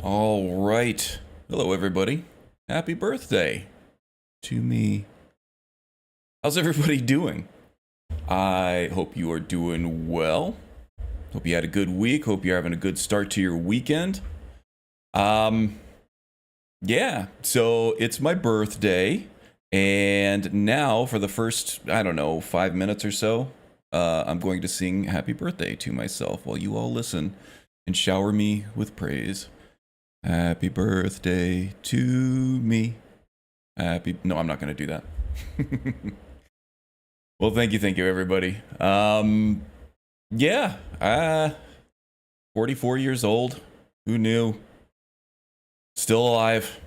All right. Hello, everybody. Happy birthday to me. How's everybody doing? I hope you are doing well. Hope you had a good week. Hope you're having a good start to your weekend. Yeah, so it's my birthday, and now for the first, I don't know, 5 minutes or so, I'm going to sing happy birthday to myself while you all listen and shower me with praise. Happy birthday to me. No, I'm not going to do that. Well, thank you, everybody. Yeah, 44 years old. Who knew? Still alive.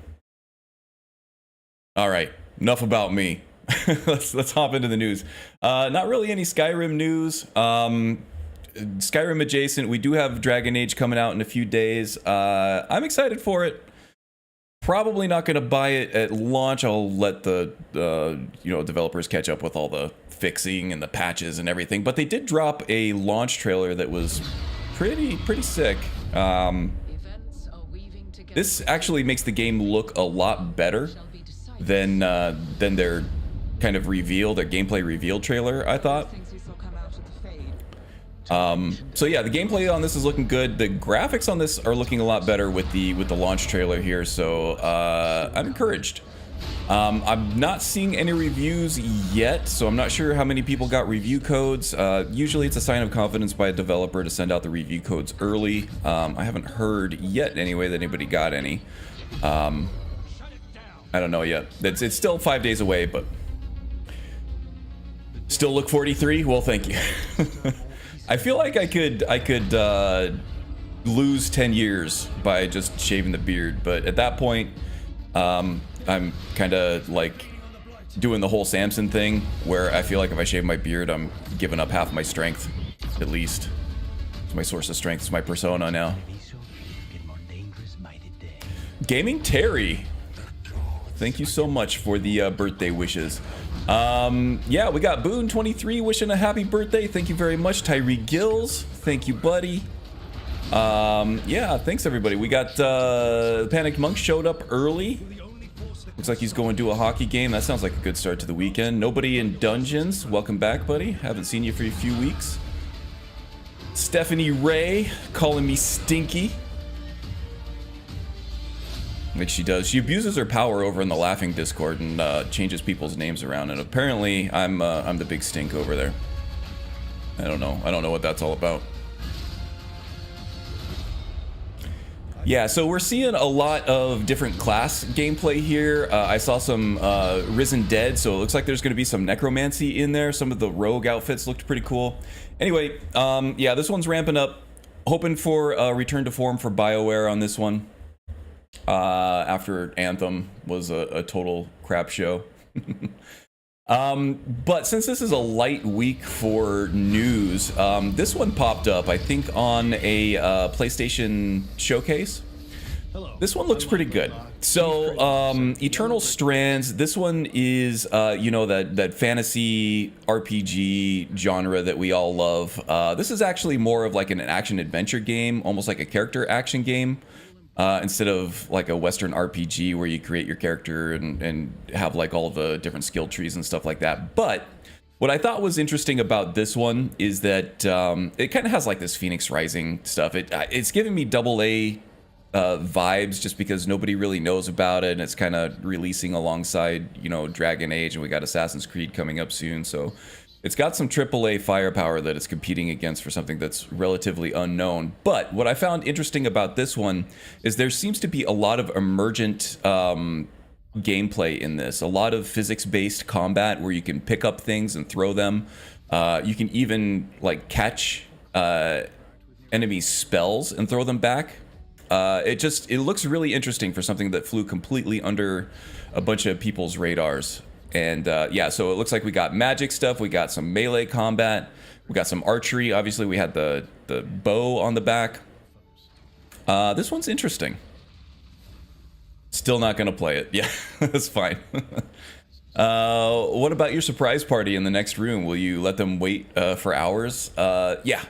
All right, enough about me. let's hop into the news. Not really any Skyrim news. Skyrim adjacent, we do have Dragon Age coming out in a few days. I'm excited for it. Probably not going to buy it at launch. I'll let the developers catch up with all the fixing and the patches and everything. But they did drop a launch trailer that was pretty sick. This actually makes the game look a lot better than their kind of reveal, their gameplay reveal trailer, I thought. So yeah, the gameplay on this is looking good. The graphics on this are looking a lot better with the launch trailer here, so I'm encouraged. I'm not seeing any reviews yet, so I'm not sure how many people got review codes. Usually it's a sign of confidence by a developer to send out the review codes early. I haven't heard yet anyway that anybody got any. I don't know yet. It's still 5 days away, but still look 43. Well, thank you. I feel like I could lose 10 years by just shaving the beard, but at that point, I'm kind of like doing the whole Samson thing, where I feel like if I shave my beard, I'm giving up half my strength, at least. It's my source of strength. It's my persona now. Gaming Terry, thank you so much for the birthday wishes. Yeah, we got Boone23 wishing a happy birthday. Thank you very much. Tyree Gills, thank you, buddy. Yeah, thanks everybody. We got Panicked Monk showed up early. Looks like he's going to a hockey game. That sounds like a good start to the weekend. Nobody in Dungeons, welcome back, buddy. Haven't seen you for a few weeks. Stephanie Ray calling me stinky. Which she does. She abuses her power over in the Laughing Discord and changes people's names around. And apparently, I'm the big stink over there. I don't know. I don't know what that's all about. Yeah, so we're seeing a lot of different class gameplay here. I saw some Risen Dead, so it looks like there's going to be some necromancy in there. Some of the rogue outfits looked pretty cool. Anyway, yeah, this one's ramping up. Hoping for a return to form for BioWare on this one. After Anthem was a total crap show. But since this is a light week for news, this one popped up, I think, on a PlayStation showcase. This one looks pretty good. So, Eternal Strands, this one is, that fantasy RPG genre that we all love. This is actually more of like an action-adventure game, almost like a character action game. Instead of like a Western RPG where you create your character and have like all the different skill trees and stuff like that. But what I thought was interesting about this one is that it kind of has like this Phoenix Rising stuff. It's giving me AA vibes just because nobody really knows about it, and it's kind of releasing alongside, Dragon Age, and we got Assassin's Creed coming up soon. So it's got some AAA firepower that it's competing against for something that's relatively unknown. But what I found interesting about this one is there seems to be a lot of emergent gameplay in this. A lot of physics-based combat where you can pick up things and throw them. You can even like catch enemy spells and throw them back. It looks really interesting for something that flew completely under a bunch of people's radars. And yeah, so it looks like we got magic stuff, we got some melee combat, we got some archery. Obviously, we had the bow on the back. This one's interesting. Still not gonna play it. Yeah, that's fine. What about your surprise party in the next room? Will you let them wait for hours? Yeah.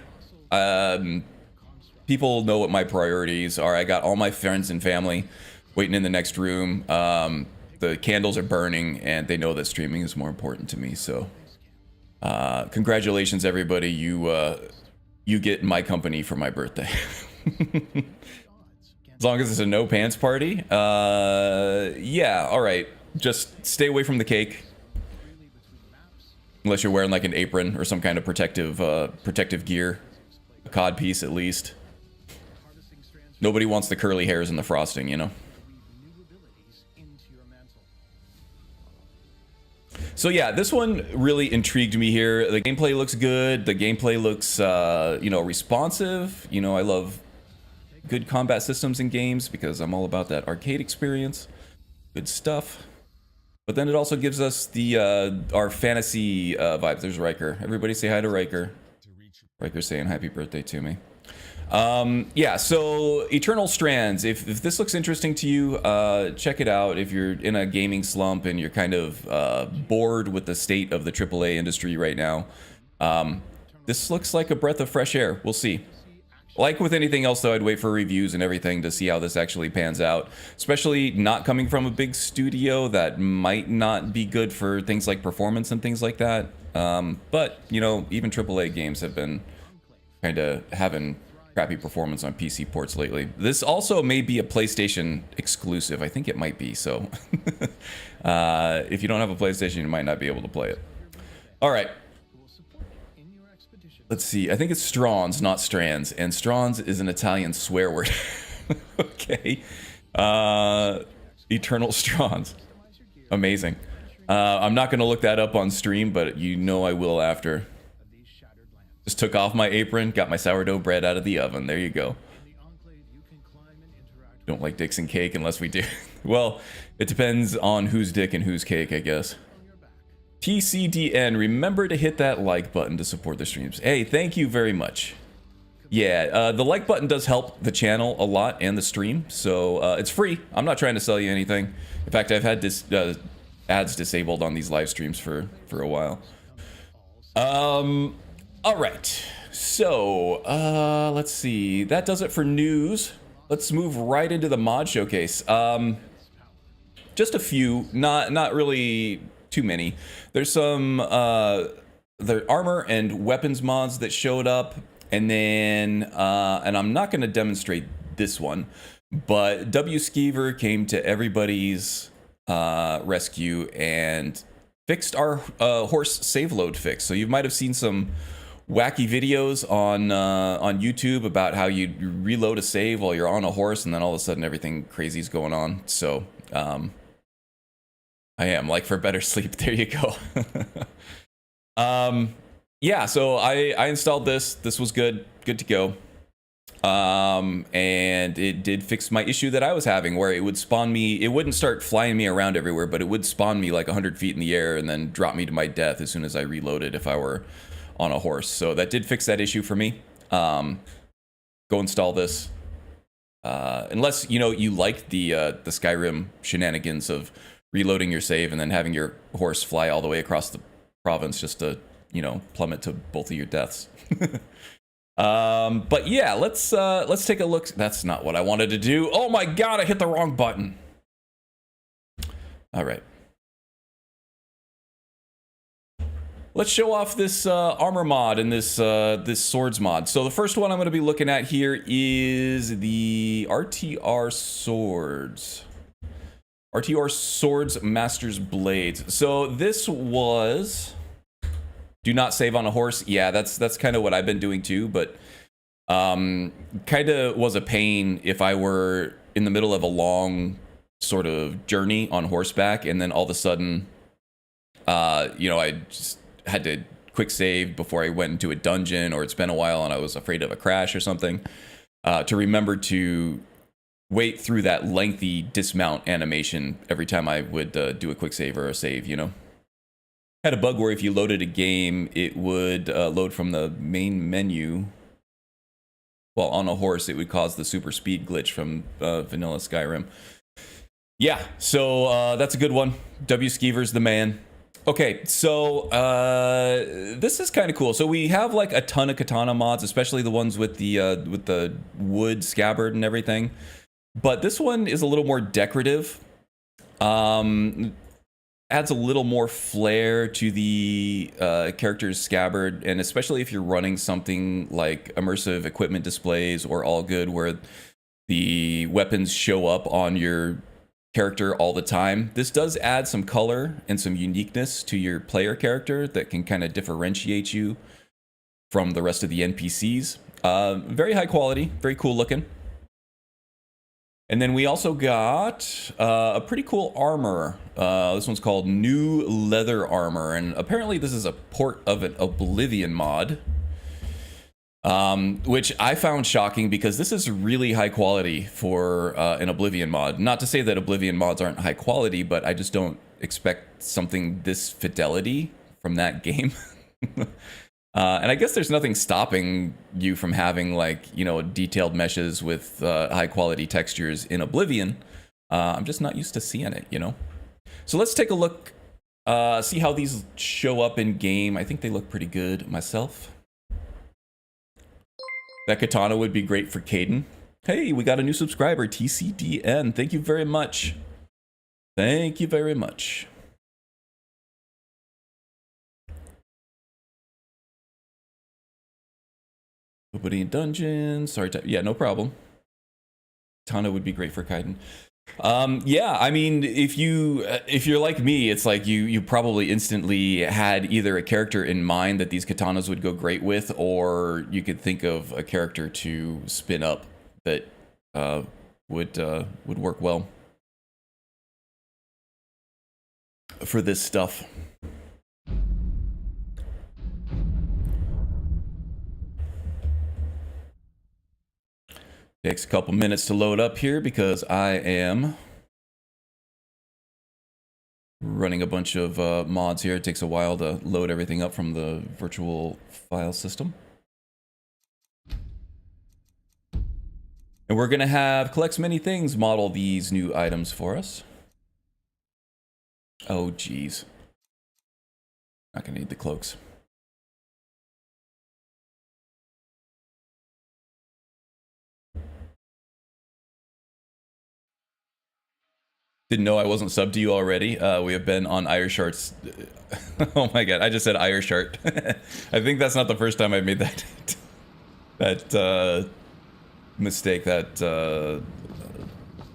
people know what my priorities are. I got all my friends and family waiting in the next room. The candles are burning, and they know that streaming is more important to me. So, congratulations, everybody! You get my company for my birthday. As long as it's a no pants party. Yeah, all right. Just stay away from the cake. Unless you're wearing like an apron or some kind of protective gear. A cod piece at least. Nobody wants the curly hairs and the frosting, you know? So yeah, this one really intrigued me here. The gameplay looks good. The gameplay looks, you know, responsive. You know, I love good combat systems in games because I'm all about that arcade experience. Good stuff. But then it also gives us the our fantasy vibes. There's Riker. Everybody say hi to Riker. Riker's saying happy birthday to me. Yeah, so Eternal Strands. If this looks interesting to you, check it out. If you're in a gaming slump and you're kind of bored with the state of the AAA industry right now, this looks like a breath of fresh air. We'll see. Like with anything else, though, I'd wait for reviews and everything to see how this actually pans out. Especially not coming from a big studio that might not be good for things like performance and things like that. But, you know, even AAA games have been kind of having crappy performance on PC ports lately. This also may be a PlayStation exclusive. I think it might be, so. If you don't have a PlayStation, you might not be able to play it. All right. Let's see, I think it's Strons, not Strands, and Strons is an Italian swear word. Okay. Eternal Strons. Amazing. I'm not going to look that up on stream, but you know I will after. Just took off my apron, got my sourdough bread out of the oven. There you go. Don't like dicks and cake unless we do. Well, it depends on whose dick and whose cake, I guess. TCDN, remember to hit that like button to support the streams. Hey, thank you very much. Yeah, the like button does help the channel a lot and the stream, so it's free. I'm not trying to sell you anything. In fact, I've had this ads disabled on these live streams for a while. All right, so let's see. That does it for news. Let's move right into the mod showcase. Just a few, not really too many. There's some the armor and weapons mods that showed up, and then and I'm not going to demonstrate this one, but W Skeever came to everybody's rescue and fixed our horse save load fix. So you might have seen some wacky videos on YouTube about how you reload a save while you're on a horse, and then all of a sudden everything crazy's going on. So I am like for better sleep. There you go. Yeah, so I installed this. This was good to go. And it did fix my issue that I was having where it would spawn me. It wouldn't start flying me around everywhere, but it would spawn me like 100 feet in the air and then drop me to my death as soon as I reloaded if I were on a horse. So that did fix that issue for me. Go install this. Unless, you know, you like the Skyrim shenanigans of reloading your save and then having your horse fly all the way across the province just to, you know, plummet to both of your deaths. But yeah, let's take a look. That's not what I wanted to do. Oh my god, I hit the wrong button. All right. Let's show off this armor mod and this swords mod. So the first one I'm going to be looking at here is the RTR swords. RTR swords Master's Blades. So this was do not save on a horse. Yeah, that's kind of what I've been doing too, but kind of was a pain if I were in the middle of a long sort of journey on horseback and then all of a sudden you know, I just had to quick save before I went into a dungeon, or it's been a while and I was afraid of a crash or something, to remember to wait through that lengthy dismount animation every time I would do a quick save or a save, you know. Had a bug where if you loaded a game, it would load from the main menu. While on a horse, it would cause the super speed glitch from vanilla Skyrim. Yeah, so that's a good one. W Skeever's the man. Okay, so this is kind of cool. So we have like a ton of katana mods, especially the ones with the wood scabbard and everything. But this one is a little more decorative. Adds a little more flair to the character's scabbard, and especially if you're running something like immersive equipment displays or all good, where the weapons show up on your character all the time. This does add some color and some uniqueness to your player character that can kind of differentiate you from the rest of the NPCs. Very high quality, very cool looking. And then we also got a pretty cool armor. This one's called New Leather Armor, and apparently this is a port of an Oblivion mod. Which I found shocking because this is really high quality for an Oblivion mod. Not to say that Oblivion mods aren't high quality, but I just don't expect something this fidelity from that game. And I guess there's nothing stopping you from having, like, you know, detailed meshes with high quality textures in Oblivion. I'm just not used to seeing it, you know? So let's take a look, see how these show up in game. I think they look pretty good myself. That katana would be great for Caden. Hey, we got a new subscriber, TCDN. Thank you very much. Thank you very much. Nobody in dungeons. Sorry, yeah, no problem. Katana would be great for Kaiden. Yeah, I mean, if you're like me, it's like you probably instantly had either a character in mind that these katanas would go great with, or you could think of a character to spin up that would work well for this stuff. Takes a couple minutes to load up here because I am running a bunch of mods here. It takes a while to load everything up from the virtual file system. And we're going to have Collects Many Things model these new items for us. Oh, geez. Not going to need the cloaks. Didn't know I wasn't subbed to you already. We have been on Iyreshot's. Oh my god, I just said Iyreshot. I think that's not the first time I've made that mistake, that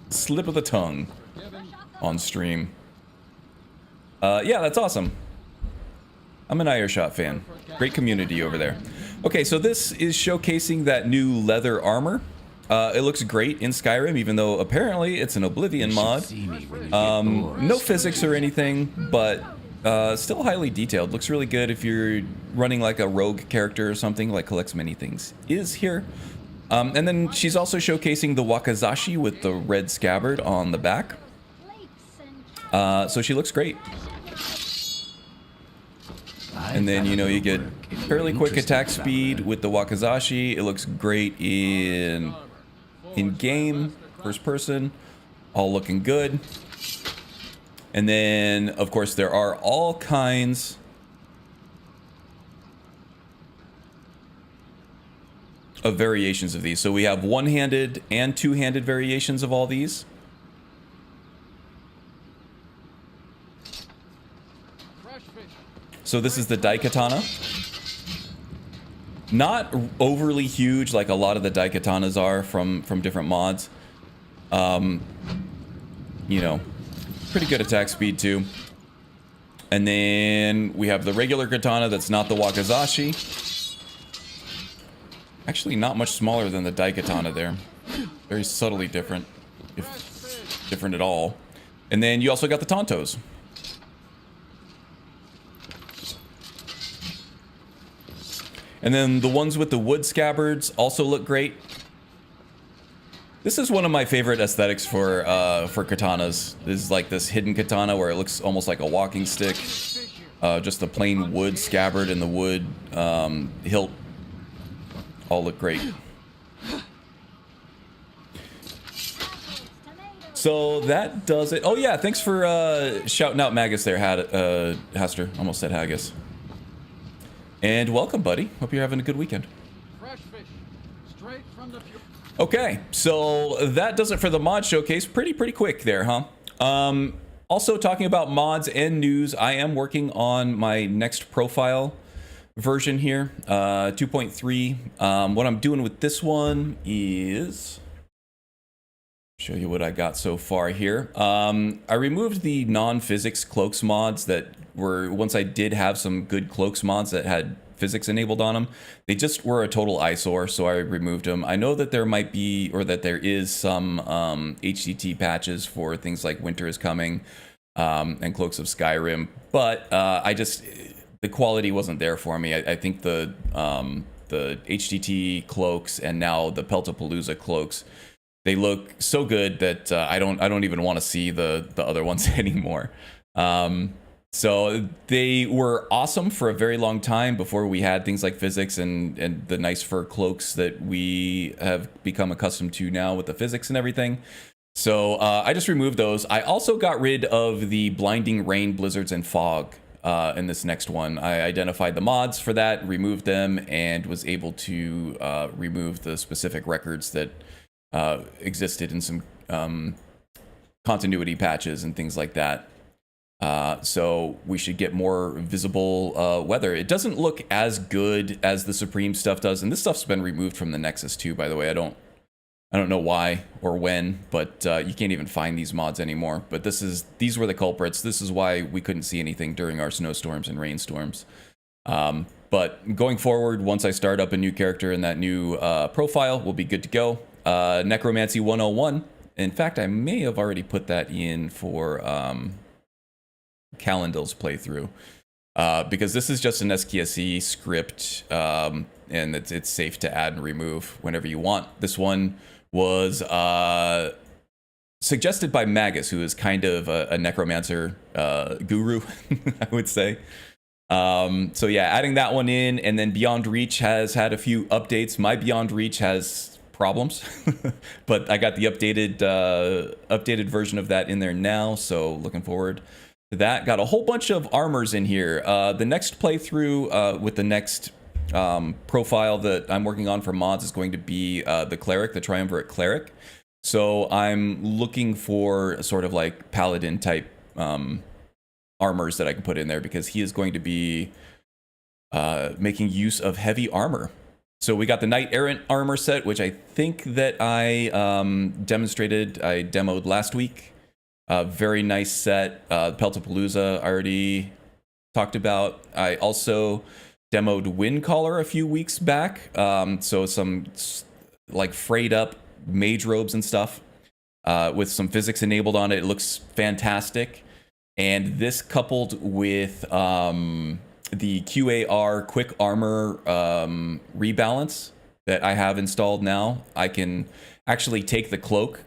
slip of the tongue on stream. Yeah, that's awesome. I'm an Iyreshot fan. Great community over there. Okay, so this is showcasing that new leather armor. It looks great in Skyrim, even though apparently it's an Oblivion mod. No physics or anything, but still highly detailed. Looks really good if you're running like a rogue character or something, like Collects Many Things is here. And then she's also showcasing the wakizashi with the red scabbard on the back. So she looks great. And then, you know, you get fairly quick attack speed with the wakizashi. It looks great in game, first person, all looking good. And then, of course, there are all kinds of variations of these. So we have one-handed and two-handed variations of all these. So this is the Daikatana. Not overly huge like a lot of the Daikatanas are from different mods. You know, pretty good attack speed too. And then we have the regular katana that's not the wakizashi. Actually not much smaller than the Daikatana there. Very subtly different, if different at all. And then you also got the Tontos. And then the ones with the wood scabbards also look great. This is one of my favorite aesthetics for katanas. This is like this hidden katana where it looks almost like a walking stick. Just the plain wood scabbard and the wood hilt all look great. So that does it. Oh yeah, thanks for shouting out Magus there, Haster. Almost said Haggis. And welcome, buddy. Hope you're having a good weekend. Fresh fish, straight from the okay, so that does it for the mod showcase. Pretty quick there, huh? Also talking about mods and news, I am working on my next profile version here, 2.3. What I'm doing with this one is show you what I got so far here. I removed the non-physics cloaks mods that were, once I did have some good cloaks mods that had physics enabled on them, they just were a total eyesore, so I removed them. I know that there might be, or that there is some HCT patches for things like Winter is Coming and Cloaks of Skyrim, but the quality wasn't there for me. I think the HCT cloaks and now the Peltapalooza cloaks, they look so good that I don't even want to see the other ones anymore. So they were awesome for a very long time before we had things like physics and the nice fur cloaks that we have become accustomed to now with the physics and everything. So I just removed those. I also got rid of the blinding rain, blizzards, and fog in this next one. I identified the mods for that, removed them, and was able to remove the specific records that existed in some continuity patches and things like that. So we should get more visible weather. It doesn't look as good as the Supreme stuff does, and this stuff's been removed from the Nexus too, by the way. I don't know why or when, but you can't even find these mods anymore. But these were the culprits. This is why we couldn't see anything during our snowstorms and rainstorms. But going forward, once I start up a new character in that new profile, we'll be good to go. Necromancy 101. In fact, I may have already put that in for Calendil's playthrough, because this is just an SKSE script, and it's safe to add and remove whenever you want. This one was suggested by Magus, who is kind of a necromancer guru, I would say. So yeah, adding that one in, and then Beyond Reach has had a few updates. My Beyond Reach has problems, but I got the updated version of that in there now, so looking forward to that. Got a whole bunch of armors in here. The next playthrough with the next profile that I'm working on for mods is going to be the cleric, the triumvirate cleric. So I'm looking for sort of like paladin type armors that I can put in there, because he is going to be making use of heavy armor. So we got the Knight Errant armor set, which I think that I demoed last week. Very nice set. Peltapalooza I already talked about. I also demoed Wind Caller a few weeks back. So some like frayed up mage robes and stuff with some physics enabled on it. It looks fantastic. And this coupled with the QAR quick armor rebalance that I have installed now, I can actually take the cloak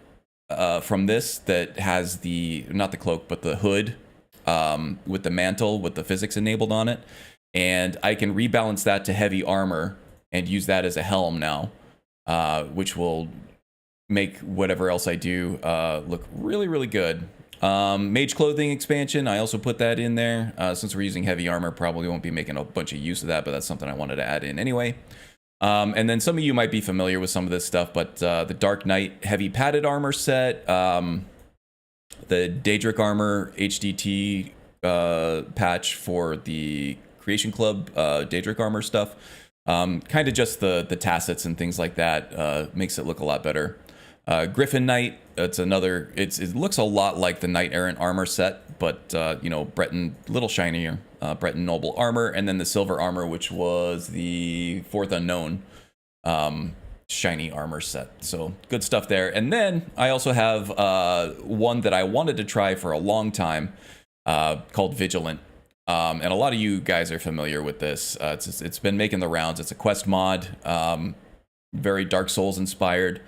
from this that has not the cloak, but the hood with the mantle with the physics enabled on it, and I can rebalance that to heavy armor and use that as a helm now, which will make whatever else I do look really good. Mage clothing expansion, I also put that in there. Since we're using heavy armor, probably won't be making a bunch of use of that, but that's something I wanted to add in anyway. And then some of you might be familiar with some of this stuff, but the Dark Knight heavy padded armor set, the Daedric armor HDT patch for the Creation Club Daedric armor stuff, kind of just the tassets and things like that makes it look a lot better. Griffin Knight, it looks a lot like the Knight Errant armor set, but Breton, little shinier, Breton Noble armor, and then the silver armor, which was the Fourth Unknown shiny armor set. So good stuff there. And then I also have one that I wanted to try for a long time called Vigilant. And a lot of you guys are familiar with this. It's been making the rounds. It's a quest mod, very Dark Souls inspired.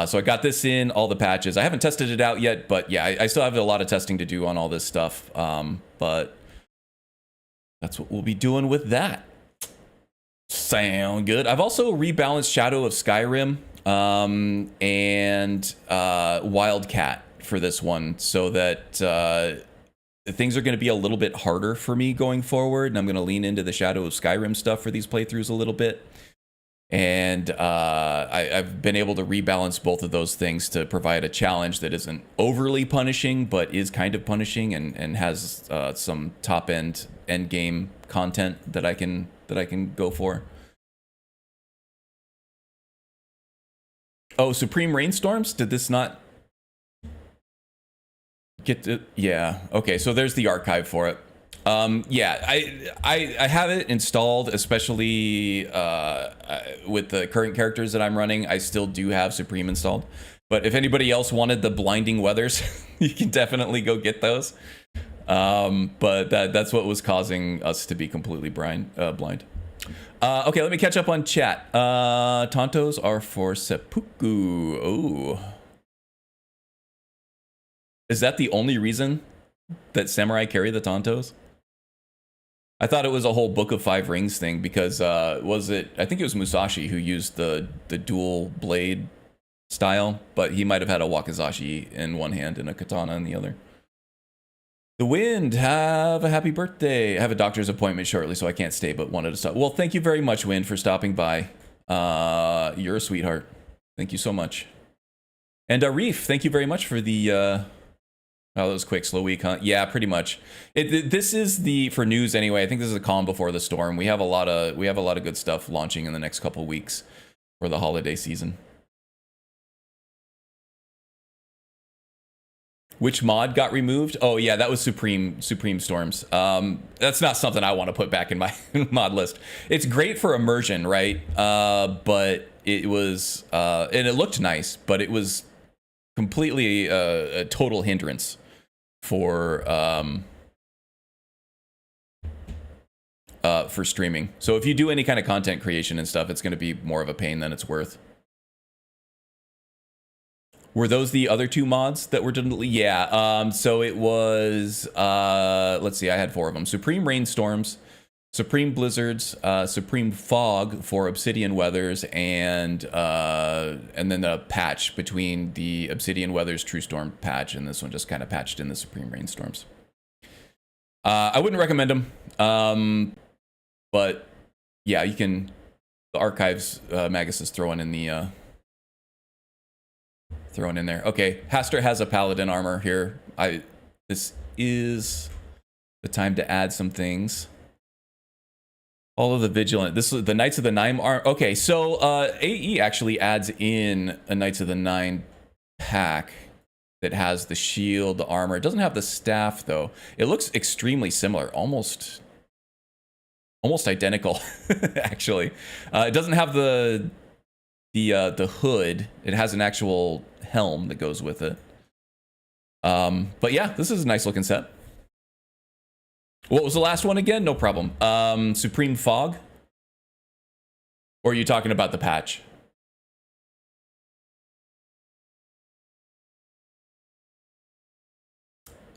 So I got this in, all the patches. I haven't tested it out yet, but yeah, I still have a lot of testing to do on all this stuff. But that's what we'll be doing with that. Sound good. I've also rebalanced Shadow of Skyrim and Wildcat for this one so that things are going to be a little bit harder for me going forward, and I'm going to lean into the Shadow of Skyrim stuff for these playthroughs a little bit. And I've been able to rebalance both of those things to provide a challenge that isn't overly punishing, but is kind of punishing and has some top end game content that I can go for. Oh, Supreme Rainstorms? Did this not get to? Yeah. Okay, so there's the archive for it. Yeah, I have it installed, especially with the current characters that I'm running. I still do have Supreme installed. But if anybody else wanted the Blinding Weathers, you can definitely go get those. But that's what was causing us to be completely blind. Okay, let me catch up on chat. Tontos are for seppuku. Oh. Is that the only reason that samurai carry the Tontos? I thought it was a whole Book of Five Rings thing because, was it, I think it was Musashi who used the dual blade style, but he might have had a wakizashi in one hand and a katana in the other. The Wind, have a happy birthday. I have a doctor's appointment shortly, so I can't stay, but wanted to stop. Well, thank you very much, Wind, for stopping by. You're a sweetheart. Thank you so much. And Reef, thank you very much for the... Oh, that was quick, slow week, huh? Yeah, pretty much. This is the, for news anyway, I think this is a calm before the storm. We have a lot of good stuff launching in the next couple weeks for the holiday season. Which mod got removed? Oh yeah, that was Supreme Storms. That's not something I want to put back in my mod list. It's great for immersion, right? But it was, and it looked nice, but it was completely a total hindrance for streaming. So if you do any kind of content creation and stuff, it's going to be more of a pain than it's worth. Were those the other two mods that were deleted? Yeah, so it was, let's see, I had 4 of them. Supreme Rainstorms, Supreme Blizzards, Supreme Fog for Obsidian Weathers, and then the patch between the Obsidian Weathers True Storm patch, and this one just kind of patched in the Supreme Rainstorms. I wouldn't recommend them, but yeah, you can, the archives, Magus is throwing in the... thrown in there. Okay, Haster has a paladin armor here. This is the time to add some things. All of the vigilant. This is the Knights of the Nine armor. Okay, so AE actually adds in a Knights of the Nine pack that has the shield, the armor. It doesn't have the staff though. It looks extremely similar, almost identical. Actually, it doesn't have the hood. It has an actual helm that goes with it. But yeah, this is a nice looking set. What was the last one again? No problem. Supreme Fog? Or are you talking about the patch?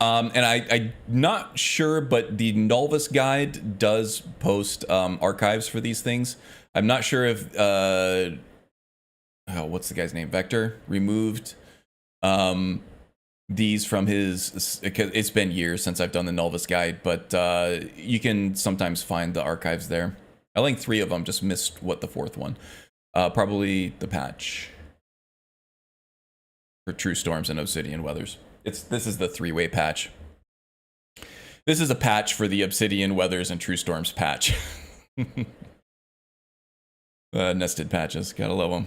And I'm not sure, but the Novice Guide does post archives for these things. I'm not sure if what's the guy's name? Vector removed these from his. It's been years since I've done the Novice Guide, but you can sometimes find the archives there. I linked 3 of them, just missed what the 4th one. Probably the patch for True Storms and Obsidian Weathers. This is the 3-way patch. This is a patch for the Obsidian Weathers and True Storms patch. Nested patches, gotta love them.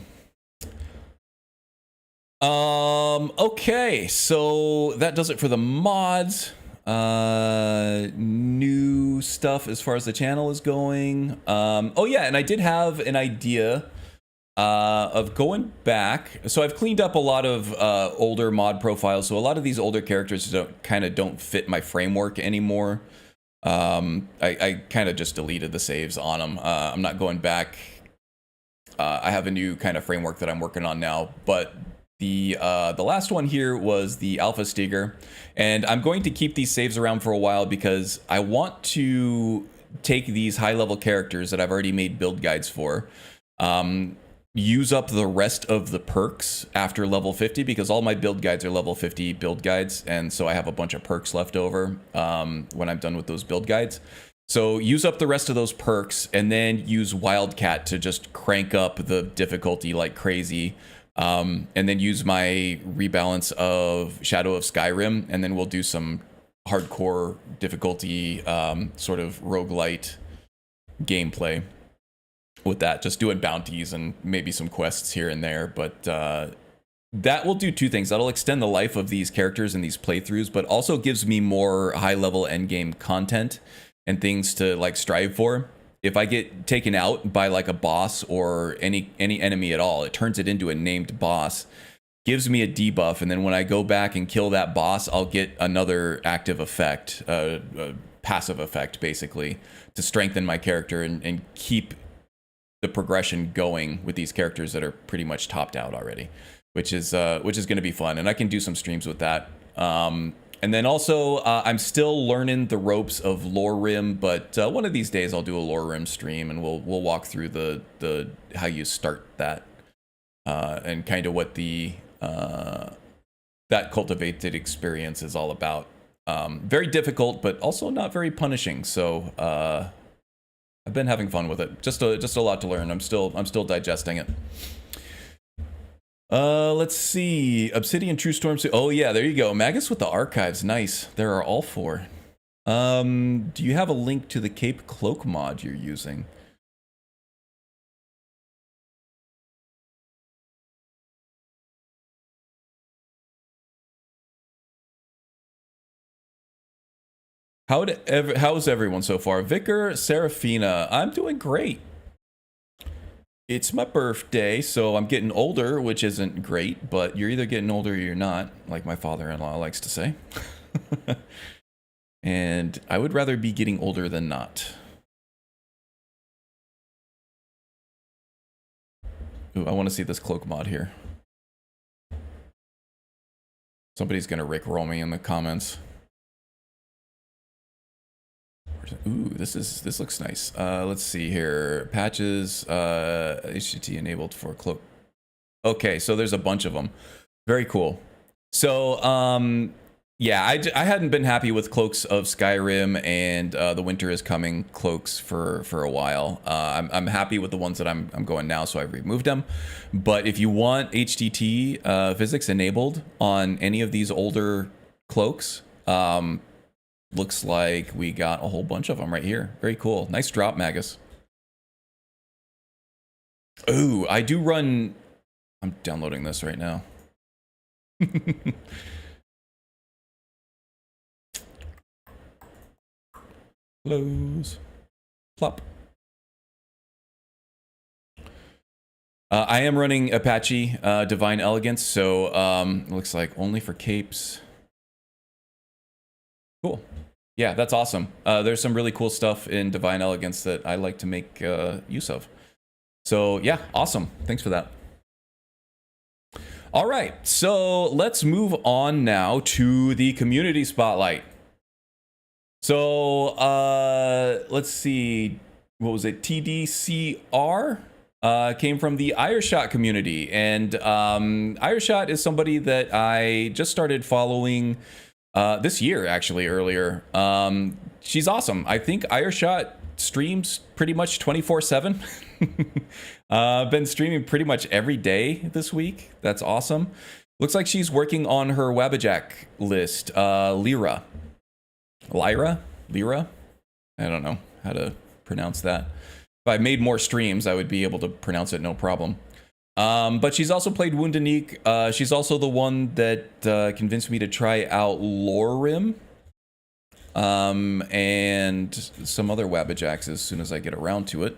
Okay, so that does it for the mods. New stuff as far as the channel is going. Oh yeah, and I did have an idea of going back. So I've cleaned up a lot of older mod profiles. So a lot of these older characters don't fit my framework anymore. I kind of just deleted the saves on them. I'm not going back. I have a new kind of framework that I'm working on now, but the last one here was the Alpha Stiger, and I'm going to keep these saves around for a while because I want to take these high-level characters that I've already made build guides for, use up the rest of the perks after level 50, because all my build guides are level 50 build guides, and so I have a bunch of perks left over when I'm done with those build guides. So use up the rest of those perks, and then use Wildcat to just crank up the difficulty like crazy, and then use my rebalance of Shadow of Skyrim, and then we'll do some hardcore difficulty sort of roguelite gameplay with that, just doing bounties and maybe some quests here and there. But that will do two things. That'll extend the life of these characters and these playthroughs, but also gives me more high level endgame content and things to like strive for. If I get taken out by like a boss or any enemy at all, it turns it into a named boss, gives me a debuff, and then when I go back and kill that boss, I'll get another active effect, a passive effect basically, to strengthen my character and keep the progression going with these characters that are pretty much topped out already, which is going to be fun, and I can do some streams with that. And then also, I'm still learning the ropes of Lore Rim, but one of these days I'll do a Lore Rim stream, and we'll walk through the how you start that, and kind of what the that cultivated experience is all about. Very difficult, but also not very punishing. So I've been having fun with it. Just a lot to learn. I'm still digesting it. Let's see. Obsidian True Storm. Oh yeah, there you go. Magus with the archives. Nice. There are all four. Do you have a link to the Cape Cloak mod you're using? How's everyone so far? Vicar, Serafina, I'm doing great. It's my birthday, so I'm getting older, which isn't great, but you're either getting older or you're not, like my father-in-law likes to say. And I would rather be getting older than not. Ooh, I want to see this cloak mod here. Somebody's gonna rickroll me in the comments. Ooh, this looks nice. Let's see here. Patches, HTT enabled for cloak. Okay, so there's a bunch of them. Very cool. So, yeah, I hadn't been happy with Cloaks of Skyrim and the Winter is Coming cloaks for a while. I'm happy with the ones that I'm going now, so I've removed them. But if you want HTT physics enabled on any of these older cloaks, looks like we got a whole bunch of them right here. Very cool. Nice drop, Magus. Ooh, I do run... I'm downloading this right now. Close. Plop. I am running Apache Divine Elegance, so it looks like only for capes. Cool. Yeah, that's awesome. There's some really cool stuff in Divine Elegance that I like to make use of. So yeah, awesome. Thanks for that. All right, so let's move on now to the community spotlight. So let's see, what was it? TDCR came from the Iyreshot community, and Iyreshot is somebody that I just started following this year, actually, earlier. She's awesome. I think Iyreshot streams pretty much 24/7. Been streaming pretty much every day this week. That's awesome. Looks like she's working on her Wabbajack list. Lyra. I don't know how to pronounce that. If I made more streams, I would be able to pronounce it no problem. But she's also played Woundanique. She's also the one that convinced me to try out Lore Rim. And some other Wabbajacks as soon as I get around to it.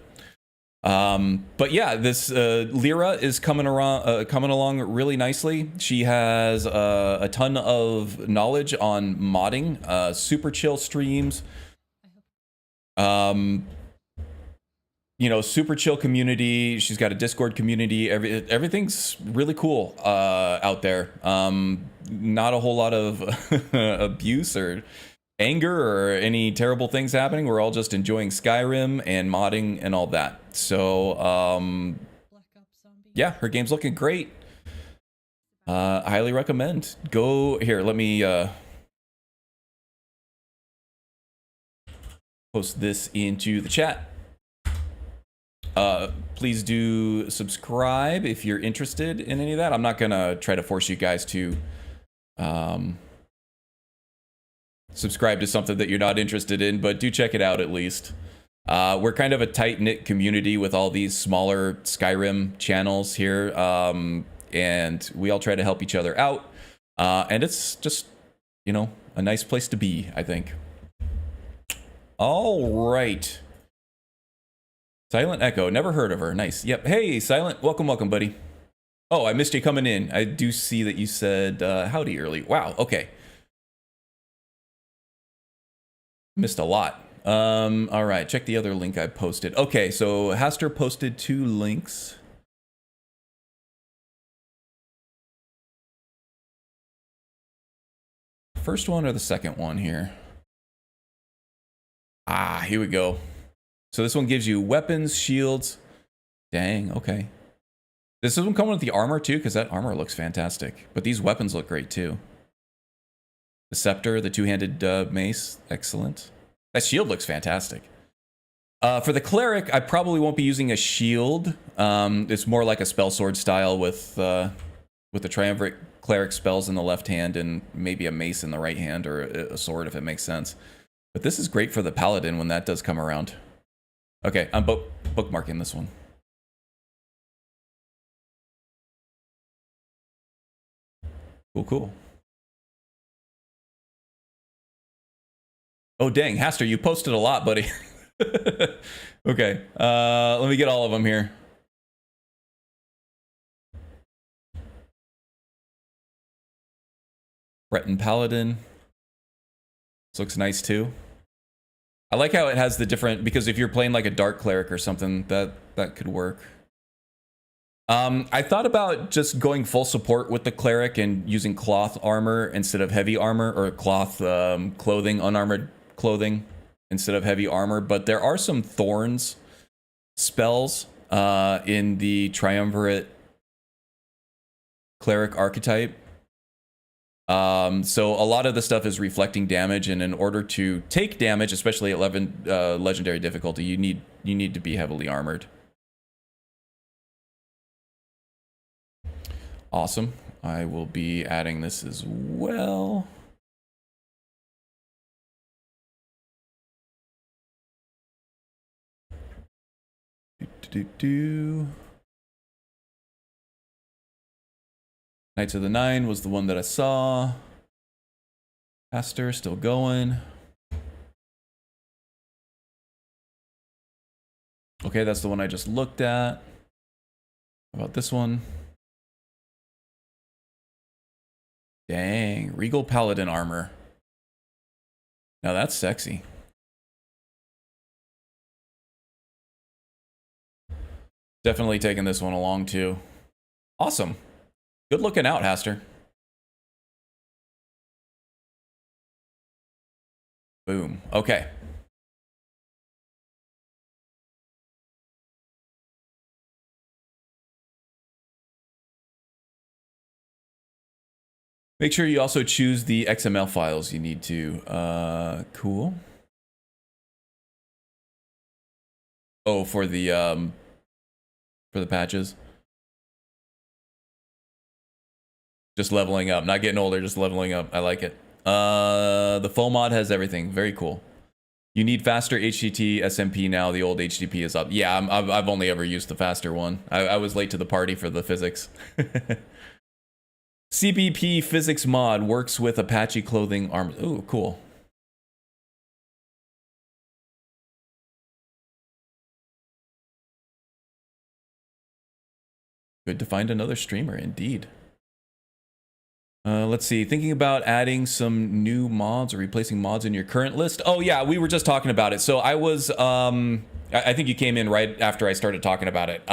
But yeah, this Lyra is coming along really nicely. She has a ton of knowledge on modding, super chill streams. You know, super chill community. She's got a Discord community. Everything's really cool out there. Not a whole lot of abuse or anger or any terrible things happening. We're all just enjoying Skyrim and modding and all that. So Yeah, her game's looking great. I highly recommend. Go here. Let me post this into the chat. Please do subscribe if you're interested in any of that. I'm not gonna try to force you guys to subscribe to something that you're not interested in, but do check it out at least. We're kind of a tight-knit community with all these smaller Skyrim channels here, and we all try to help each other out. And it's just, you know, a nice place to be, I think. All right. Silent Echo, never heard of her. Nice. Yep. Hey, Silent. Welcome, welcome, buddy. Oh, I missed you coming in. I do see that you said howdy early. Wow. Okay. Missed a lot. All right. Check the other link I posted. Okay, so Haster posted 2 links. First one or the second one here? Ah, here we go. So this one gives you weapons, shields. Dang, okay. Does this one come with the armor too? Because that armor looks fantastic. But these weapons look great too. The scepter, the 2-handed mace, excellent. That shield looks fantastic. For the cleric, I probably won't be using a shield. It's more like a spell sword style with the triumvirate cleric spells in the left hand and maybe a mace in the right hand, or a sword if it makes sense. But this is great for the paladin when that does come around. Okay, I'm bookmarking this one. Cool, cool. Oh, dang, Haster, you posted a lot, buddy. Okay, let me get all of them here. Breton Paladin. This looks nice too. I like how it has the different, because if you're playing like a dark cleric or something, that could work. I thought about just going full support with the cleric and using cloth armor instead of heavy armor, or cloth clothing, unarmored clothing instead of heavy armor, but there are some thorns spells in the triumvirate cleric archetype. So a lot of the stuff is reflecting damage, and in order to take damage, especially at legendary difficulty, you need to be heavily armored. Awesome. I will be adding this as well. Knights of the Nine was the one that I saw. Aster still going. Okay, that's the one I just looked at. How about this one? Dang, Regal Paladin armor. Now that's sexy. Definitely taking this one along too. Awesome. Good looking out, Haster. Boom. Okay. Make sure you also choose the XML files you need to. Cool. Oh, for the patches. Just leveling up, not getting older, just leveling up. I like it. The full mod has everything. Very cool. You need faster HTT SMP now. The old HTTP is up. Yeah, I've only ever used the faster one. I was late to the party for the physics. CBP physics mod works with Apache clothing armor. Ooh, cool. Good to find another streamer, indeed. Let's see, thinking about adding some new mods or replacing mods in your current list. Oh yeah, we were just talking about it. So I was, I think you came in right after I started talking about it.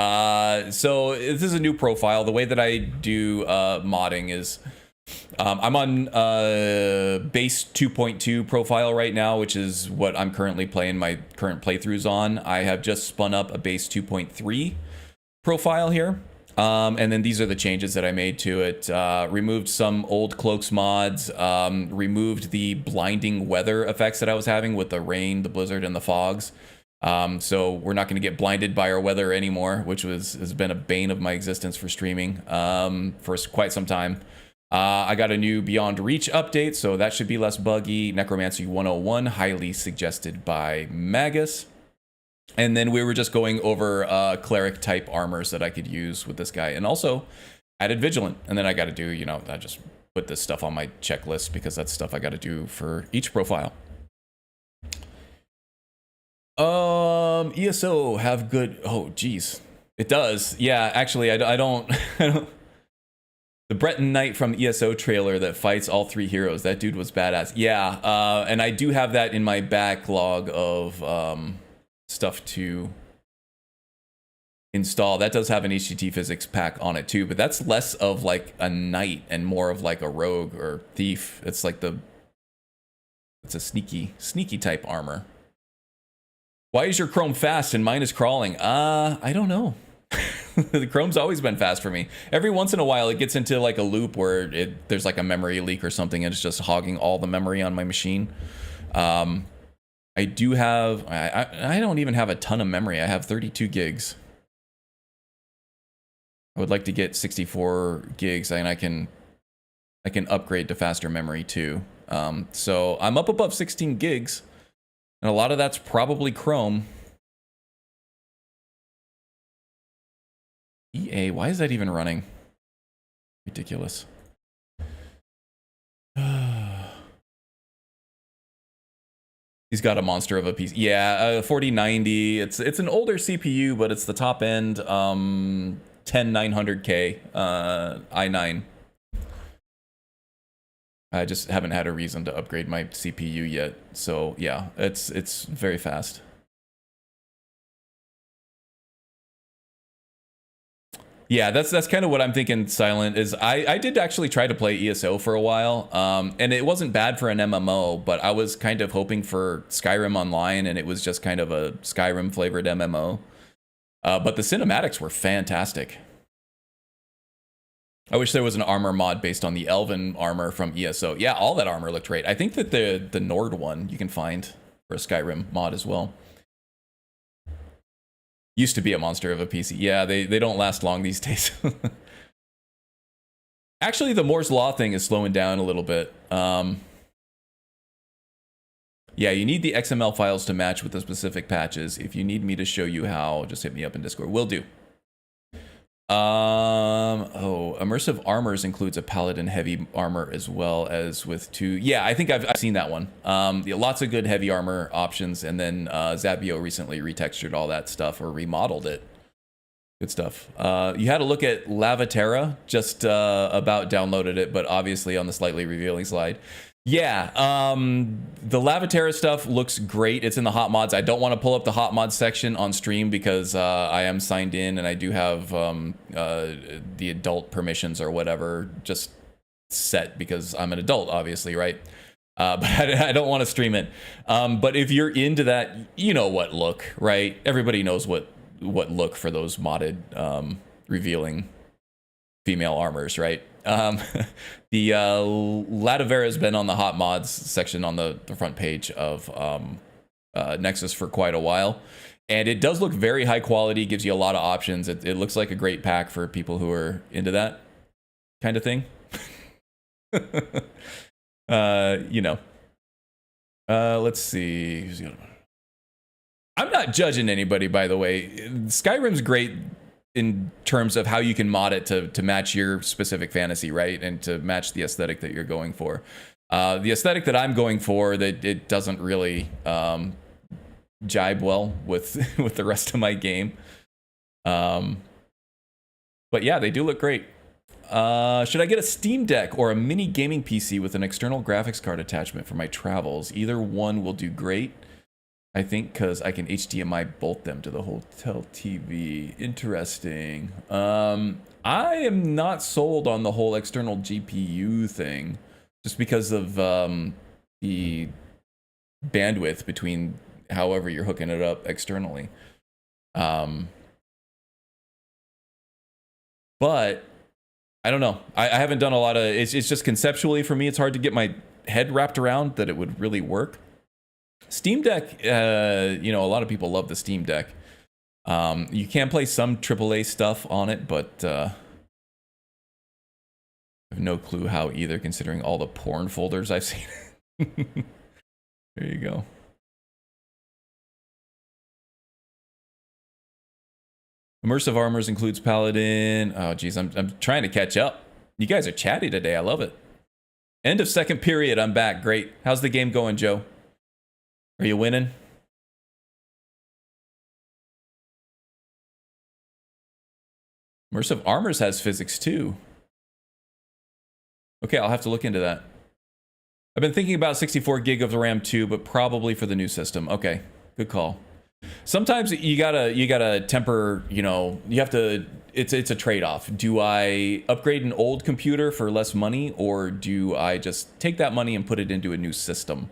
So this is a new profile. The way that I do modding is, I'm on base 2.2 profile right now, which is what I'm currently playing my current playthroughs on. I have just spun up a base 2.3 profile here. And then these are the changes that I made to it. Removed some old cloaks mods, removed the blinding weather effects that I was having with the rain, the blizzard, and the fogs. So we're not going to get blinded by our weather anymore, which has been a bane of my existence for streaming for quite some time. I got a new Beyond Reach update, so that should be less buggy. Necromancy 101, highly suggested by Magus. And then we were just going over cleric type armors that I could use with this guy, and also added Vigilant. And then I got to do, I just put this stuff on my checklist because that's stuff I got to do for each profile. ESO have good. Oh, geez, it does. Yeah, actually, I don't. The Breton Knight from ESO trailer that fights all three heroes. That dude was badass. Yeah, and I do have that in my backlog of stuff to install. That does have an HTT physics pack on it too, but that's less of like a knight and more of like a rogue or thief. It's like it's a sneaky type armor. Why is your Chrome fast and mine is crawling? I don't know. The Chrome's always been fast for me. Every once in a while it gets into like a loop where there's like a memory leak or something and it's just hogging all the memory on my machine. I do have, I don't even have a ton of memory. I have 32 gigs. I would like to get 64 gigs and I can upgrade to faster memory too. So I'm up above 16 gigs and a lot of that's probably Chrome. EA, why is that even running? Ridiculous. He's got a monster of a piece. Yeah, 4090. It's an older CPU, but it's the top end 10900K i9. I just haven't had a reason to upgrade my CPU yet. So yeah, it's very fast. Yeah, that's kind of what I'm thinking, Silent, is I did actually try to play ESO for a while, and it wasn't bad for an MMO, but I was kind of hoping for Skyrim Online, and it was just kind of a Skyrim-flavored MMO. But the cinematics were fantastic. I wish there was an armor mod based on the Elven armor from ESO. Yeah, all that armor looked great. I think that the Nord one you can find for a Skyrim mod as well. Used to be a monster of a PC. Yeah, they don't last long these days. Actually, the Moore's Law thing is slowing down a little bit. Yeah, you need the XML files to match with the specific patches. If you need me to show you how, just hit me up in Discord. Will do. Immersive armors includes a paladin heavy armor as well as with two. Yeah, I think I've seen that one. Yeah, lots of good heavy armor options, and then Zabio recently retextured all that stuff or remodeled it. Good stuff. You had a look at Lavaterra, just about downloaded it, but obviously on the slightly revealing slide. Yeah, the Lavaterra stuff looks great. It's in the hot mods. I don't want to pull up the hot mods section on stream because I am signed in and I do have the adult permissions or whatever just set because I'm an adult, obviously, right? But I don't want to stream it. But if you're into that, you know what look, right? Everybody knows what look for those modded revealing female armors, right? The Latavera has been on the hot mods section on the front page of Nexus for quite a while, and it does look very high quality, gives you a lot of options. It looks like a great pack for people who are into that kind of thing. Let's see. I'm not judging anybody, by the way. Skyrim's great in terms of how you can mod it to match your specific fantasy, right? And to match the aesthetic that you're going for. The aesthetic that I'm going for, that it doesn't really jibe well with the rest of my game. But yeah, they do look great. Should I get a Steam Deck or a mini gaming PC with an external graphics card attachment for my travels? Either one will do great, I think, because I can HDMI bolt them to the hotel TV. Interesting. I am not sold on the whole external GPU thing, just because of the bandwidth between however you're hooking it up externally. but I don't know. I haven't done a lot of. It's just conceptually for me, it's hard to get my head wrapped around that it would really work. Steam Deck, you know, a lot of people love the Steam Deck. You can play some AAA stuff on it, but I have no clue how either, considering all the porn folders I've seen. There you go. Immersive armors includes paladin. Oh, geez, I'm trying to catch up. You guys are chatty today. I love it. End of second period. I'm back. Great. How's the game going, Joe? Are you winning? Immersive armors has physics too. Okay, I'll have to look into that. I've been thinking about 64 gig of RAM too, but probably for the new system. Okay, good call. Sometimes you gotta temper, you know, you have to, it's a trade-off. Do I upgrade an old computer for less money, or do I just take that money and put it into a new system?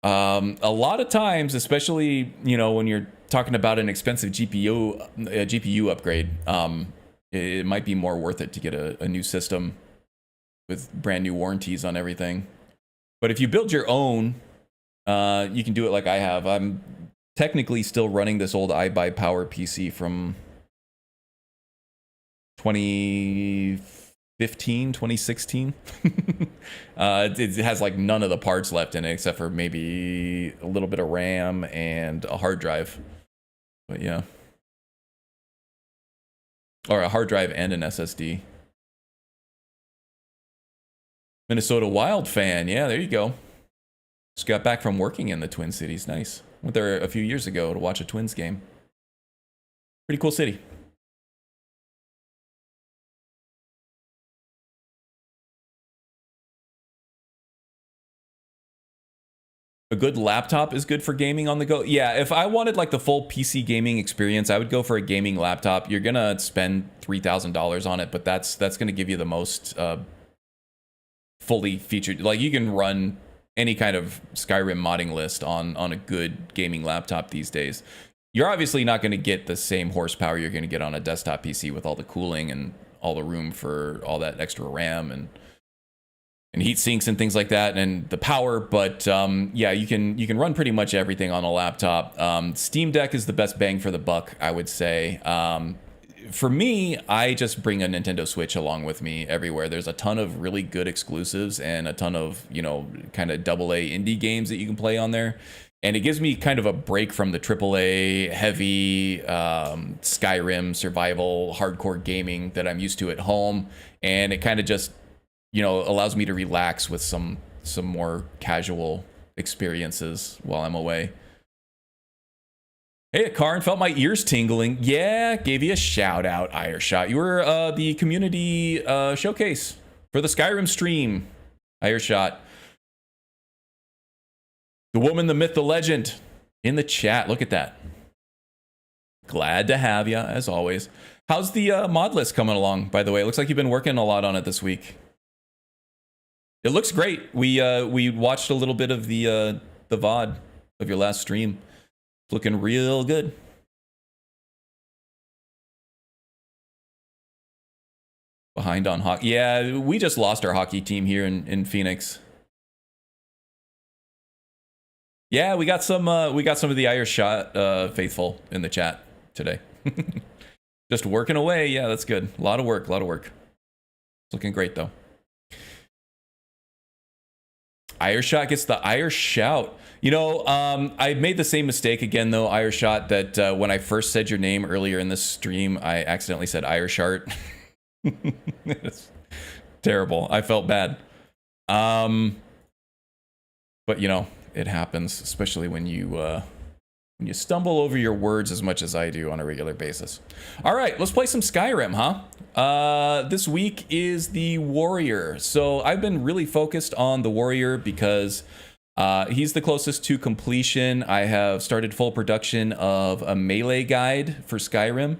A lot of times, especially, you know, when you're talking about an expensive GPU upgrade, it might be more worth it to get a new system with brand new warranties on everything. But if you build your own, you can do it like I have. I'm technically still running this old iBuyPower PC from 2015, 2016. It has like none of the parts left in it except for maybe a little bit of RAM and a hard drive. But yeah. Or a hard drive and an SSD. Minnesota Wild fan. Yeah, there you go. Just got back from working in the Twin Cities. Nice. Went there a few years ago to watch a Twins game. Pretty cool city. A good laptop is good for gaming on the go. Yeah, if I wanted like the full PC gaming experience, I would go for a gaming laptop. You're gonna spend $3,000 on it, but that's gonna give you the most fully featured. Like you can run any kind of Skyrim modding list on a good gaming laptop these days. You're obviously not going to get the same horsepower you're going to get on a desktop PC with all the cooling and all the room for all that extra RAM and heat sinks and things like that and the power, but yeah, you can run pretty much everything on a laptop. Steam Deck is the best bang for the buck, I would say. For me, I just bring a Nintendo Switch along with me everywhere. There's a ton of really good exclusives and a ton of, you know, kind of AA indie games that you can play on there. And it gives me kind of a break from the AAA heavy Skyrim survival hardcore gaming that I'm used to at home. And it kind of just, you know, allows me to relax with some more casual experiences while I'm away. Hey, Karin, felt my ears tingling. Yeah, gave you a shout out, Iyreshot. You were the community showcase for the Skyrim stream, Iyreshot. The woman, the myth, the legend in the chat. Look at that. Glad to have you, as always. How's the mod list coming along, by the way? It looks like you've been working a lot on it this week. It looks great. We watched a little bit of the VOD of your last stream. Looking real good. Behind on hockey. Yeah, we just lost our hockey team here in Phoenix. Yeah, we got some of the Iyreshot faithful in the chat today. Just working away. Yeah, that's good. A lot of work. It's looking great though. Iyreshot gets the Iyreshot. You know, I made the same mistake again, though, Iyreshot, that when I first said your name earlier in this stream, I accidentally said Iyreshot. It's terrible. I felt bad. But, you know, it happens, especially when you stumble over your words as much as I do on a regular basis. All right, let's play some Skyrim, huh? This week is the Warrior. So I've been really focused on the Warrior because he's the closest to completion. I have started full production of a melee guide for Skyrim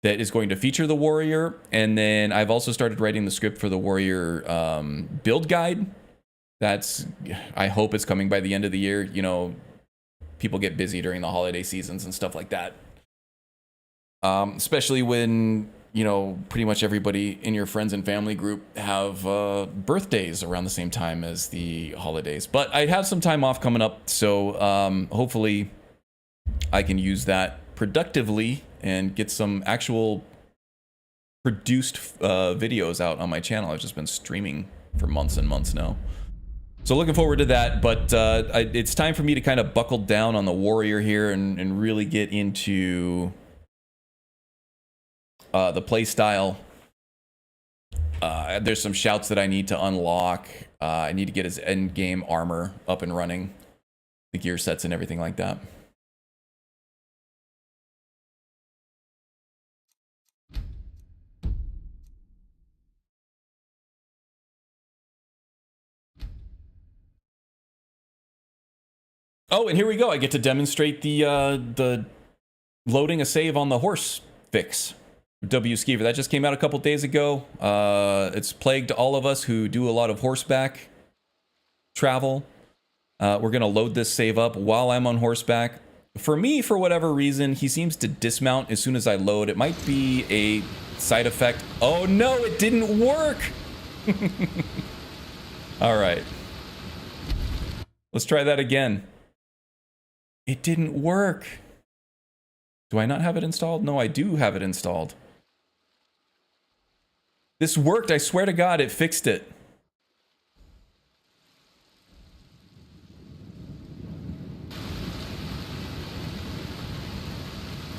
that is going to feature the Warrior. And then I've also started writing the script for the Warrior build guide. I hope it's coming by the end of the year. You know, people get busy during the holiday seasons and stuff like that. Especially when, you know, pretty much everybody in your friends and family group have birthdays around the same time as the holidays. But I have some time off coming up, so hopefully I can use that productively and get some actual produced videos out on my channel. I've just been streaming for months and months now. So looking forward to that, but it's time for me to kind of buckle down on the warrior here and really get into the play style. There's some shouts that I need to unlock. I need to get his end game armor up and running, the gear sets and everything like that. Oh, and here we go. I get to demonstrate the loading a save on the horse fix. W Skeever. That just came out a couple days ago. It's plagued all of us who do a lot of horseback travel. We're going to load this save up while I'm on horseback. For me, for whatever reason, he seems to dismount as soon as I load. It might be a side effect. Oh no, it didn't work! All right. Let's try that again. It didn't work. Do I not have it installed? No, I do have it installed. This worked. I swear to God, it fixed it.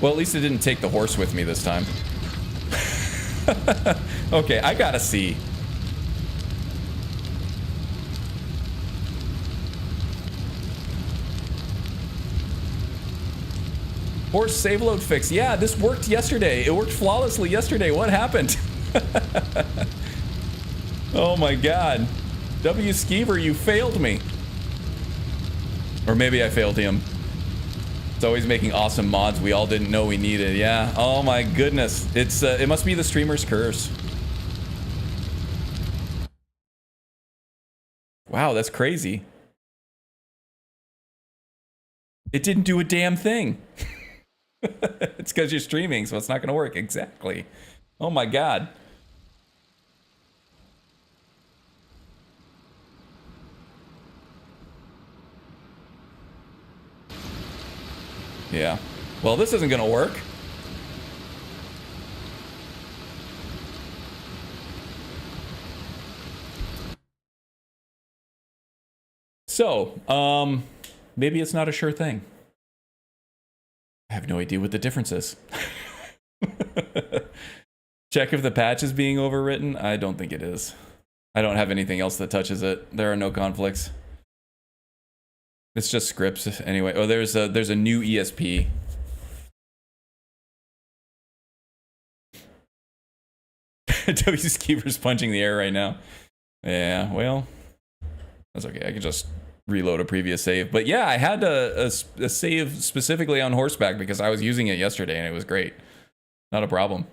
Well, at least it didn't take the horse with me this time. Okay, I gotta see. Horse save load fix. Yeah, this worked yesterday. It worked flawlessly yesterday. What happened? Oh my God. W Skeever, you failed me. Or maybe I failed him. It's always making awesome mods we all didn't know we needed. Yeah. Oh my goodness. It's it must be the streamer's curse. Wow, that's crazy. It didn't do a damn thing. It's because you're streaming, so it's not going to work. Exactly. Oh my God. Yeah. Well, this isn't going to work. So, maybe it's not a sure thing. I have no idea what the difference is. Check if the patch is being overwritten. I don't think it is. I don't have anything else that touches it. There are no conflicts. It's just scripts anyway. Oh, there's a new ESP. W Skeever's punching the air right now. Yeah, well, that's okay. I can just reload a previous save. But yeah, I had a save specifically on horseback because I was using it yesterday and it was great. Not a problem.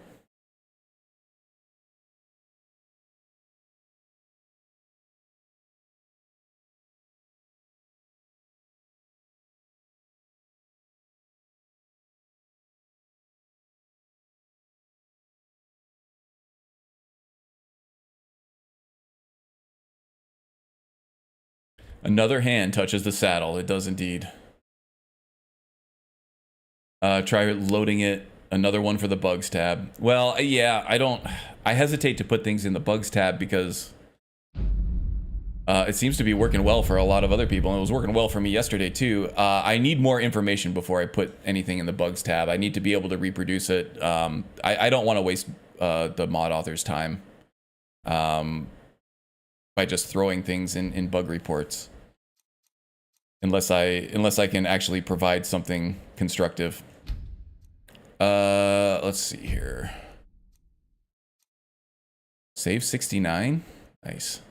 Another hand touches the saddle. It does indeed. Try loading it. Another one for the bugs tab. Well, yeah, I hesitate to put things in the bugs tab because it seems to be working well for a lot of other people, and it was working well for me yesterday too. I need more information before I put anything in the bugs tab. I need to be able to reproduce it. I don't want to waste the mod author's time by just throwing things in bug reports. Unless I can actually provide something constructive. Let's see here. Save 69. Nice.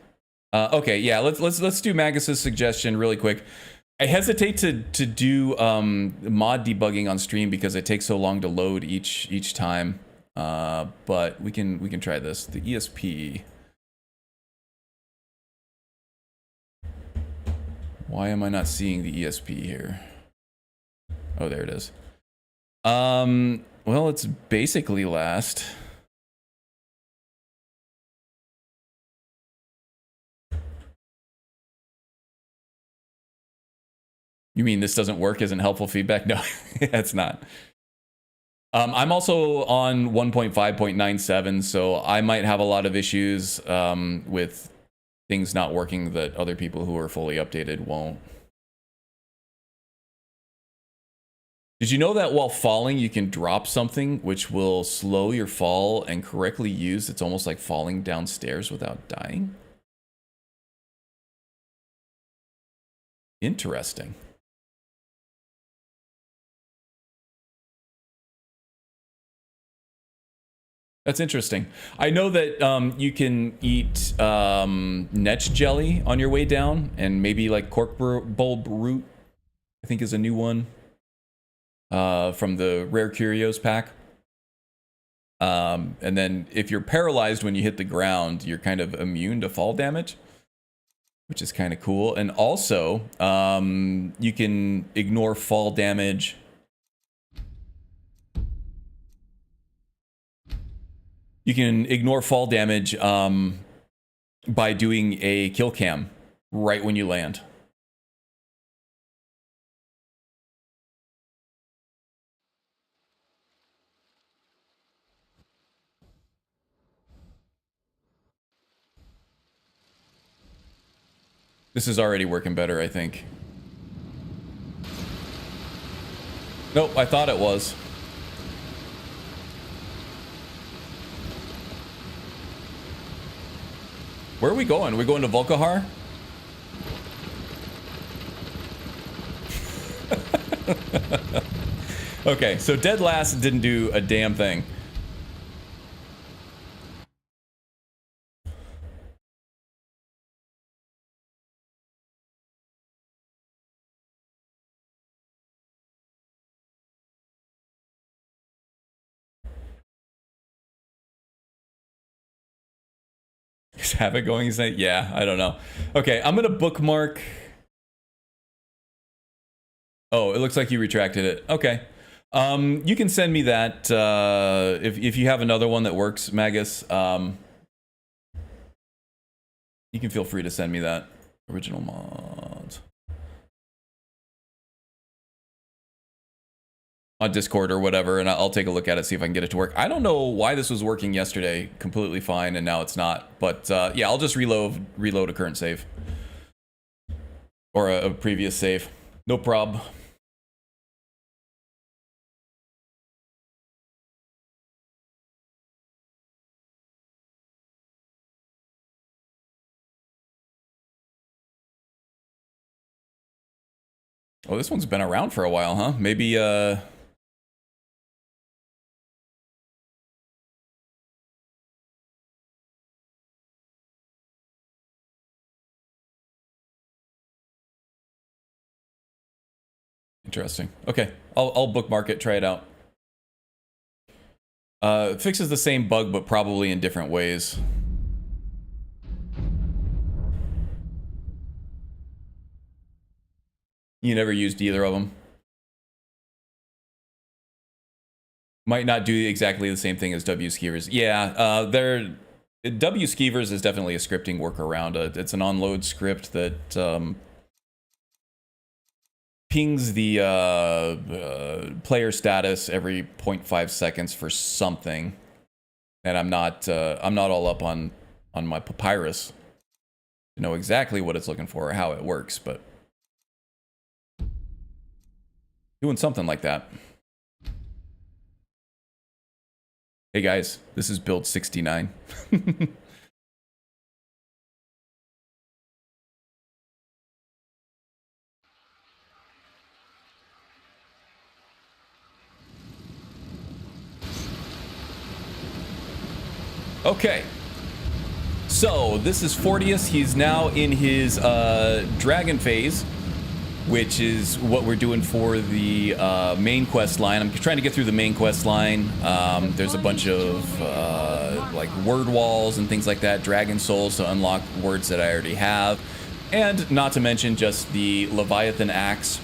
Okay, yeah. Let's do Magus's suggestion really quick. I hesitate to do mod debugging on stream because it takes so long to load each time. But we can try this. The ESP. Why am I not seeing the ESP here? Oh, there it is. Well, it's basically last. You mean this doesn't work? Isn't helpful feedback? No, it's not. I'm also on 1.5.97, so I might have a lot of issues with things not working that other people who are fully updated won't. Did you know that while falling, you can drop something which will slow your fall, and correctly used, it's almost like falling downstairs without dying? Interesting. That's interesting. I know that you can eat netch jelly on your way down, and maybe like cork bulb root, I think is a new one from the Rare Curios pack. And then if you're paralyzed when you hit the ground, you're kind of immune to fall damage, which is kind of cool. And also, you can ignore fall damage. You can ignore fall damage by doing a kill cam right when you land. This is already working better, I think. Nope, I thought it was. Where are we going? Are we going to Volkahar? Okay, so dead last didn't do a damn thing. Is Havoc going insane? Yeah, I don't know. Okay, I'm gonna bookmark. Oh, it looks like you retracted it. Okay. You can send me that if you have another one that works, Magus. You can feel free to send me that. Original mods on Discord or whatever, and I'll take a look at it, see if I can get it to work. I don't know why this was working yesterday completely fine and now it's not, but yeah, I'll just reload a current save or a previous save. No prob. Oh, this one's been around for a while, huh? Maybe interesting. Okay, I'll bookmark it, try it out. It fixes the same bug, but probably in different ways. You never used either of them. Might not do exactly the same thing as W Skeevers. Yeah, W Skeevers is definitely a scripting workaround. It's an onload script that pings the player status every 0.5 seconds for something, and I'm not all up on my papyrus to know exactly what it's looking for or how it works, but doing something like that. Hey guys, this is build 69. Okay, so this is Fortius. He's now in his dragon phase, which is what we're doing for the main quest line. I'm trying to get through the main quest line. There's a bunch of like word walls and things like that, dragon souls to unlock words that I already have, and not to mention just the Leviathan axe.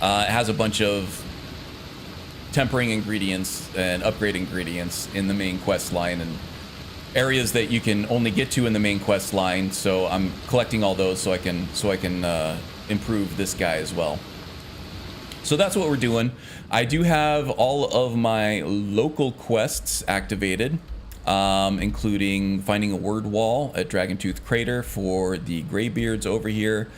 It has a bunch of tempering ingredients and upgrade ingredients in the main quest line and areas that you can only get to in the main quest line. So I'm collecting all those so I can improve this guy as well. So that's what we're doing. I do have all of my local quests activated, including finding a word wall at Dragontooth Crater for the Greybeards over here,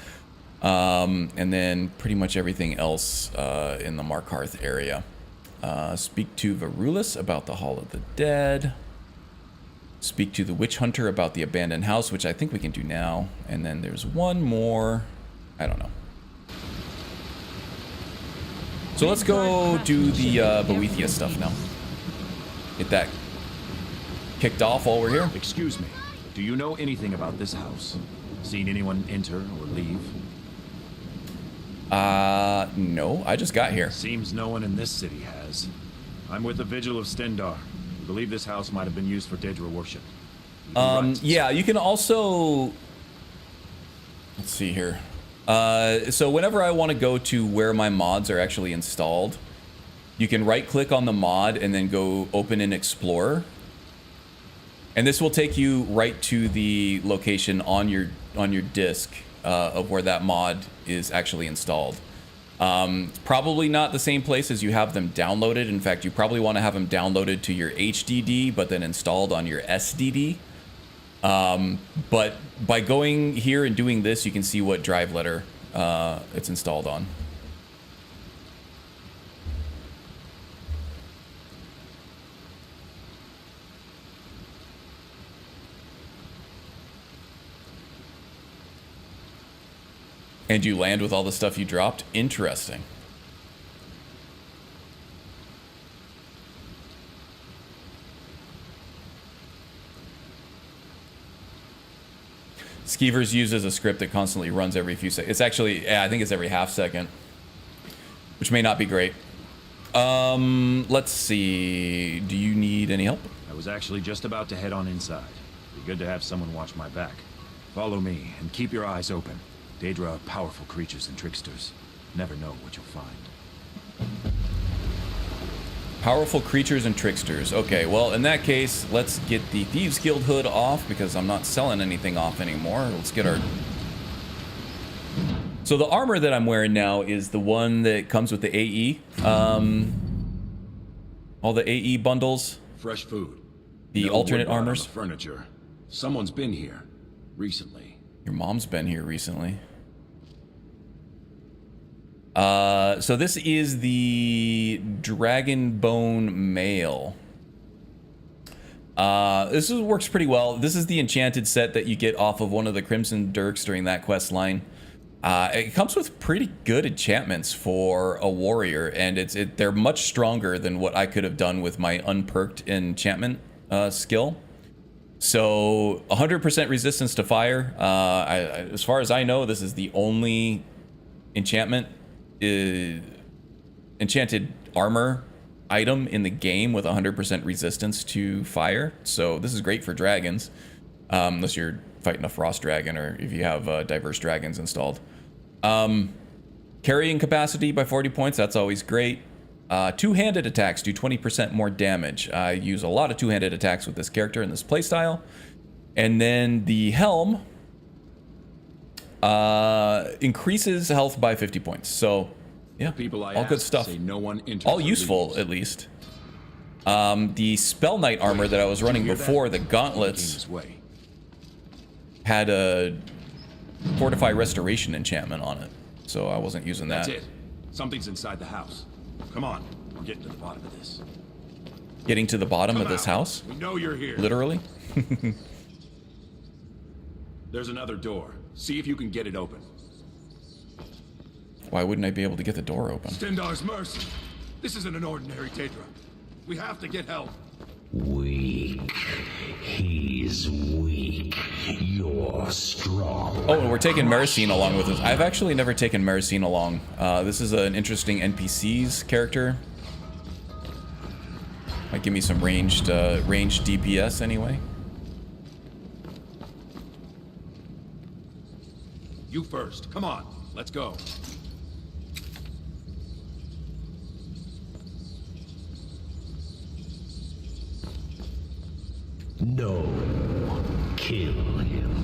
and then pretty much everything else in the Markarth area. Speak to Varulus about the Hall of the Dead. Speak to the Witch Hunter about the abandoned house, which I think we can do now. And then there's one more. I don't know. So let's go do the Boethia stuff now. Get that kicked off while we're here. Excuse me. Do you know anything about this house? Seen anyone enter or leave? No. I just got here. Seems no one in this city has. I'm with the Vigil of Stendar. We believe this house might have been used for Daedra worship. Yeah, you can also... Let's see here. So whenever I want to go to where my mods are actually installed, you can right-click on the mod and then go open in Explorer. And this will take you right to the location on your disk of where that mod is actually installed. It's probably not the same place as you have them downloaded. In fact, you probably want to have them downloaded to your HDD, but then installed on your SDD. But by going here and doing this, you can see what drive letter it's installed on. And you land with all the stuff you dropped? Interesting. Skeevers uses a script that constantly runs every few seconds. It's actually, yeah, I think it's every half second, which may not be great. Let's see. Do you need any help? I was actually just about to head on inside. Be good to have someone watch my back. Follow me and keep your eyes open. Daedra are powerful creatures and tricksters. Never know what you'll find. Powerful creatures and tricksters. Okay, well, in that case, let's get the Thieves Guild hood off because I'm not selling anything off anymore. Let's get our... So the armor that I'm wearing now is the one that comes with the AE. All the AE bundles. Fresh food. The No alternate wood rot on armors. the furniture. Someone's been here recently. Your mom's been here recently. So this is the Dragonbone Mail. Works pretty well. This is the enchanted set that you get off of one of the Crimson Dirks during that quest line. It comes with pretty good enchantments for a warrior, and they're much stronger than what I could have done with my unperked enchantment skill. So 100% resistance to fire. As far as I know, this is the only enchantment enchanted armor item in the game with 100% resistance to fire. So this is great for dragons, unless you're fighting a frost dragon or if you have diverse dragons installed. Carrying capacity by 40 points, that's always great. Two-handed attacks do 20% more damage. I use a lot of two-handed attacks with this character in this playstyle. And then the helm increases health by 50 points. So, yeah, People I all good asked stuff. say no one enters All or useful, leaves. at least. The Spell Knight armor that I was running Hear that? before, the Came gauntlets, this way. had a Fortify Restoration enchantment on it. So I wasn't using that. That's it. Something's inside the house. Come on, we're getting to the bottom of this. Getting to the bottom Come of this out. house? We know you're here. Literally? There's another door. See if you can get it open. Why wouldn't I be able to get the door open? Stendar's mercy. This isn't an ordinary Daedra. We have to get help. Weak. He's weak. You're strong. Oh, and we're taking Maricine along with us. I've actually never taken Maricine along. This is an interesting NPC's character. Might give me some ranged DPS anyway. You first. Come on. Let's go. No. Kill him.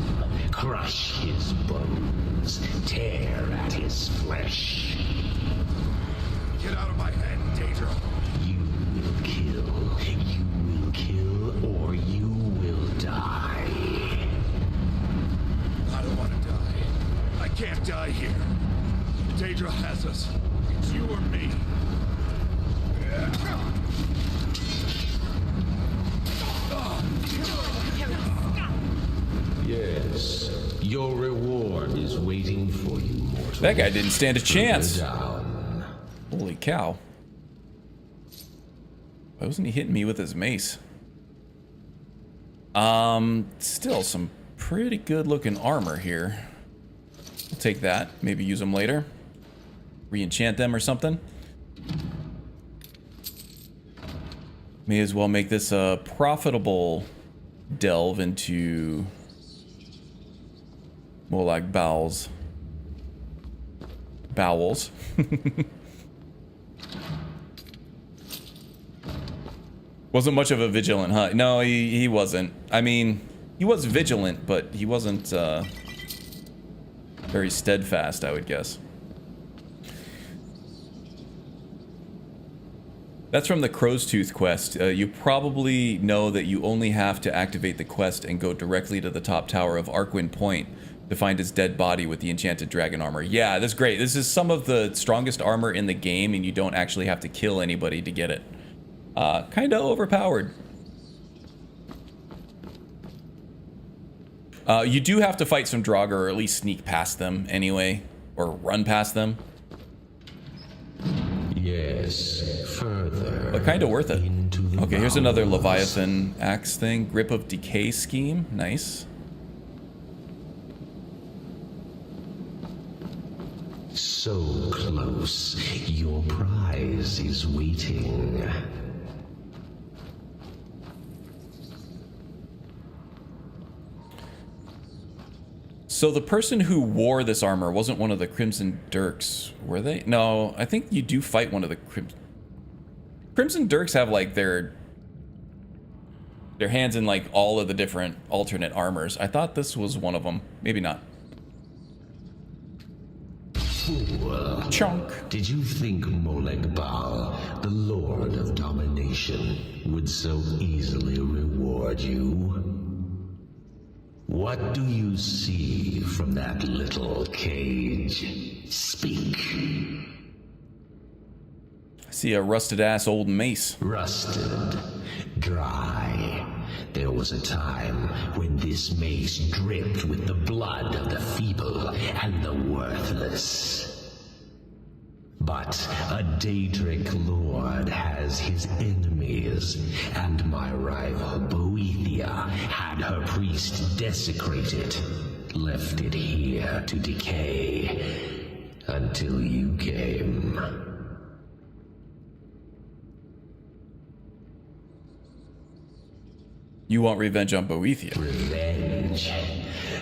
Crush his bones. Tear at his flesh. Get out of my head, Daedra. You will kill. You will kill, or you will die. I don't want to die. I can't die here. Daedra has us. It's you or me. Yes. Your reward is waiting for you, mortal. That guy didn't stand a chance. Down. Holy cow. Why wasn't he hitting me with his mace? Still some pretty good looking armor here. We'll take that. Maybe use them later. Re-enchant them or something. May as well make this a profitable delve into more like bowels. Bowels. Wasn't much of a vigilant hunt. No, he wasn't. I mean, he was vigilant, but he wasn't very steadfast, I would guess. That's from the Crow's Tooth quest. You probably know that you only have to activate the quest and go directly to the top tower of Arkwyn Point to find his dead body with the enchanted dragon armor. Yeah, that's great. This is some of the strongest armor in the game, and you don't actually have to kill anybody to get it. Kinda overpowered. You do have to fight some Draugr, or at least sneak past them anyway, or run past them. Yes, further. But kinda worth it. Okay, here's another bowels. Leviathan axe thing. Grip of Decay scheme. Nice. So close. Your prize is waiting. So the person who wore this armor wasn't one of the Crimson Dirks, were they? No, I think you do fight one of the Crimson Dirks have like their hands in like all of the different alternate armors. I thought this was one of them. Maybe not. Fool. Chunk. Did you think Molag Bal, the Lord of Domination, would so easily reward you? What do you see from that little cage? Speak. I see a rusted ass old mace. Rusted. Dry. There was a time when this mace dripped with the blood of the feeble and the worthless. But a Daedric lord has his enemies, and my rival Boethia had her priest desecrated, left it here to decay, until you came. You want revenge on Boethia? Revenge?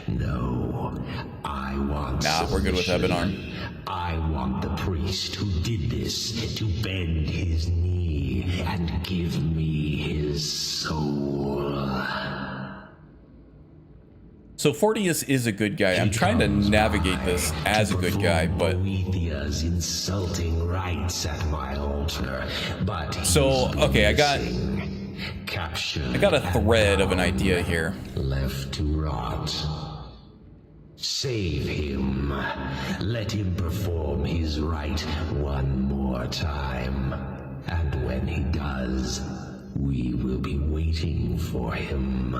No, I want Nah, we're good with solution. Ebenarn. I want the priest who did this to bend his knee and give me his soul. So Fortius is a good guy. I'm trying to navigate this as a good guy, but Boethia's insulting rites at my altar, but so okay, I got a thread of an idea here. Left to rot. Save him. Let him perform his rite one more time. And when he does, we will be waiting for him.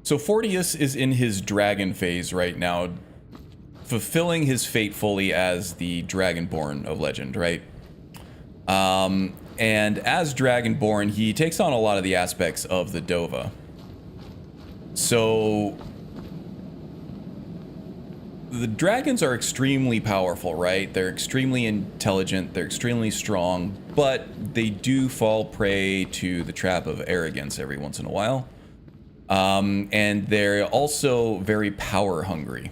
So Fortius is in his dragon phase right now, fulfilling his fate fully as the Dragonborn of legend, right? And as Dragonborn, he takes on a lot of the aspects of the Dova. So the dragons are extremely powerful, right? They're extremely intelligent, they're extremely strong, but they do fall prey to the trap of arrogance every once in a while. And they're also very power hungry.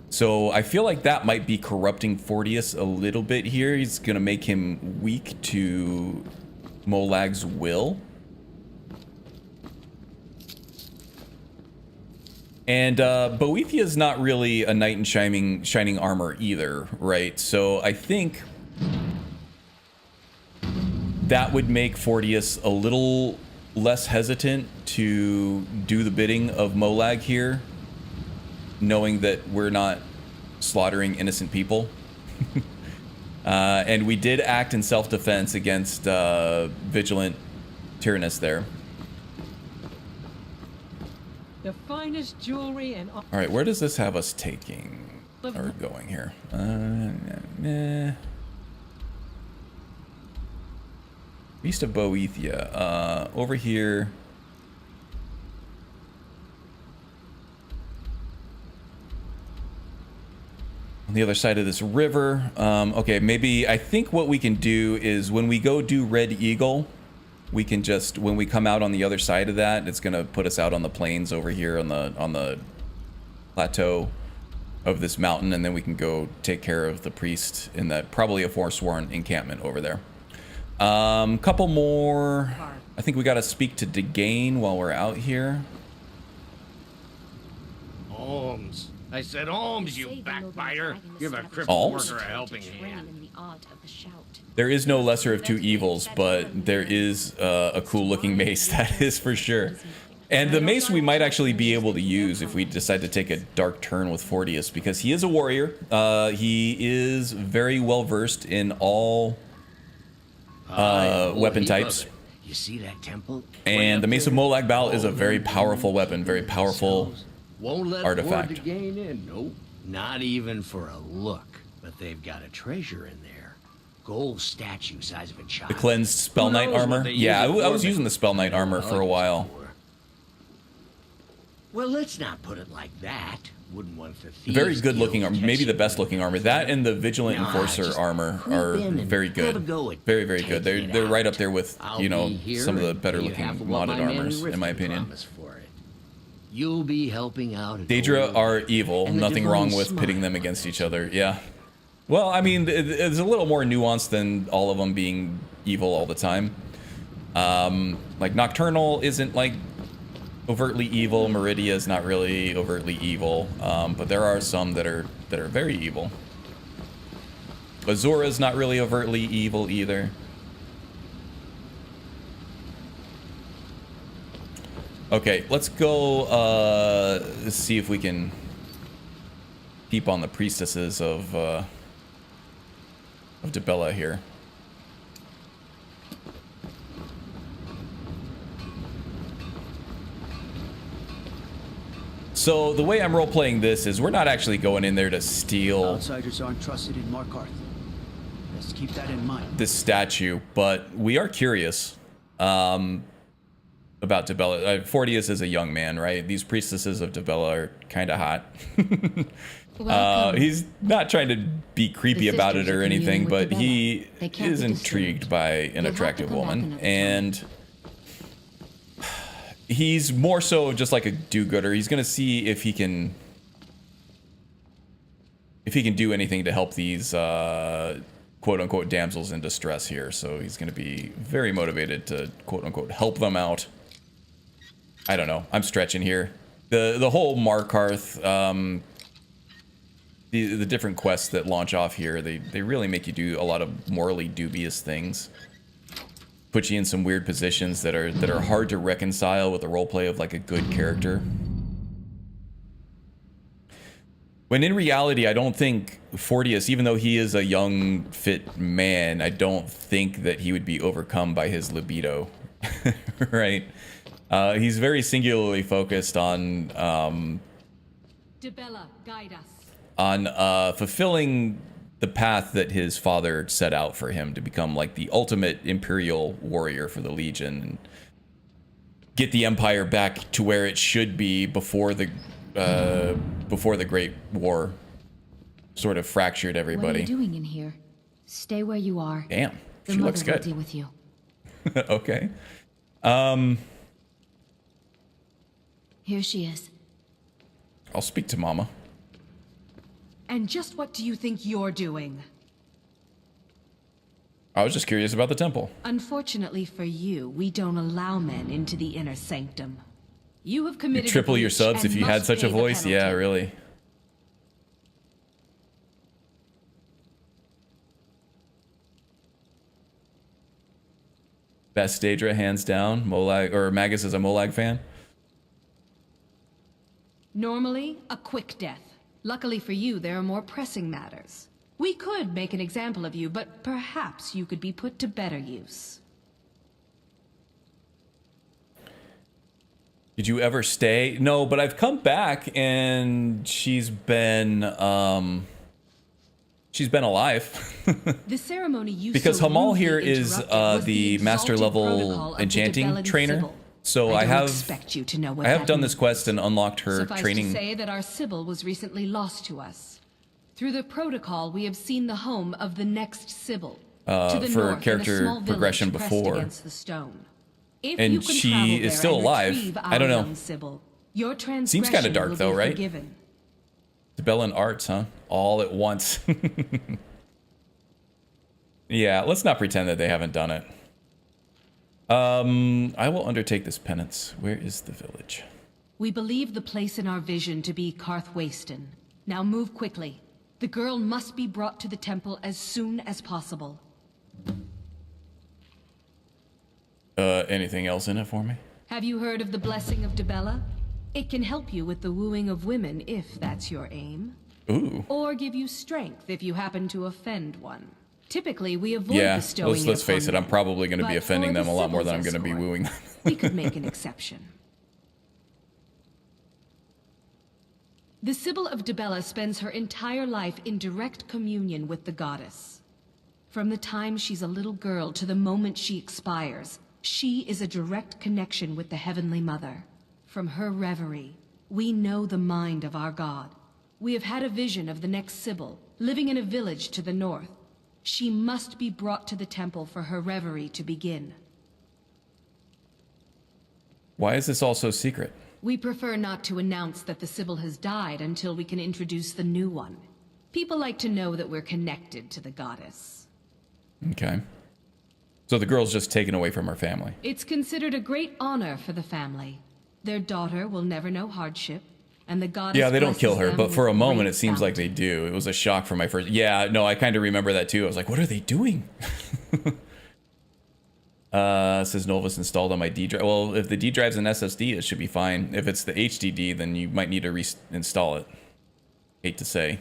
So I feel like that might be corrupting Fortius a little bit here. He's gonna make him weak to Molag's will. And Boethia is not really a knight in shining armor either, right? So I think that would make Fortius a little less hesitant to do the bidding of Molag here, knowing that we're not slaughtering innocent people. And we did act in self-defense against Vigilant Tyrannus there. The finest jewelry and All right, where does this have us taking or going here? Nah. East of Boethia. Over here. On the other side of this river. Okay, maybe I think what we can do is when we go do Red Eagle, we can just, when we come out on the other side of that, it's gonna put us out on the plains over here on the plateau of this mountain, and then we can go take care of the priest in that probably a forsworn encampment over there. Couple more. I think we gotta speak to Degain while we're out here. Holmes. I said Holmes, you backbiter. Give a crippled Holmes? worker a helping hand. There is no lesser of two evils, but there is a cool looking mace, that is for sure. And the mace we might actually be able to use if we decide to take a dark turn with Fortius, because he is a warrior. He is very well versed in all weapon types. You see that temple? And the Mace of Molag Bal is a very powerful weapon, very powerful Won't let artifact. word to gain in. Nope. Not even for a look. But they've got a treasure in there. Gold statue size of a child. The cleansed Spell Knight armor? Yeah, I was using the Spell Knight armor for a while. Well, let's not put it like that. Wouldn't want the thieves Very good looking guild armor, maybe the catching best looking armor. That and the Vigilant Nah, Enforcer just armor creep are in and very good. have a go at Very, very good. taking it They're right out. up there with, I'll you know, be here some of the and better you looking have what modded my man armors, in my Rifkin opinion. promised for it. You'll be helping out. at Daedra the are evil. and the Nothing divine wrong with smile pitting them on against their each other. Yeah. Well, I mean, it's a little more nuanced than all of them being evil all the time. Like Nocturnal isn't like overtly evil. Meridia is not really overtly evil. But there are some that are very evil. Azura's not really overtly evil either. Okay, let's go see if we can peep on the priestesses of Dibella here. So the way I'm role-playing this is we're not actually going in there to steal Outsiders aren't trusted in Markarth. Let's keep that in mind. this statue, but we are curious about Dibella. Fortius is a young man, right? These priestesses of Dibella are kind of hot. He's not trying to be creepy about it or anything, but he is intrigued by an attractive woman, and he's more so just like a do-gooder. He's gonna see if he can do anything to help these quote-unquote damsels in distress here. So he's gonna be very motivated to quote-unquote help them out. I don't know. I'm stretching here. The whole Markarth, the different quests that launch off here, they really make you do a lot of morally dubious things. Put you in some weird positions that are hard to reconcile with the roleplay of like a good character. When in reality, I don't think Fortius, even though he is a young, fit man, I don't think that he would be overcome by his libido, right? He's very singularly focused on Dibella, guide us. fulfilling the path that his father set out for him to become like the ultimate imperial warrior for the Legion and get the Empire back to where it should be before the Great War sort of fractured everybody. What are you doing in here? Stay where you are. Damn, The she looks mother will good. deal with you. Okay. Here she is. I'll speak to Mama. And just what do you think you're doing? I was just curious about the temple. Unfortunately for you, we don't allow men into the inner sanctum. You have committed a Triple your breach subs and if you had must such a pay the voice. Yeah, penalty. really. Best Daedra, hands down. Molag, or Magus is a Molag fan. Normally, a quick death. Luckily for you, there are more pressing matters. We could make an example of you, but perhaps you could be put to better use. Did you ever stay? No, but I've come back and she's been alive. The ceremony you Because so Hamal rudely here is interrupted was the master exalted protocol level of the enchanting Debellan trainer. Sibyl. So I I don't have expect you to know what I have that done this means. quest and unlocked her Suffice training. to say that our Sibyl was recently lost to us. Through the protocol, we have seen the home of the next Sibyl. To the for north, in a character small village progression pressed before. against the stone. If And you can she travel is there still and alive. retrieve I don't our know. young Sibyl, your Seems transgression kind of dark will though, be right? forgiven. Debellan arts, huh? All at once. Yeah, let's not pretend that they haven't done it. I will undertake this penance. Where is the village? We believe the place in our vision to be Karthwasten. Now move quickly. The girl must be brought to the temple as soon as possible. Anything else in it for me? Have you heard of the blessing of Debella? It can help you with the wooing of women if that's your aim. Ooh. Or give you strength if you happen to offend one. Typically, we avoid Yeah, bestowing let's it face it, upon I'm probably going to men. be But offending for them the a lot more than I'm Sibyl's going to be escort, wooing them. we could make an exception. The Sibyl of Debella spends her entire life in direct communion with the goddess. From the time she's a little girl to the moment she expires, she is a direct connection with the Heavenly Mother. From her reverie, we know the mind of our god. We have had a vision of the next Sibyl, living in a village to the north. She must be brought to the temple for her reverie to begin. Why is this all so secret? We prefer not to announce that the Sibyl has died until we can introduce the new one. People like to know that we're connected to the goddess. Okay. So the girl's just taken away from her family. It's considered a great honor for the family. Their daughter will never know hardship, and the goddess Yeah, they don't kill blesses her, them but with for a moment great it seems like they bounty. do. It was a shock for my first... Yeah, no, I kind of remember that too. I was like, what are they doing? Says Novus installed on my D drive. Well, if the D drive's an SSD, it should be fine. If it's the HDD, then you might need to reinstall it. Hate to say.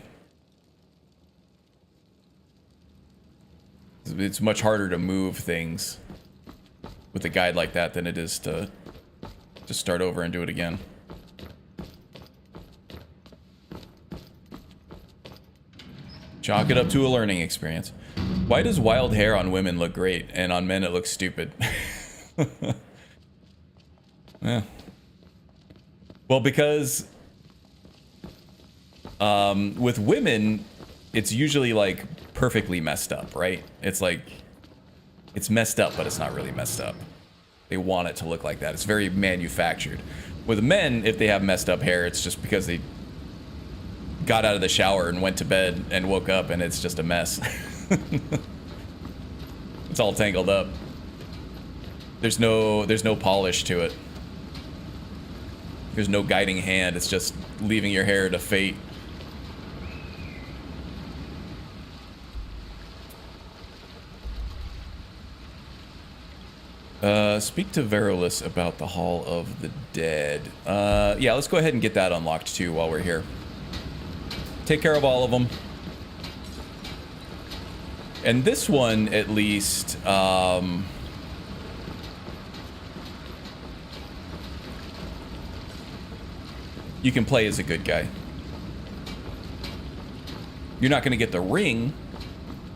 It's much harder to move things with a guide like that than it is to just start over and do it again. Chalk it up to a learning experience. Why does wild hair on women look great and on men it looks stupid? Yeah. Well, because with women, it's usually like perfectly messed up, right? It's like, it's messed up, but it's not really messed up. They want it to look like that. It's very manufactured. With men, if they have messed up hair, it's just because they got out of the shower and went to bed and woke up and it's just a mess. It's all tangled up. There's no polish to it. There's no guiding hand. It's just leaving your hair to fate. Speak to Verulus about the Hall of the Dead. Yeah, let's go ahead and get that unlocked too while we're here. Take care of all of them. And this one, at least, you can play as a good guy. You're not going to get the ring,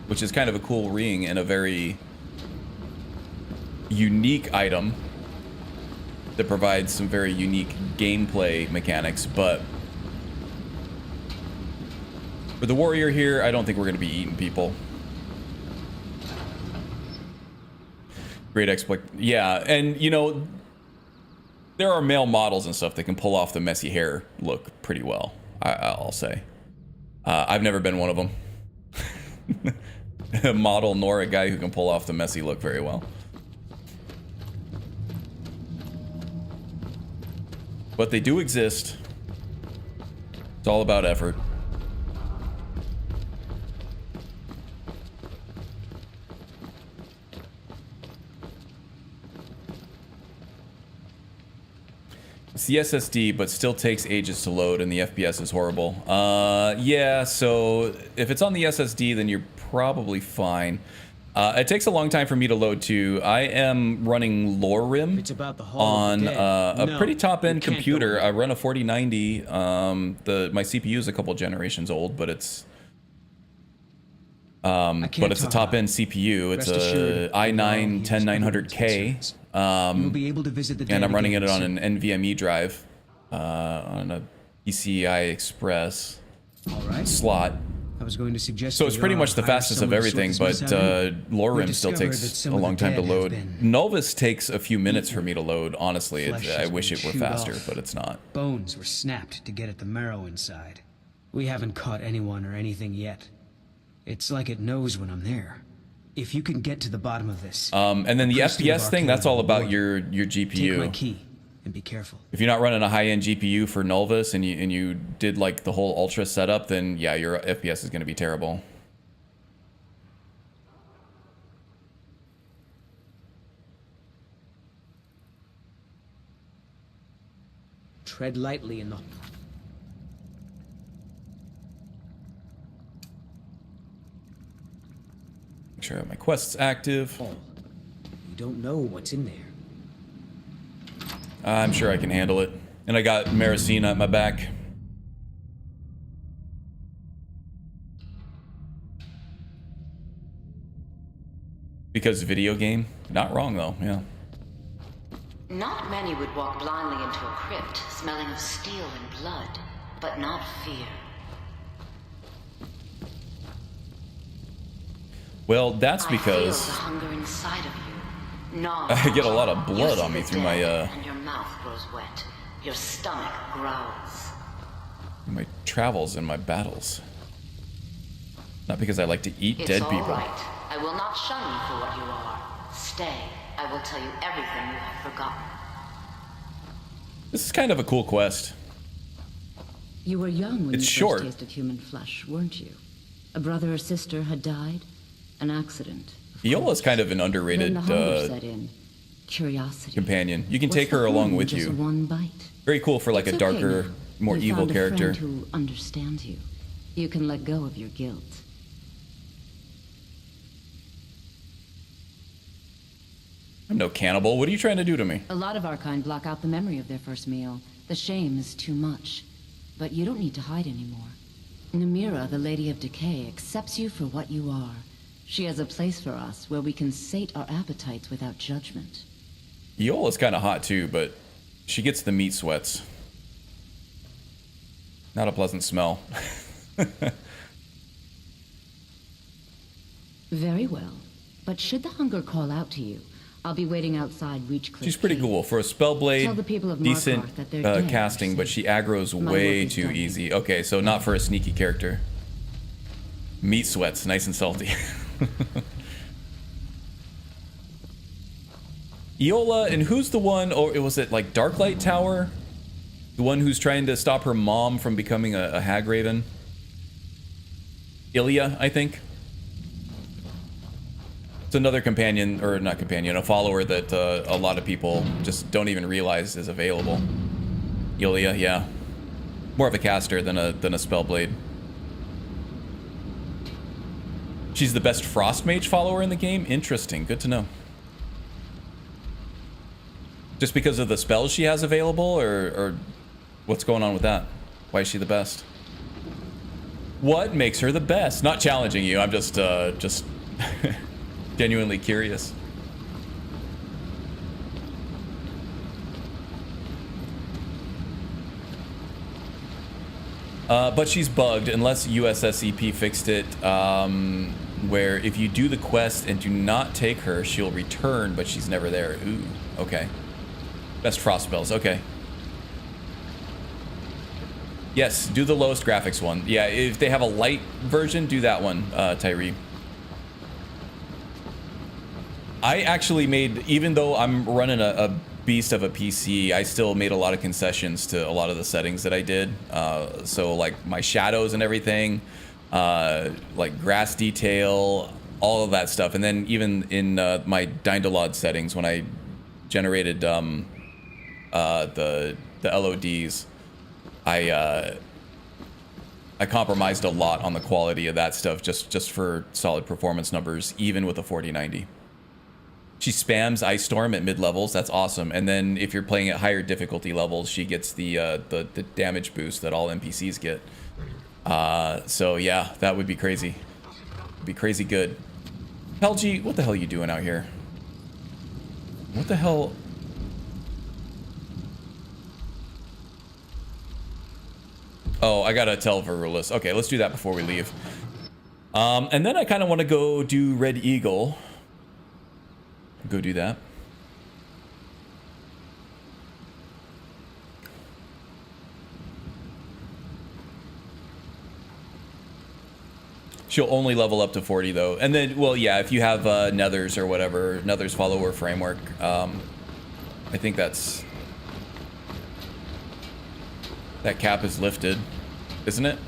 which is kind of a cool ring and a very unique item that provides some very unique gameplay mechanics, but for the warrior here, I don't think we're going to be eating people. Great exploit. Yeah, and you know, there are male models and stuff that can pull off the messy hair look pretty well, I'll say. I've never been one of them. A model nor a guy who can pull off the messy look very well. But they do exist. It's all about effort. It's the SSD, but still takes ages to load, and the FPS is horrible. Yeah, so if it's on the SSD, then you're probably fine. It takes a long time for me to load too. I am running Lorim on a pretty top-end computer. I run a 4090. My CPU is a couple generations old, but it's a top-end CPU. It's a i9 10900K. And I'm running it on an NVMe drive on a PCI Express slot. I was going to suggest so it's pretty much the fastest of everything, but Lorim still takes a long time to load. Nulvis takes a few minutes for me to load, honestly. I wish it were faster, but it's not. Bones were snapped to get at the marrow inside. We haven't caught anyone or anything yet. It's like it knows when I'm there. If you can get to the bottom of this... and then the FPS thing, that's all about your GPU. Take my key and be careful. If you're not running a high-end GPU for Nulvis and you did like the whole Ultra setup, then yeah, your FPS is going to be terrible. Tread lightly in the... Make sure my quest's active. You don't know what's in there. I'm sure I can handle it. And I got Maricina at my back. Because video game? Not wrong though, yeah. Not many would walk blindly into a crypt, smelling of steel and blood, but not fear. Well, that's because I feel the hunger inside of you. I get a lot of blood on me through my and your mouth grows wet. Your stomach growls. My travels and my battles. Not because I like to eat dead people. It's all right. I will not shun you for what you are. Stay. I will tell you everything you have forgotten. This is kind of a cool quest. You were young when it's you short. first tasted human flesh, weren't you? A brother or sister had died? An accident? Iola's kind of an underrated Curiosity. companion. You can take her along with you. One bite. Very cool for like a darker, more you evil found a character. Friend who understands you. You can let go of your guilt. I'm no cannibal. What are you trying to do to me? A lot of our kind block out the memory of their first meal. The shame is too much. But you don't need to hide anymore. Namira, the Lady of Decay, accepts you for what you are. She has a place for us where we can sate our appetites without judgment. Iola's kind of hot too, but she gets the meat sweats. Not a pleasant smell. Very well. But should the hunger call out to you, I'll be waiting outside Reachcliff. She's pretty cool. For a Spellblade, decent casting, but she aggro's way too easy. Okay, so not for a sneaky character. Meat sweats, nice and salty. Iola, and who's the one, or was it like Darklight Tower? The one who's trying to stop her mom from becoming a Hagraven? Ilya, I think. It's another companion, or not companion, a follower that a lot of people just don't even realize is available. Ilya, yeah. More of a caster than a Spellblade. She's the best Frost Mage follower in the game? Interesting, good to know. Just because of the spells she has available, or what's going on with that? Why is she the best? What makes her the best? Not challenging you, I'm just genuinely curious. But she's bugged, unless USSEP fixed it, where if you do the quest and do not take her, she'll return, but she's never there. Ooh, okay. Best frost spells, okay. Yes, do the lowest graphics one. Yeah, if they have a light version, do that one, Tyree. I actually made, even though I'm running a beast of a PC, I still made a lot of concessions to a lot of the settings that I did. So like my shadows and everything, like grass detail, all of that stuff. And then even in my Dindalod settings, when I generated the LODs, I compromised a lot on the quality of that stuff just for solid performance numbers, even with a 4090. She spams Ice Storm at mid levels. That's awesome. And then if you're playing at higher difficulty levels, she gets the damage boost that all NPCs get. So yeah, that would be crazy. It'd be crazy good. Helgi, what the hell are you doing out here? What the hell? Oh, I gotta tell Varulus. Okay, let's do that before we leave. And then I kind of want to go do Red Eagle. Go do that. She'll only level up to 40 though. And then, well, yeah, if you have Nethers or whatever, Nethers follower framework, I think that cap is lifted, isn't it?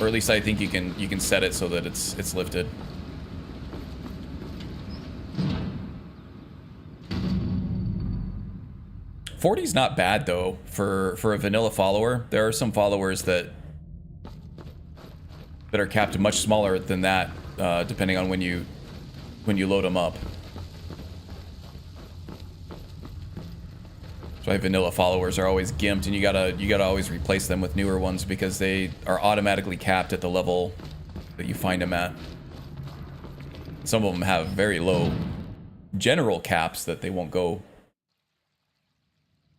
Or at least I think you can set it so that it's lifted. $40's not bad though for a vanilla follower. There are some followers that are capped much smaller than that, depending on when you load them up. So my vanilla followers are always gimped, and you gotta always replace them with newer ones because they are automatically capped at the level that you find them at. Some of them have very low general caps that they won't go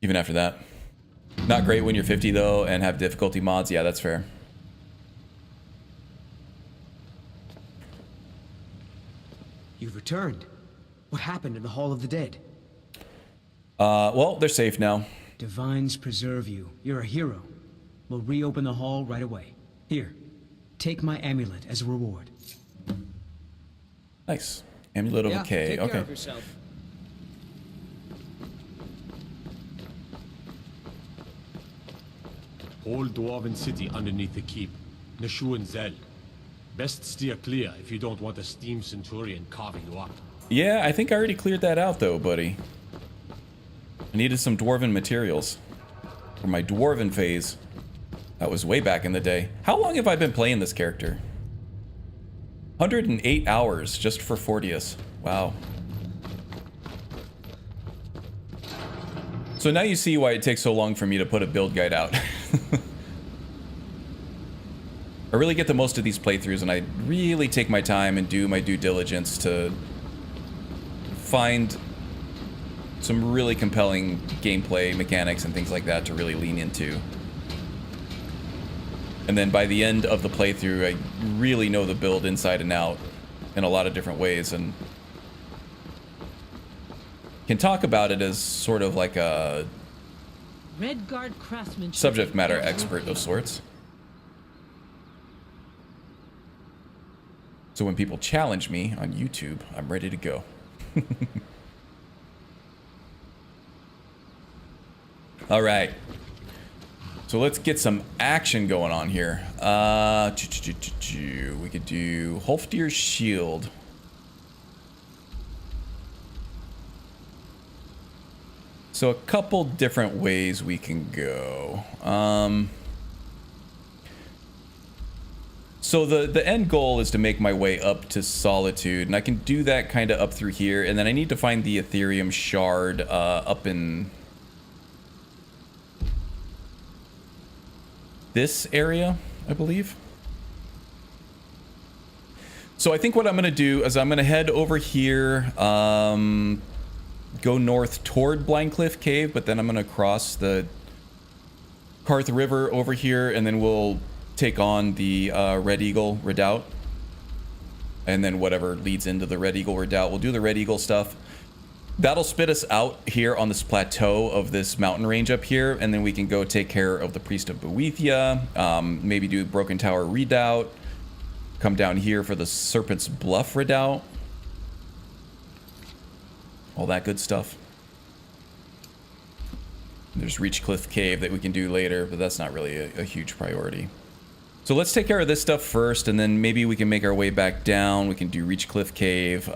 even after that. Not great when you're 50 though and have difficulty mods. Yeah, that's fair. You've returned. What happened in the Hall of the Dead? Well, they're safe now. Divines preserve you. You're a hero. We'll reopen the hall right away. Here, take my amulet as a reward. Nice. Amulet of Decay. Take okay. care of yourself. Whole Dwarven city underneath the keep. Nashu and Zel. Best steer clear if you don't want a steam centurion carving you up. Yeah, I think I already cleared that out though, buddy. I needed some dwarven materials for my dwarven phase. That was way back in the day. How long have I been playing this character? 108 hours just for Fortius. Wow. So now you see why it takes so long for me to put a build guide out. I really get the most of these playthroughs, and I really take my time and do my due diligence to find some really compelling gameplay mechanics and things like that to really lean into. And then by the end of the playthrough, I really know the build inside and out in a lot of different ways, and can talk about it as sort of like a Redguard craftsmanship subject matter expert of sorts. So when people challenge me on YouTube, I'm ready to go. All right. So let's get some action going on here. We could do Holfdir's Shield. So a couple different ways we can go. So the end goal is to make my way up to Solitude, and I can do that kind of up through here, and then I need to find the Ethereum Shard up in this area, I believe. So I think what I'm going to do is I'm going to head over here, go north toward Blindcliff Cave, but then I'm going to cross the Karth River over here, and then we'll take on the Red Eagle Redoubt, and then whatever leads into the Red Eagle Redoubt. We'll do the Red Eagle stuff. That'll spit us out here on this plateau of this mountain range up here, and then we can go take care of the Priest of Boethia, maybe do Broken Tower Redoubt, come down here for the Serpent's Bluff Redoubt. all that good stuff. There's Reachcliff Cave that we can do later, but that's not really a huge priority. So let's take care of this stuff first, and then maybe we can make our way back down. We can do Reachcliff Cave,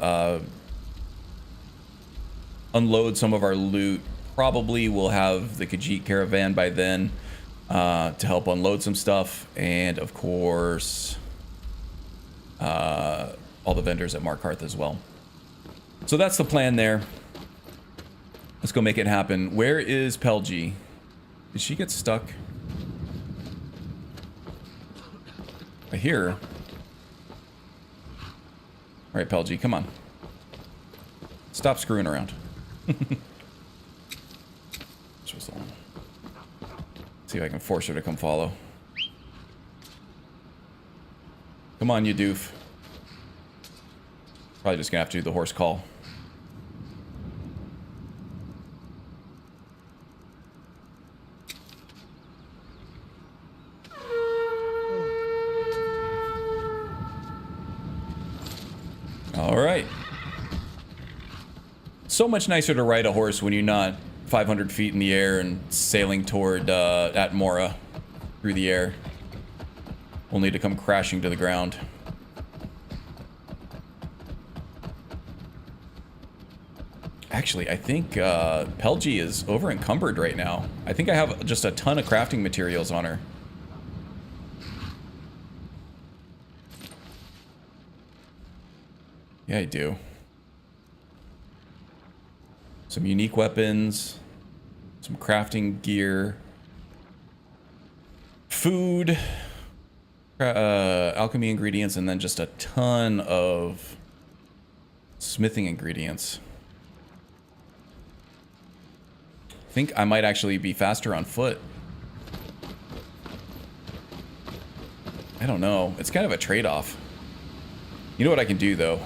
unload some of our loot. Probably we'll have the Khajiit caravan by then to help unload some stuff, and of course all the vendors at Markarth as well. So that's the plan there. Let's go make it happen. Where is Pelgi? Did she get stuck? I hear her. All right, Pelgi, come on. Stop screwing around. See if I can force her to come follow. Come on, you doof. Probably just gonna have to do the horse call. All right. So much nicer to ride a horse when you're not 500 feet in the air and sailing toward Atmora through the air, only to come crashing to the ground. Actually, I think Pelgi is over encumbered right now. I think I have just a ton of crafting materials on her. Yeah, I do. Some unique weapons, some crafting gear, food, alchemy ingredients, and then just a ton of smithing ingredients. I think I might actually be faster on foot. I don't know. It's kind of a trade-off. You know what I can do, though?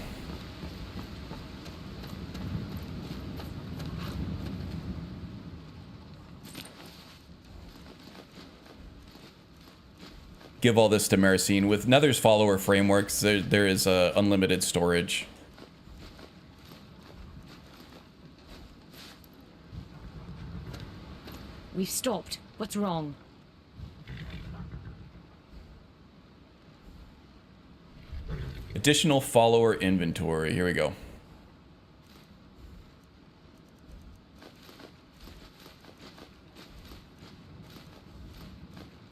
Give all this to Maricine. With Nether's follower frameworks, there is unlimited storage. We've stopped. What's wrong? Additional follower inventory. Here we go.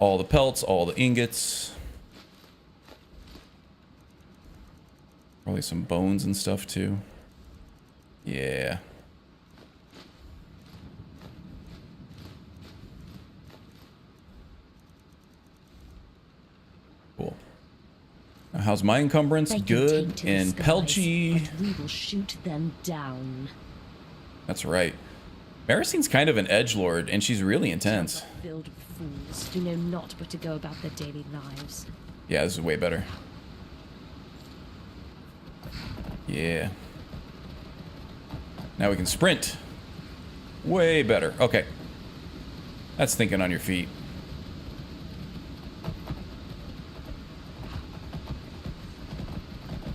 All the pelts, all the ingots. Probably some bones and stuff too. Yeah. Cool. Now, how's my encumbrance? Good. And Pelgi. We will shoot them down. That's right. Maricine's kind of an edgelord, and she's really intense. Filled with fools who know not but to go about their daily lives. Yeah, this is way better. Yeah. Now we can sprint. Way better. Okay. That's thinking on your feet.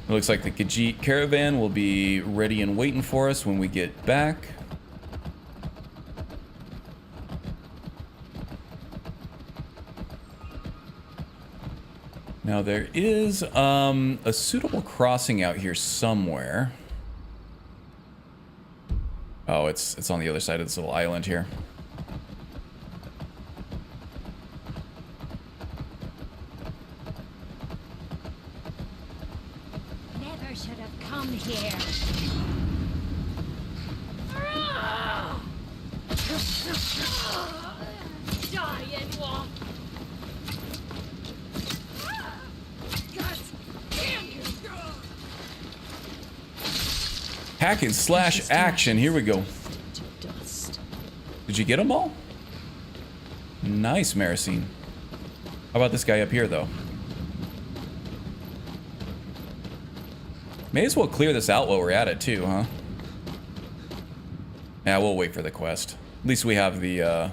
It looks like the Khajiit caravan will be ready and waiting for us when we get back. Now there is a suitable crossing out here somewhere. Oh, it's on the other side of this little island here. Never should have come here. Die and walk. Hack and slash action. Here we go. Did you get them all? Nice, Maricine. How about this guy up here, though? May as well clear this out while we're at it, too, huh? Yeah, we'll wait for the quest. At least we have the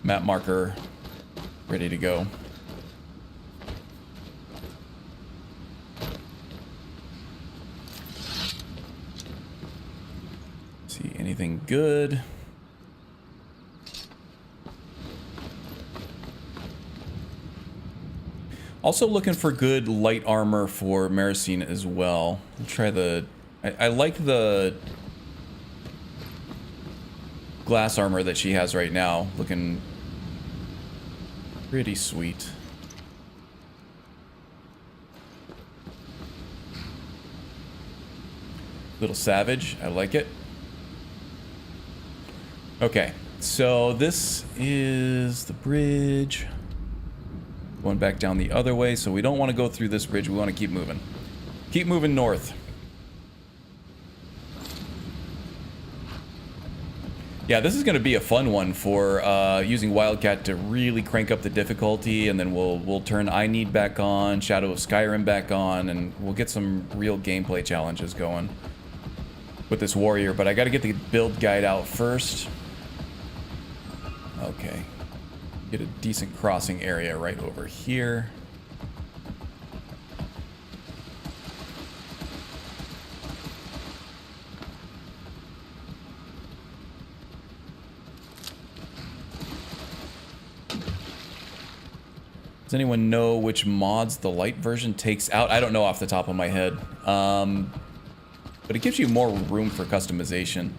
map marker ready to go. anything good. Also looking for good light armor for Maricine as well. I'll try the... I like the glass armor that she has right now. Looking pretty sweet. Little savage. I like it. Okay. So this is the bridge. Going back down the other way, so we don't want to go through this bridge. We want to keep moving. Keep moving north. Yeah, this is going to be a fun one for using Wildcat to really crank up the difficulty, and then we'll turn Iyreshot back on, Shadow of Skyrim back on, and we'll get some real gameplay challenges going with this warrior. But I got to get the build guide out first. Okay. Get a decent crossing area right over here. Does anyone know which mods the light version takes out? I don't know off the top of my head. But it gives you more room for customization.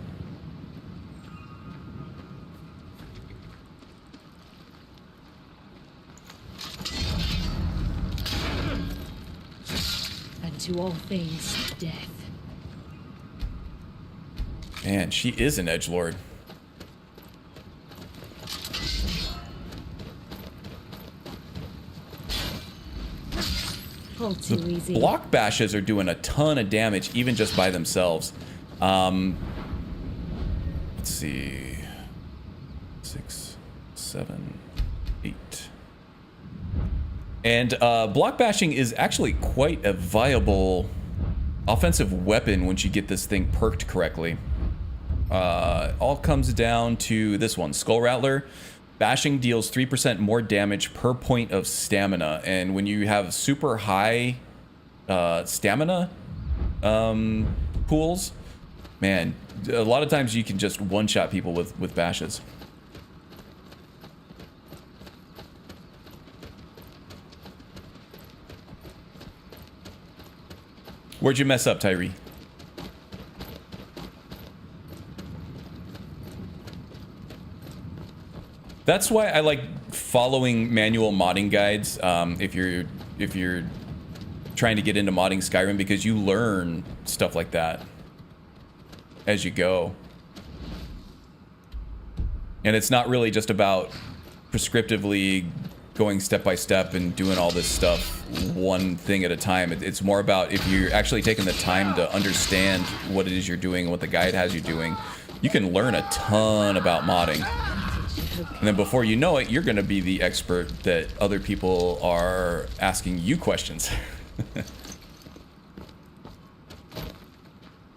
To all things, death. Man, she is an edgelord. All too easy. Block bashes are doing a ton of damage, even just by themselves. Let's see. 6, 7, 8. And block bashing is actually quite a viable offensive weapon once you get this thing perked correctly. All comes down to this one, Skull Rattler. Bashing deals 3% more damage per point of stamina, and when you have super high stamina pools, man, a lot of times you can just one-shot people with bashes. Where'd you mess up, Tyree? That's why I like following manual modding guides. If you're trying to get into modding Skyrim, because you learn stuff like that as you go, and it's not really just about prescriptively going step by step and doing all this stuff one thing at a time. It's more about if you're actually taking the time to understand what it is you're doing and what the guide has you doing, you can learn a ton about modding. And then before you know it, you're going to be the expert that other people are asking you questions.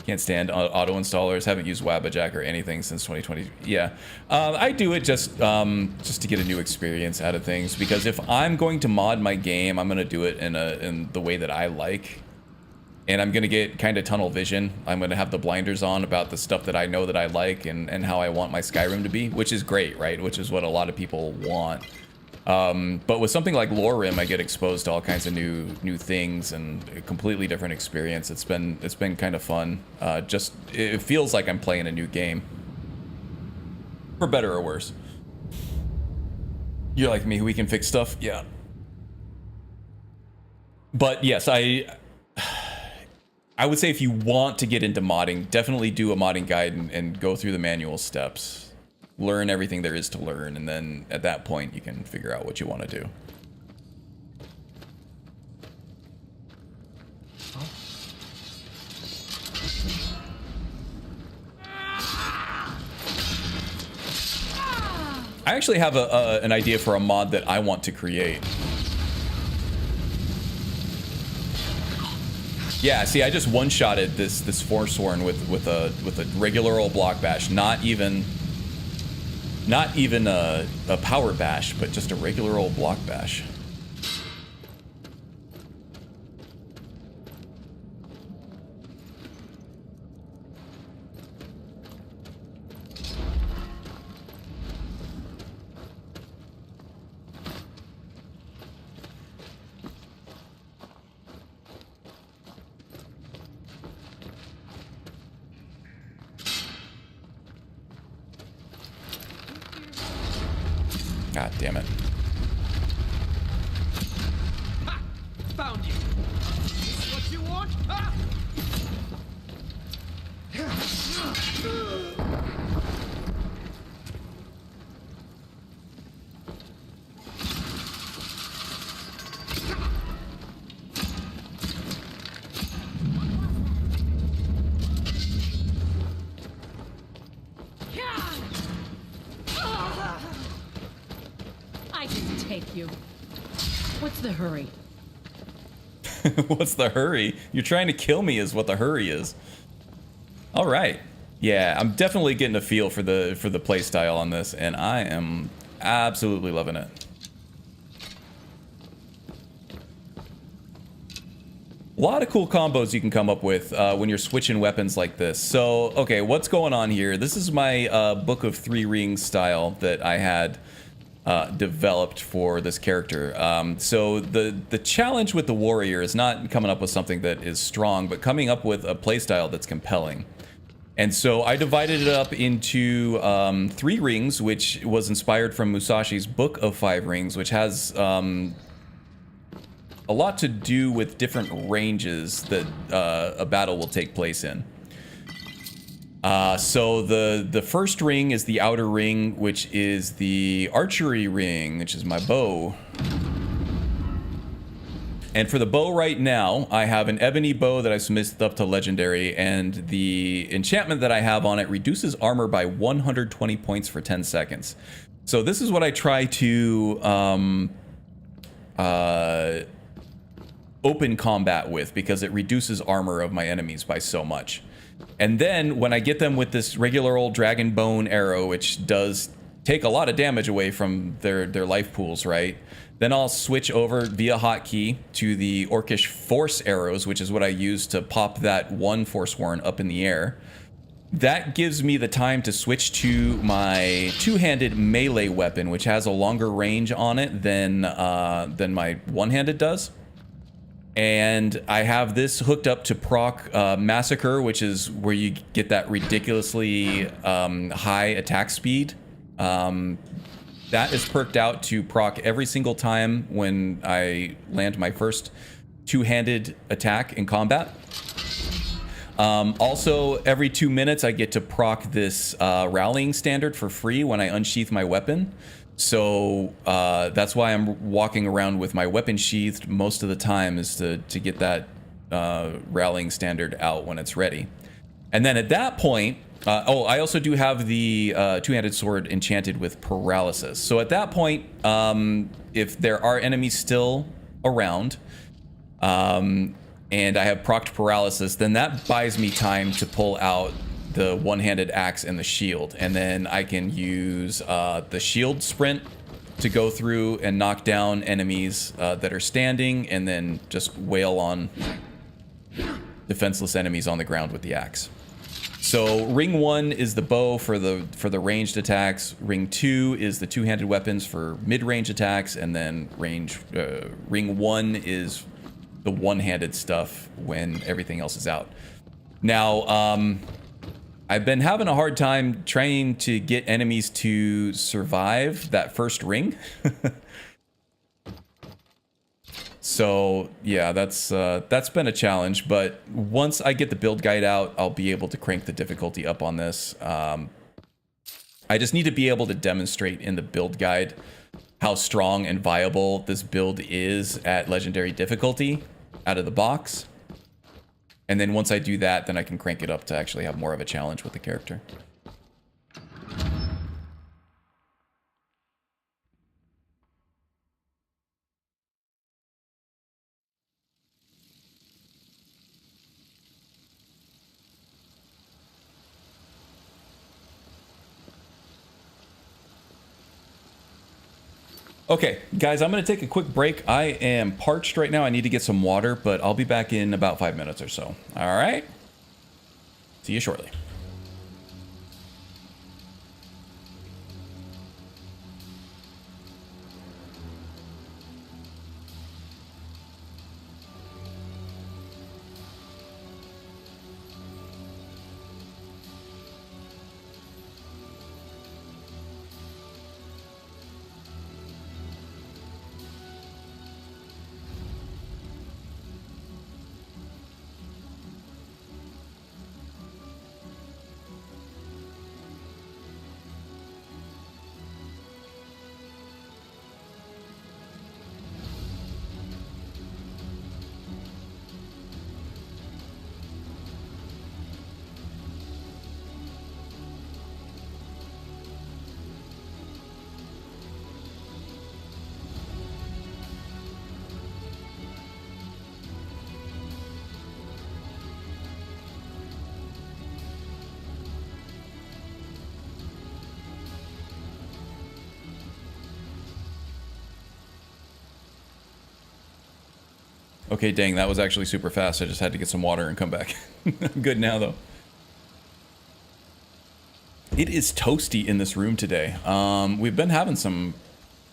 Can't stand auto installers. Haven't used Wabbajack or anything since 2020. Yeah, I do it just to get a new experience out of things. Because if I'm going to mod my game, I'm going to do it in the way that I like, and I'm going to get kind of tunnel vision. I'm going to have the blinders on about the stuff that I know that I like and how I want my Skyrim to be, which is great, right? Which is what a lot of people want. But with something like Lorim, I get exposed to all kinds of new things and a completely different experience. It's been kind of fun. It feels like I'm playing a new game, for better or worse. You're like me, we can fix stuff, yeah. But yes, I would say if you want to get into modding, definitely do a modding guide and go through the manual steps. Learn everything there is to learn, and then at that point you can figure out what you want to do. I actually have an idea for a mod that I want to create. Yeah, see, I just one-shotted this Forsworn with a regular old block bash, not even a power bash, but just a regular old block bash. God damn it. Ha! Found you. This is what you want? Ha! I can take you. What's the hurry? What's the hurry? You're trying to kill me is what the hurry is. All right. Yeah, I'm definitely getting a feel for the play style on this, and I am absolutely loving it. A lot of cool combos you can come up with when you're switching weapons like this. So, okay, what's going on here? This is my Book of Three Rings style that I had developed for this character. So the challenge with the warrior is not coming up with something that is strong, but coming up with a playstyle that's compelling. And so I divided it up into 3 rings, which was inspired from Musashi's Book of 5 Rings, which has a lot to do with different ranges that a battle will take place in. So the first ring is the outer ring, which is the archery ring, which is my bow. And for the bow right now, I have an ebony bow that I smithed up to legendary, and the enchantment that I have on it reduces armor by 120 points for 10 seconds. So this is what I try to open combat with, because it reduces armor of my enemies by so much. And then when I get them with this regular old dragon bone arrow, which does take a lot of damage away from their life pools, right? Then I'll switch over via hotkey to the orcish force arrows, which is what I use to pop that one Forsworn up in the air. That gives me the time to switch to my two-handed melee weapon, which has a longer range on it than my one-handed does. And I have this hooked up to proc Massacre, which is where you get that ridiculously high attack speed. That is perked out to proc every single time when I land my first two-handed attack in combat. Also, every 2 minutes I get to proc this rallying standard for free when I unsheath my weapon. So that's why I'm walking around with my weapon sheathed most of the time, is to get that rallying standard out when it's ready. And then at that point, I also do have the two-handed sword enchanted with paralysis. So at that point, if there are enemies still around, and I have procced paralysis, then that buys me time to pull out the one-handed axe and the shield, and then I can use the shield sprint to go through and knock down enemies that are standing, and then just wail on defenseless enemies on the ground with the axe. So ring 1 is the bow for the ranged attacks. Ring 2 is the two-handed weapons for mid-range attacks, and then ring 1 is the one-handed stuff when everything else is out. Now, I've been having a hard time trying to get enemies to survive that first ring. So yeah, that's been a challenge, but once I get the build guide out, I'll be able to crank the difficulty up on this. I just need to be able to demonstrate in the build guide how strong and viable this build is at legendary difficulty out of the box. And then once I do that, then I can crank it up to actually have more of a challenge with the character. Okay, guys, I'm going to take a quick break. I am parched right now. I need to get some water, but I'll be back in about 5 minutes or so. All right? See you shortly. Okay, dang, that was actually super fast. I just had to get some water and come back. I'm good now, though. It is toasty in this room today. We've been having some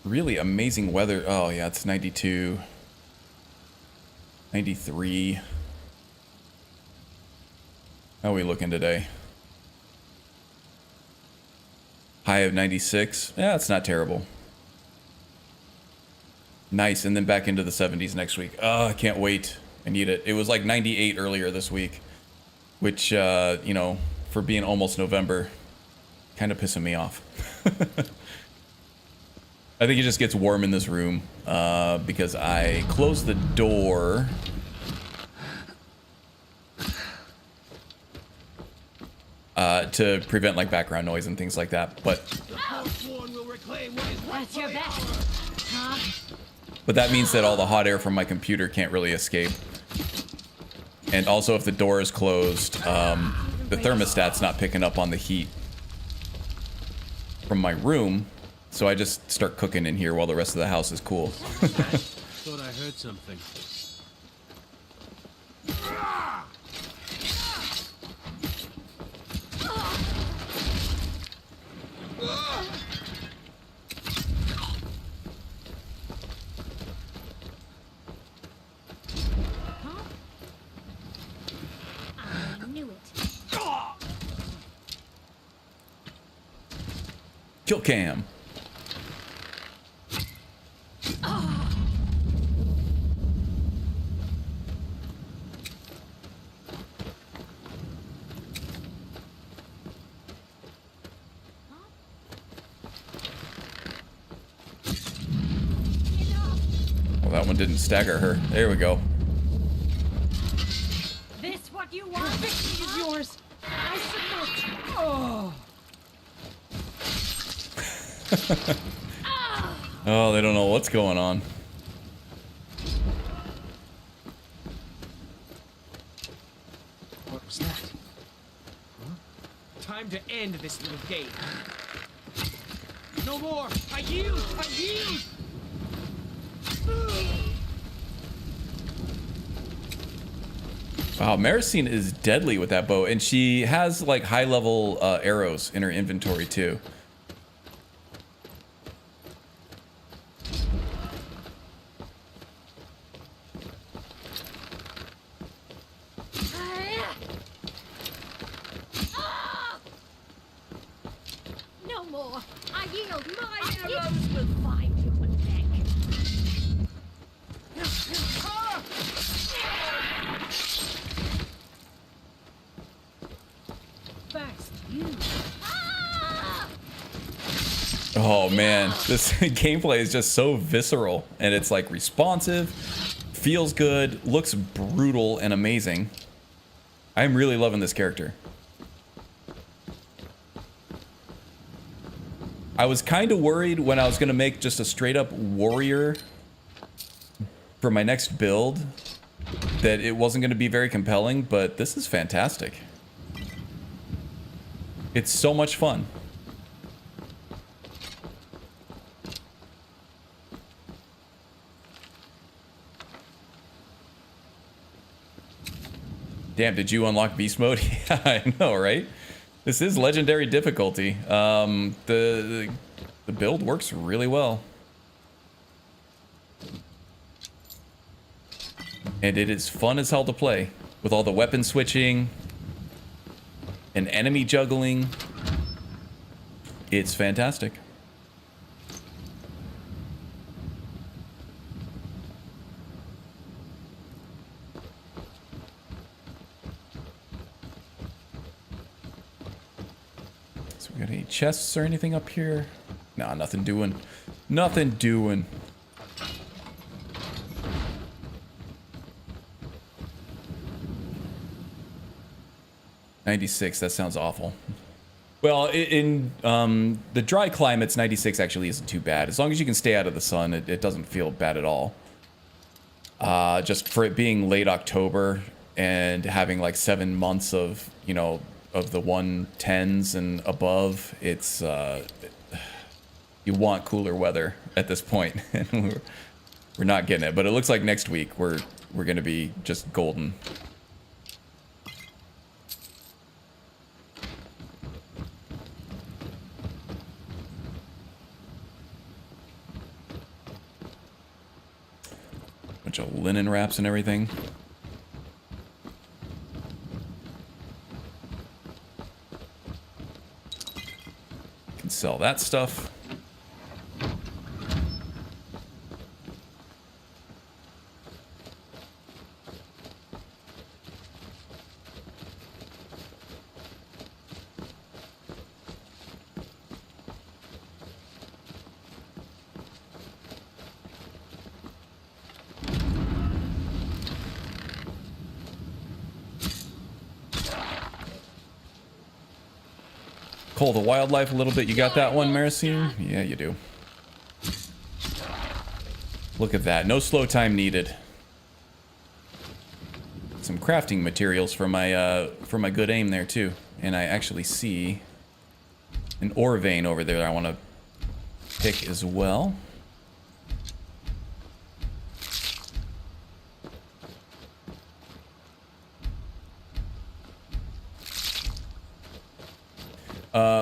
really amazing weather. Oh, yeah, it's 92. 93. How are we looking today? High of 96. Yeah, it's not terrible. Nice, and then back into the 70s next week. Oh, I can't wait. I need it. It was like 98 earlier this week, which, you know, for being almost November, kind of pissing me off. I think it just gets warm in this room because I closed the door. To prevent like background noise and things like that, but That's your best. Huh? but that means that all the hot air from my computer can't really escape. And also, if the door is closed, the thermostat's not picking up on the heat from my room, so I just start cooking in here while the rest of the house is cool. Thought I heard something. I knew it. Kill cam. Well, that one didn't stagger her. There we go. This what you want? Victory is yours. I submit. Oh. Oh, they don't know what's going on. What was that? Huh? Time to end this little game. No more! I yield! I yield! Wow, Maricine is deadly with that bow, and she has like high-level arrows in her inventory too. No more. I yield. My arrows will find you and First, you. Oh man, this gameplay is just so visceral, and it's like responsive, feels good, looks brutal and amazing. I'm really loving this character. I was kind of worried when I was going to make just a straight up warrior for my next build that it wasn't going to be very compelling, but this is fantastic. It's so much fun. Damn, did you unlock beast mode? Yeah, I know, right? This is legendary difficulty. The build works really well. And it is fun as hell to play with all the weapon switching and enemy juggling. It's fantastic. So we got any chests or anything up here? Nah, nothing doing. Nothing doing. $96, that sounds awful. Well, in the dry climates, 96 actually isn't too bad. As long as you can stay out of the sun, it doesn't feel bad at all. Just for it being late October and having like 7 months of, you know, of the 110s and above, it's you want cooler weather at this point. And we're not getting it, but it looks like next week we're we're gonna be just golden. Bunch of linen wraps and everything. Can sell that stuff. Cull the wildlife a little bit. You got that one, Maricine? Yeah, you do. Look at that. No slow time needed. Some crafting materials for my good aim there too. And I actually see an ore vein over there I want to pick as well.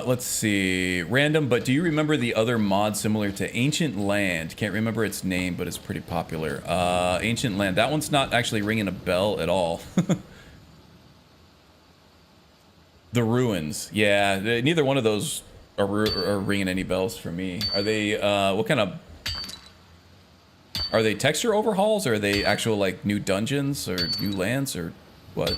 Let's see. Random, but do you remember the other mod similar to Ancient Land? Can't remember its name, but it's pretty popular. Ancient Land. That one's not actually ringing a bell at all. The Ruins. Yeah, neither one of those are ringing any bells for me. Are they, what kind of... Are they texture overhauls, or are they actual, like, new dungeons, or new lands, or what?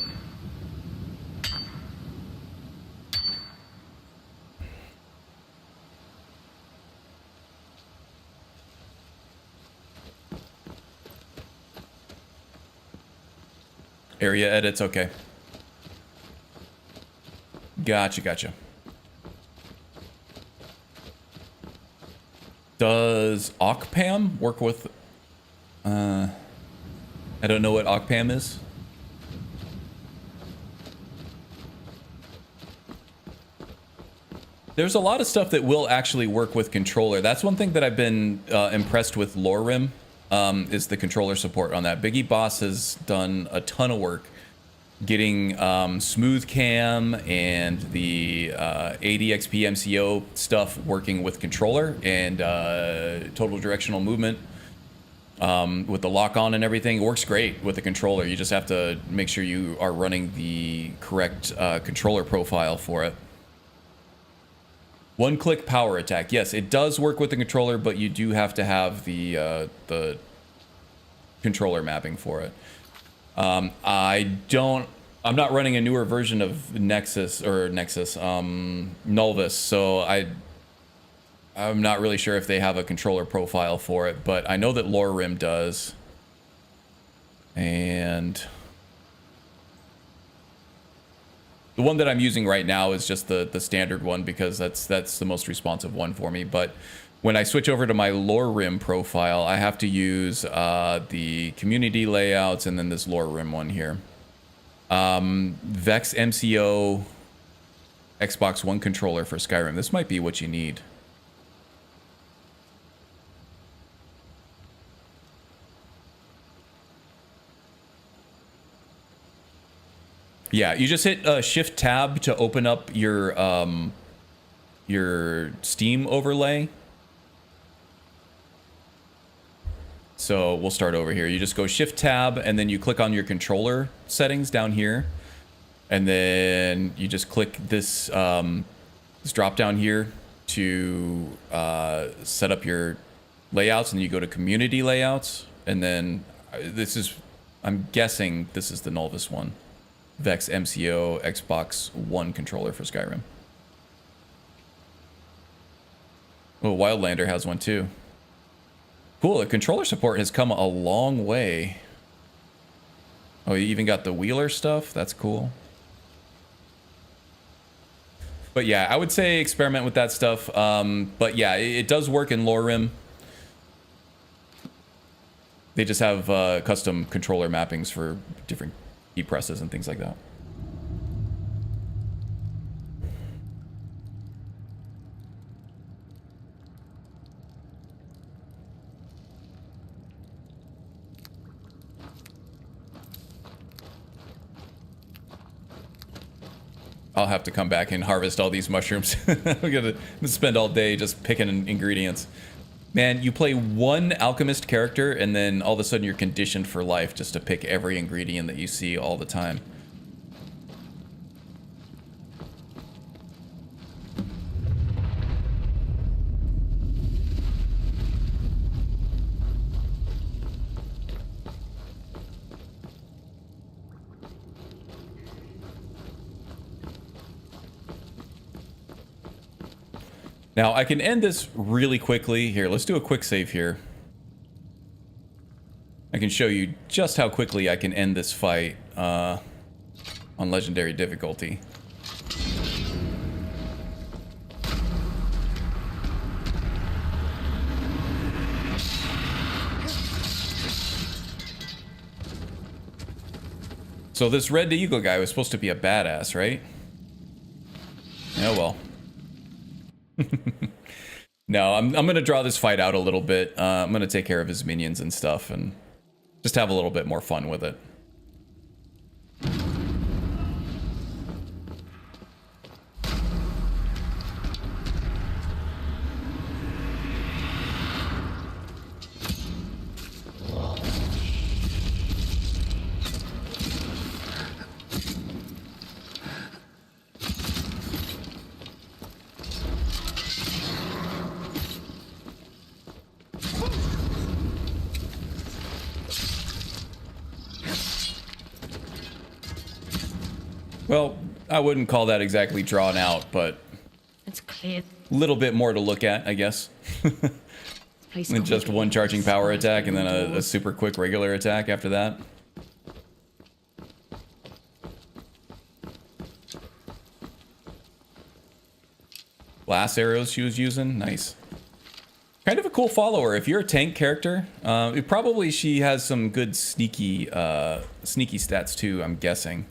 Area edits, okay. Gotcha, gotcha. Does Ocpam work with... I don't know what Ocpam is. There's a lot of stuff that will actually work with controller. That's one thing that I've been impressed with Lorerim. Is the controller support on that. Biggie Boss has done a ton of work getting smooth cam and the 80 XP MCO stuff working with controller and total directional movement with the lock on and everything. It works great with the controller. You just have to make sure you are running the correct controller profile for it. One-click power attack. Yes, it does work with the controller, but you do have to have the controller mapping for it. I'm not running a newer version of Nulvis, so I'm not really sure if they have a controller profile for it, but I know that Lorerim does. And the one that I'm using right now is just the standard one because that's the most responsive one for me. But when I switch over to my Lorerim profile, I have to use the community layouts and then this Lorerim one here. Vex MCO Xbox One controller for Skyrim. This might be what you need. Yeah, you just hit Shift Tab to open up your Steam overlay. So we'll start over here. You just go Shift Tab and then you click on your controller settings down here, and then you just click this this drop down here to set up your layouts, and you go to community layouts, and then this is, I'm guessing this is the Nulvis one. Vex MCO Xbox One controller for Skyrim. Oh, Wildlander has one too. Cool, the controller support has come a long way. Oh, you even got the wheeler stuff? That's cool. But yeah, I would say experiment with that stuff. But yeah, it does work in Lorerim. They just have custom controller mappings for different key presses and things like that. I'll have to come back and harvest all these mushrooms. I'm gonna spend all day just picking ingredients. Man, you play one alchemist character and then all of a sudden you're conditioned for life just to pick every ingredient that you see all the time. Now, I can end this really quickly. Here, let's do a quick save here. I can show you just how quickly I can end this fight on legendary difficulty. So this Red Eagle guy was supposed to be a badass, right? Oh well. No, I'm gonna draw this fight out a little bit. I'm gonna take care of his minions and stuff and just have a little bit more fun with it. Well, I wouldn't call that exactly drawn out, but It's clear. a little bit more to look at, I guess. And just one charging power attack and then a super quick regular attack after that. Glass arrows she was using, nice. Kind of a cool follower. If you're a tank character, she has some good sneaky stats too, I'm guessing.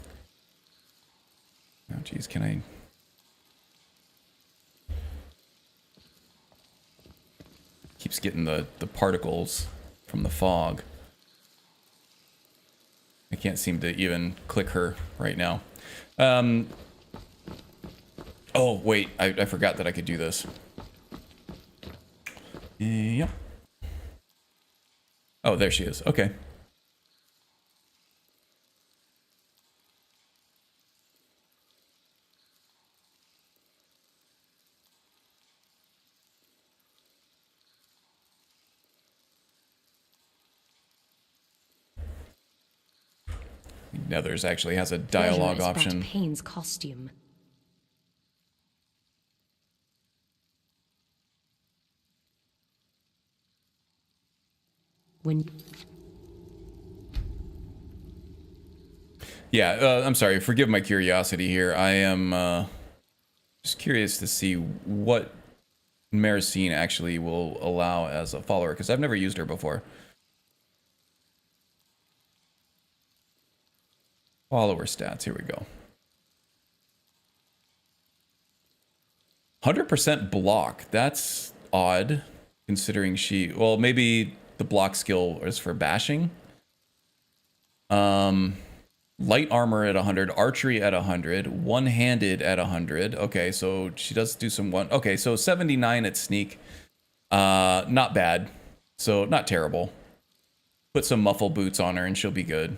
Oh geez, can I... Keeps getting the particles from the fog. I can't seem to even click her right now. Oh, wait, I forgot that I could do this. Yep. Oh, there she is. Okay. Nethers actually has a dialogue option. Payne's costume. Yeah, I'm sorry. Forgive my curiosity here. I am just curious to see what Maricine actually will allow as a follower, because I've never used her before. Follower stats, here we go. 100% block, that's odd, considering she, well, maybe the block skill is for bashing. Light armor at 100, archery at 100, one-handed at 100. Okay, so she does do some one, okay, so 79 at sneak. Not bad, so not terrible. Put some muffle boots on her and she'll be good.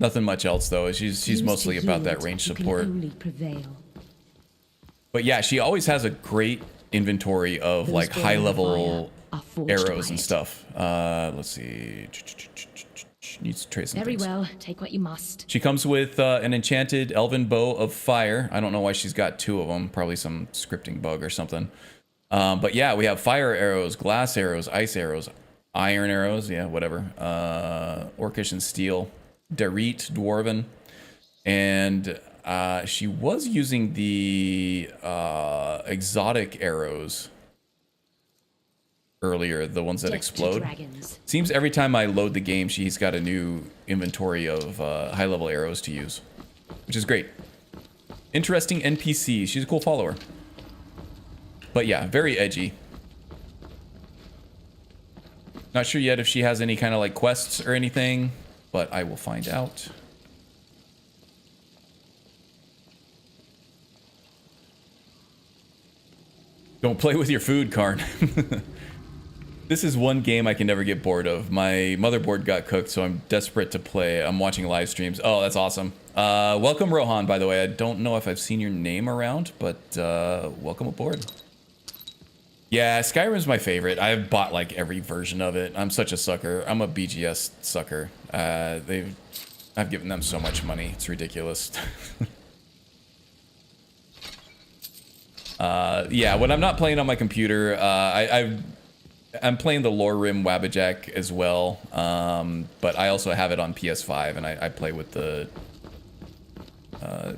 Nothing much else though. She's mostly about that range support. But yeah, she always has a great inventory of like high level arrows and stuff. Let's see. Needs to trace some Very things. well. Take what you must. She comes with an enchanted elven bow of fire. I don't know why she's got two of them. Probably some scripting bug or something. But yeah, we have fire arrows, glass arrows, ice arrows, iron arrows. Yeah, whatever. Orcish and steel. Darit, Dwarven, and she was using the exotic arrows earlier, the ones that explode. Seems every time I load the game, she's got a new inventory of high-level arrows to use, which is great. Interesting NPC. She's a cool follower. But yeah, very edgy. Not sure yet if she has any kind of like quests or anything, but I will find out. Don't play with your food, Karn. This is one game I can never get bored of. My motherboard got cooked, so I'm desperate to play. I'm watching live streams. Oh, that's awesome. Welcome, Rohan, by the way. I don't know if I've seen your name around, but welcome aboard. Yeah, Skyrim's my favorite. I've bought like every version of it. I'm such a sucker. I'm a BGS sucker. I've given them so much money. It's ridiculous. Yeah, when I'm not playing on my computer, I'm playing the Lore Rim Wabbajack as well, but I also have it on PS5, and I play with the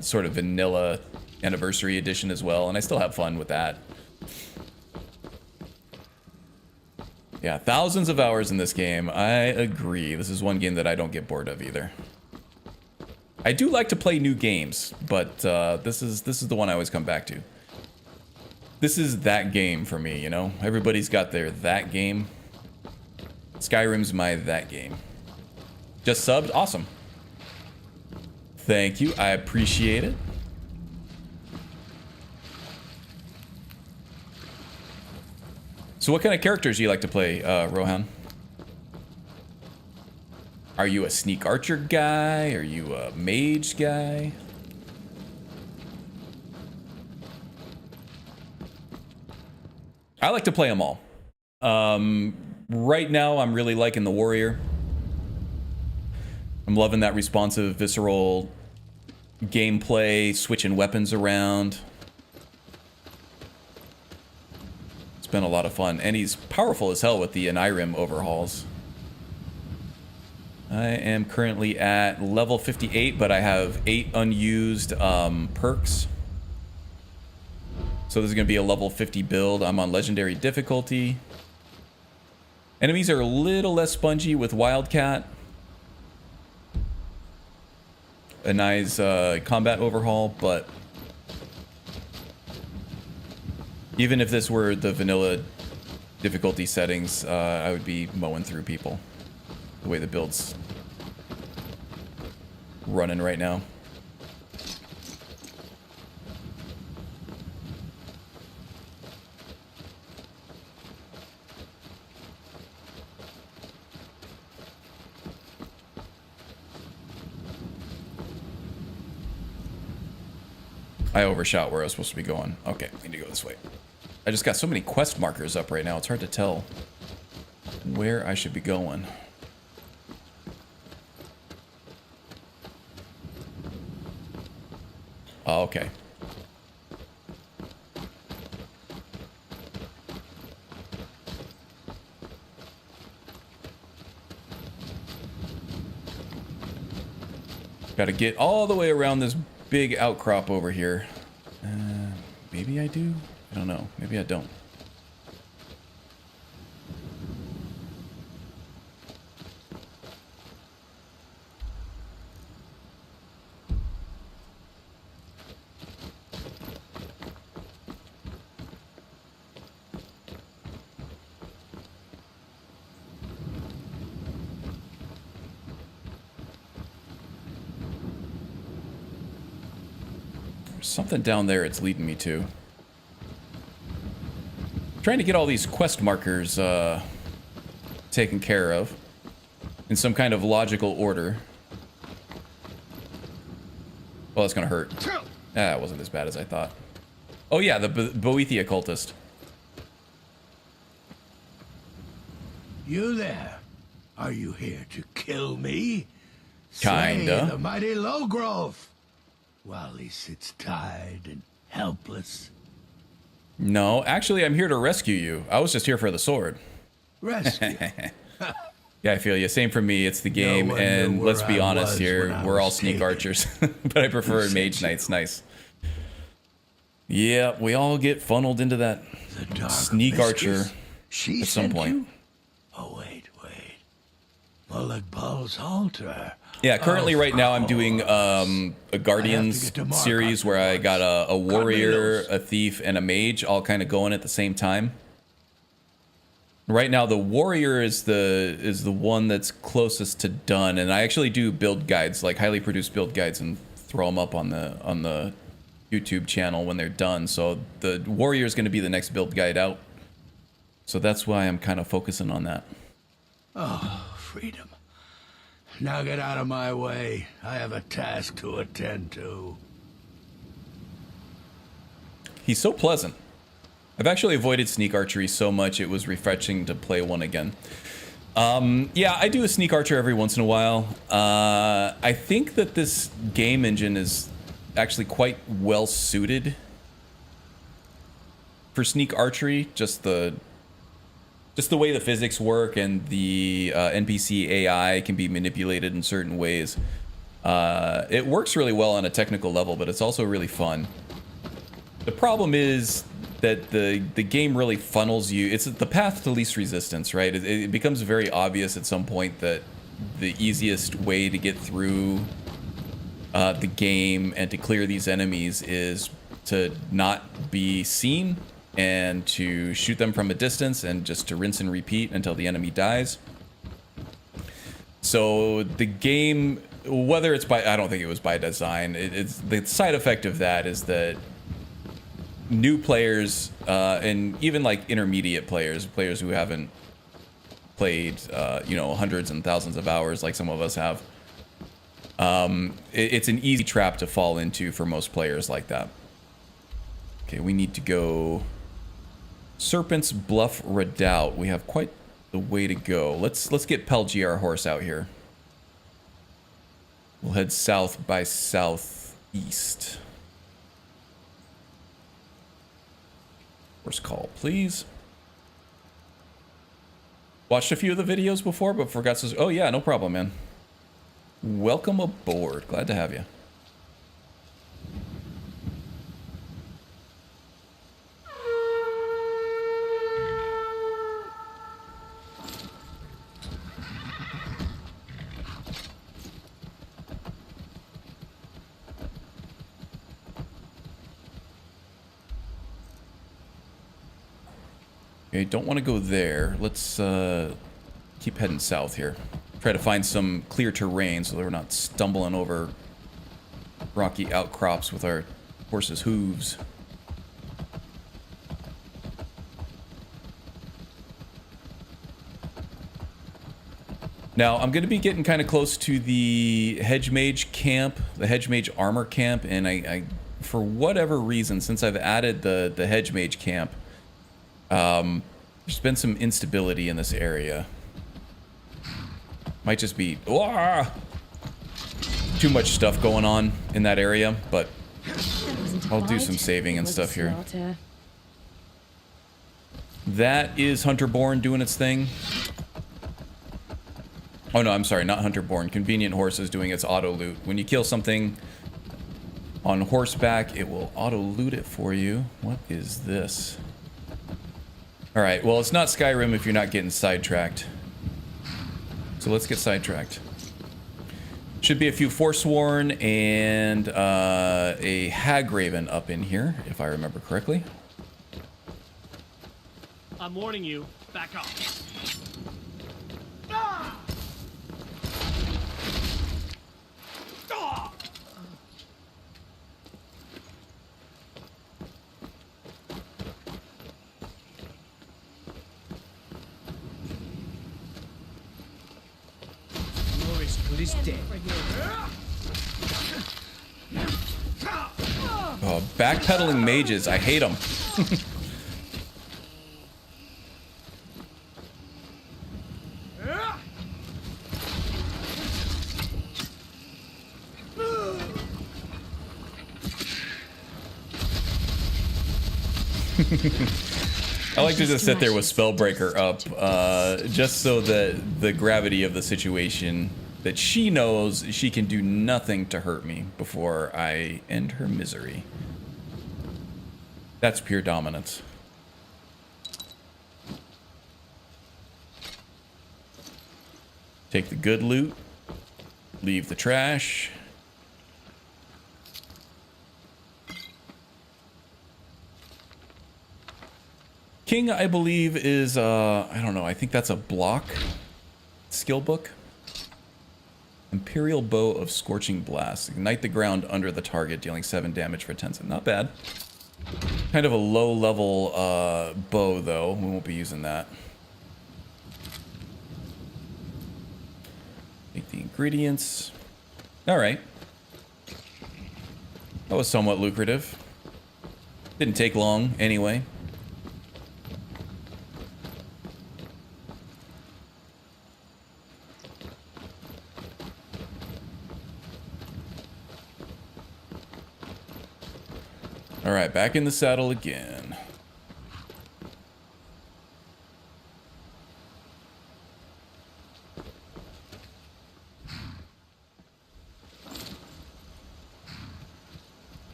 sort of vanilla anniversary edition as well, and I still have fun with that. Yeah, thousands of hours in this game. I agree. This is one game that I don't get bored of either. I do like to play new games, but this is the one I always come back to. This is that game for me, you know? Everybody's got their that game. Skyrim's my that game. Just subbed? Awesome. Thank you. I appreciate it. So what kind of characters do you like to play, Rohan? Are you a sneak archer guy? Are you a mage guy? I like to play them all. Right now, I'm really liking the warrior. I'm loving that responsive, visceral gameplay, switching weapons around. It's been a lot of fun, and he's powerful as hell with the Iyreshot overhauls. I am currently at level 58, but I have 8 unused perks. So this is going to be a level 50 build. I'm on legendary difficulty. Enemies are a little less spongy with Wildcat. A nice combat overhaul, but even if this were the vanilla difficulty settings, I would be mowing through people. The way the build's running right now. I overshot where I was supposed to be going. Okay, I need to go this way. I just got so many quest markers up right now, it's hard to tell where I should be going. Oh, okay. Got to get all the way around this big outcrop over here. Maybe I do? I don't know. Maybe I don't. Something down there it's leading me to. Trying to get all these quest markers taken care of in some kind of logical order. Well, that's gonna hurt. Ah, it wasn't as bad as I thought. Oh yeah, the Boethia cultist. You there? Are you here to kill me? Kinda. Slay the mighty Lowgrove, while he sits tired and helpless. No, actually, I'm here to rescue you. I was just here for the sword. Rescue? Yeah, I feel you. Same for me. It's the game, No and let's be honest here, we're all sneak taken. archers. But I prefer mage knights. Nice. Yeah, we all get funneled into that sneak archer She at some sent point. you? Oh, wait. Mulek Bal's altar. Yeah, currently right now I'm doing a Guardians series where I got a warrior, a thief, and a mage all kind of going at the same time. Right now, the warrior is the one that's closest to done, and I actually do build guides, like highly produced build guides, and throw them up on the YouTube channel when they're done. So the warrior is going to be the next build guide out. So that's why I'm kind of focusing on that. Oh, freedom. Now get out of my way. I have a task to attend to. He's so pleasant. I've actually avoided sneak archery so much it was refreshing to play one again. Yeah, I do a sneak archer every once in a while. I think that this game engine is actually quite well suited for sneak archery. Just the way the physics work and the NPC AI can be manipulated in certain ways. It works really well on a technical level, but it's also really fun. The problem is that the game really funnels you. It's the path to least resistance, right? It becomes very obvious at some point that the easiest way to get through the game and to clear these enemies is to not be seen and to shoot them from a distance and just to rinse and repeat until the enemy dies. So the game, whether it's by, I don't think it was by design, it's the side effect of that is that new players and even like intermediate players who haven't played you know, hundreds and thousands of hours like some of us have, it's an easy trap to fall into for most players like that. Okay, we need to go Serpent's Bluff Redoubt. We have quite the way to go. Let's get Pelgi, our horse, out here. We'll head south by southeast. First call, please. Watched a few of the videos before, but forgot to... Oh, yeah, no problem, man. Welcome aboard. Glad to have you. Okay, don't want to go there. Let's keep heading south here. Try to find some clear terrain so that we're not stumbling over rocky outcrops with our horse's hooves. Now, I'm going to be getting kind of close to the hedge mage camp, the hedge mage armor camp, and I for whatever reason, since I've added the hedge mage camp, there's been some instability in this area. Might just be too much stuff going on in that area, but I'll do some saving and stuff here. That is Hunterborn doing its thing. Oh no, I'm sorry, not Hunterborn. Convenient Horse is doing its auto loot. When you kill something on horseback, it will auto loot it for you. What is this? Alright, well, it's not Skyrim if you're not getting sidetracked. So let's get sidetracked. Should be a few Forsworn and a Hagraven up in here, if I remember correctly. I'm warning you, back off. Is dead. Oh, backpedaling mages. I hate them. I like to just sit there with Spellbreaker up, just so that the gravity of the situation, that she knows she can do nothing to hurt me before I end her misery. That's pure dominance. Take the good loot, leave the trash. King, I believe, is, I don't know, I think that's a block skill book. Imperial Bow of Scorching Blast. Ignite the ground under the target, dealing 7 damage for 10 seconds. Not bad. Kind of a low-level bow, though. We won't be using that. Take the ingredients. Alright. That was somewhat lucrative. Didn't take long, anyway. Alright, back in the saddle again.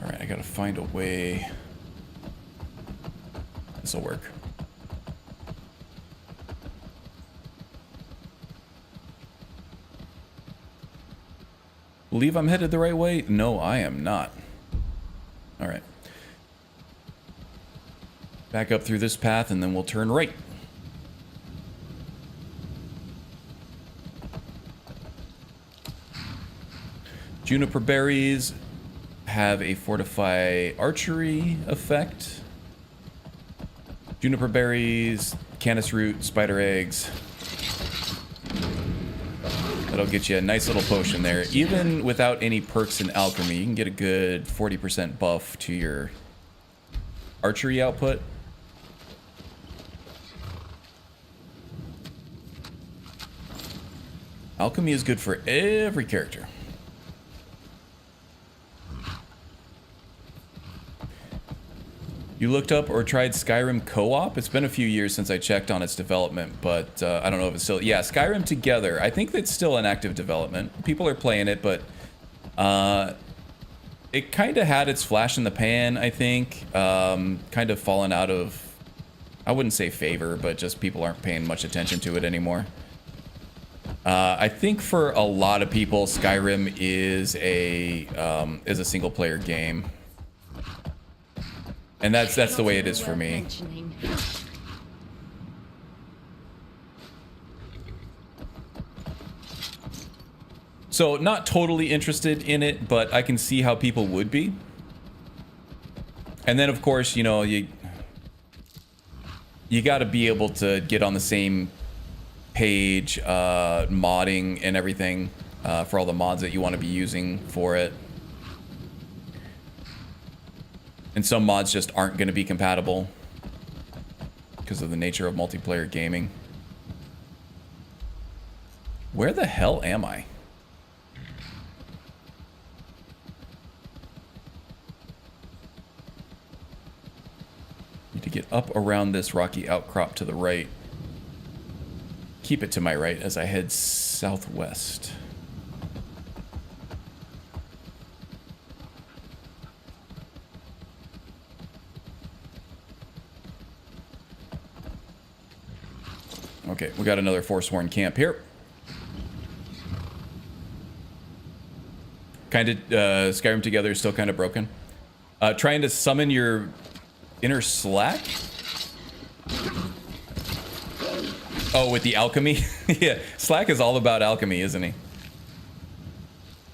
Alright, I gotta find a way. This'll work. Believe I'm headed the right way? No, I am not. Alright. Back up through this path and then we'll turn right. Juniper berries have a fortify archery effect. Juniper berries, canis root, spider eggs. That'll get you a nice little potion there. Even without any perks in alchemy, you can get a good 40% buff to your archery output. Alchemy is good for every character. You looked up or tried Skyrim co-op? It's been a few years since I checked on its development, but I don't know if it's still... Yeah, Skyrim Together. I think it's still in active development. People are playing it, but it kind of had its flash in the pan, I think. Kind of fallen out of... I wouldn't say favor, but just people aren't paying much attention to it anymore. I think for a lot of people, Skyrim is a single-player game. And that's the way it is for me. So not totally interested in it, but I can see how people would be. And then of course, you know, you got to be able to get on the same page, modding and everything, for all the mods that you want to be using for it. And some mods just aren't going to be compatible because of the nature of multiplayer gaming. Where the hell am I? Need to get up around this rocky outcrop to the right. Keep it to my right as I head southwest. Okay, we got another Forsworn camp here. Kind of, Skyrim Together is still kind of broken. Trying to summon your inner Slack? Oh, with the alchemy? Yeah, Slack is all about alchemy, isn't he?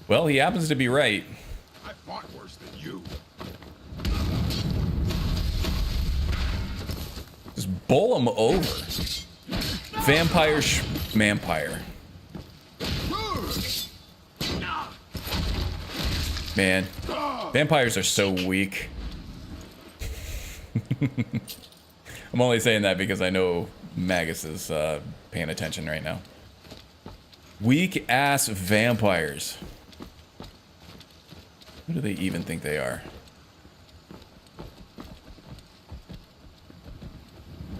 Well, he happens to be right. I fought worse than you. Just bowl him over. Vampire Mampire. Man, vampires are so weak. I'm only saying that because I know Magus is paying attention right now. Weak ass vampires. Who do they even think they are?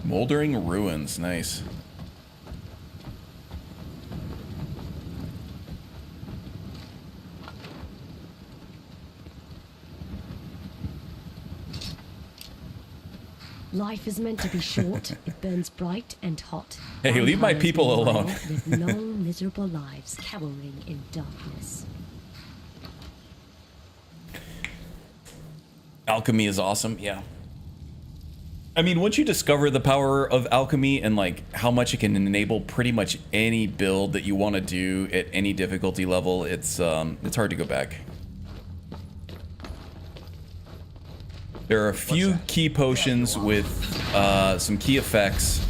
Moldering ruins, nice. Life is meant to be short. It burns bright and hot. Hey, leave my people alone. Live long, miserable lives, cowering in darkness. Alchemy is awesome, yeah. I mean, once you discover the power of alchemy and like how much it can enable pretty much any build that you want to do at any difficulty level, it's hard to go back. There are a few key potions with some key effects.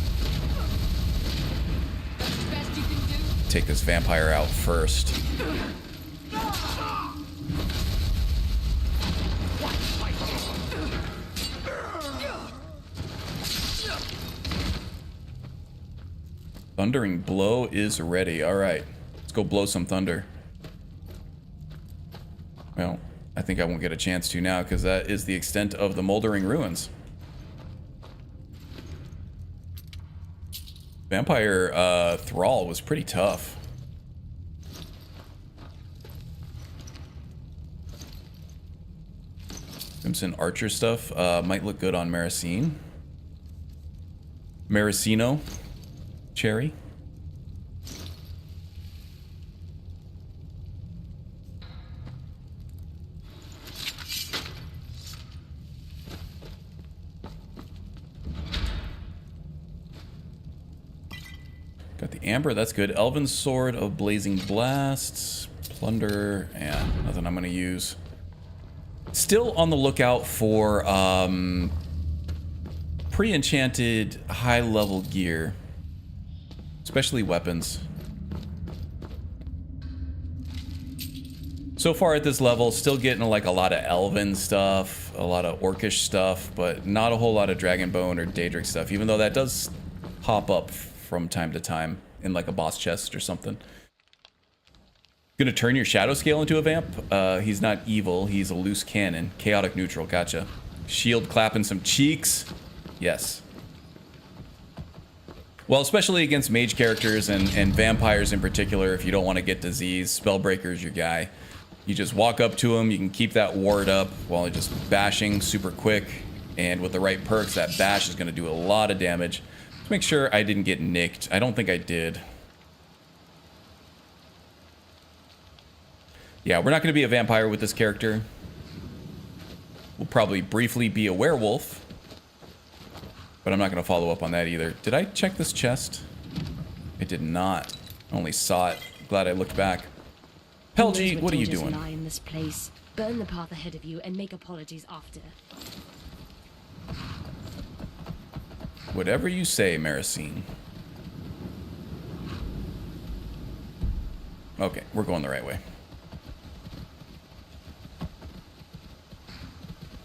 Take this vampire out first. Thundering blow is ready. All right, let's go blow some thunder. Well, I think I won't get a chance to now because that is the extent of the moldering ruins. Vampire Thrall was pretty tough. Crimson Archer stuff might look good on Maracine. Maracino Cherry. Got the Amber, that's good. Elven Sword of Blazing Blasts. Plunder, and nothing I'm gonna use. Still on the lookout for pre-enchanted high-level gear. Especially weapons. So far at this level, still getting like a lot of elven stuff, a lot of orcish stuff, but not a whole lot of Dragonbone or Daedric stuff, even though that does pop up from time to time in like a boss chest or something. Gonna turn your shadow scale into a vamp? He's not evil, he's a loose cannon. Chaotic neutral, gotcha. Shield clapping some cheeks. Yes. Well, especially against mage characters and vampires in particular, if you don't want to get disease, Spellbreaker's your guy. You just walk up to him, you can keep that ward up while just bashing super quick, and with the right perks, that bash is going to do a lot of damage. Let's make sure I didn't get nicked. I don't think I did. Yeah, we're not going to be a vampire with this character. We'll probably briefly be a werewolf. But I'm not going to follow up on that either. Did I check this chest? I did not. I only saw it. Glad I looked back. Pelgi, what are you doing? Lie in this place. Burn the path ahead of you and make apologies after. Whatever you say, Maracine. Okay, we're going the right way.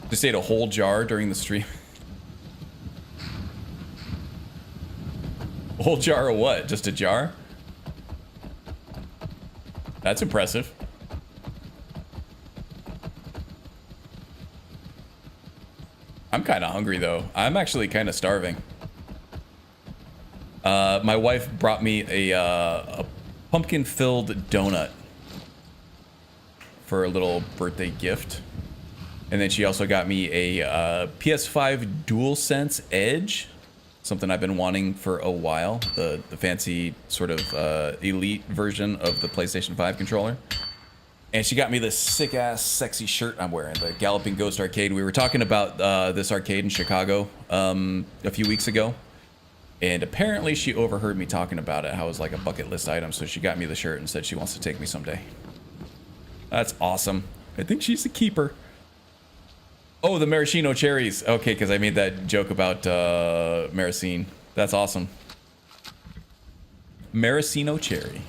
Just ate a whole jar during the stream. A whole jar of what? Just a jar? That's impressive. I'm kind of hungry though. I'm actually kind of starving. My wife brought me a pumpkin-filled donut for a little birthday gift. And then she also got me a PS5 DualSense Edge. Something I've been wanting for a while. The fancy sort of elite version of the PlayStation 5 controller. And she got me this sick-ass, sexy shirt I'm wearing, the Galloping Ghost Arcade. We were talking about this arcade in Chicago a few weeks ago. And apparently she overheard me talking about it, how it was like a bucket list item. So she got me the shirt and said she wants to take me someday. That's awesome. I think she's a keeper. Oh, the maraschino cherries. Okay, because I made that joke about Maracine. That's awesome. Maraschino cherry.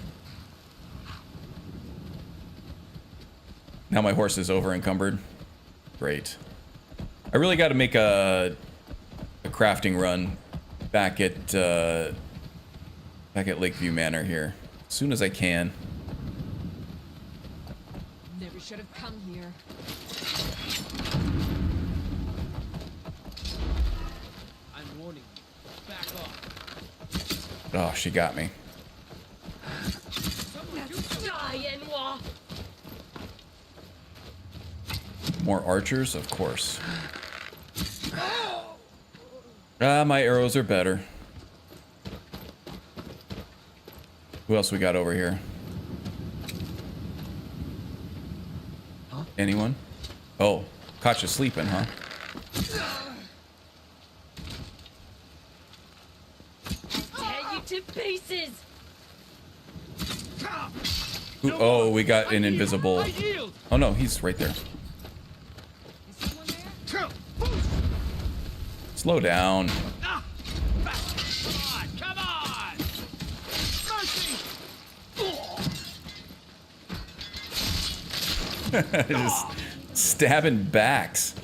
Now my horse is over encumbered. Great. I really got to make a crafting run back at Lakeview Manor here as soon as I can. Never should have come here. I'm warning you. Back off. Oh, she got me. More archers, of course. Ah, my arrows are better. Who else we got over here? Anyone? Oh, Caught you sleeping, huh? Tear you to pieces! Ooh, oh, we got an invisible... Oh no, he's right there. Slow down. Come on! Mercy! Just stabbing backs.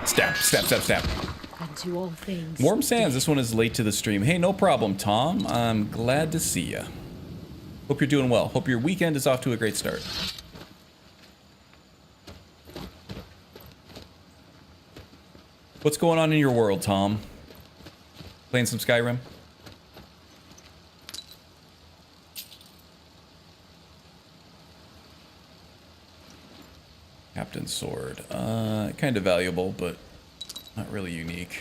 Stab, stab, stab, stab. And to all things. Warm Sands, this one is late to the stream. Hey, no problem, Tom. I'm glad to see ya. Hope you're doing well. Hope your weekend is off to a great start. What's going on in your world, Tom? Playing some Skyrim? Captain's Sword. Kind of valuable, but not really unique.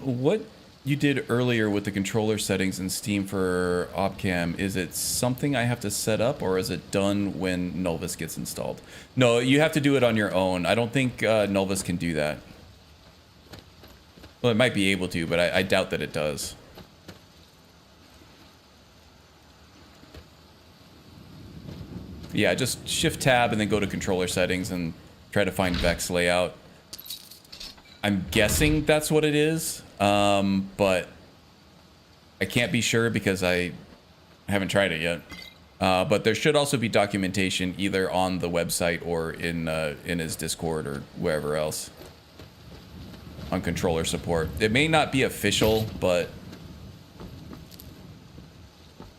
What you did earlier with the controller settings in Steam for Opcam, is it something I have to set up, or is it done when Nulvis gets installed? No, you have to do it on your own. I don't think Nulvis can do that. Well, it might be able to, but I doubt that it does. Yeah, just shift tab and then go to controller settings and try to find Vex layout. I'm guessing that's what it is, but I can't be sure because I haven't tried it yet. But there should also be documentation either on the website or in his Discord or wherever else on controller support. It may not be official, but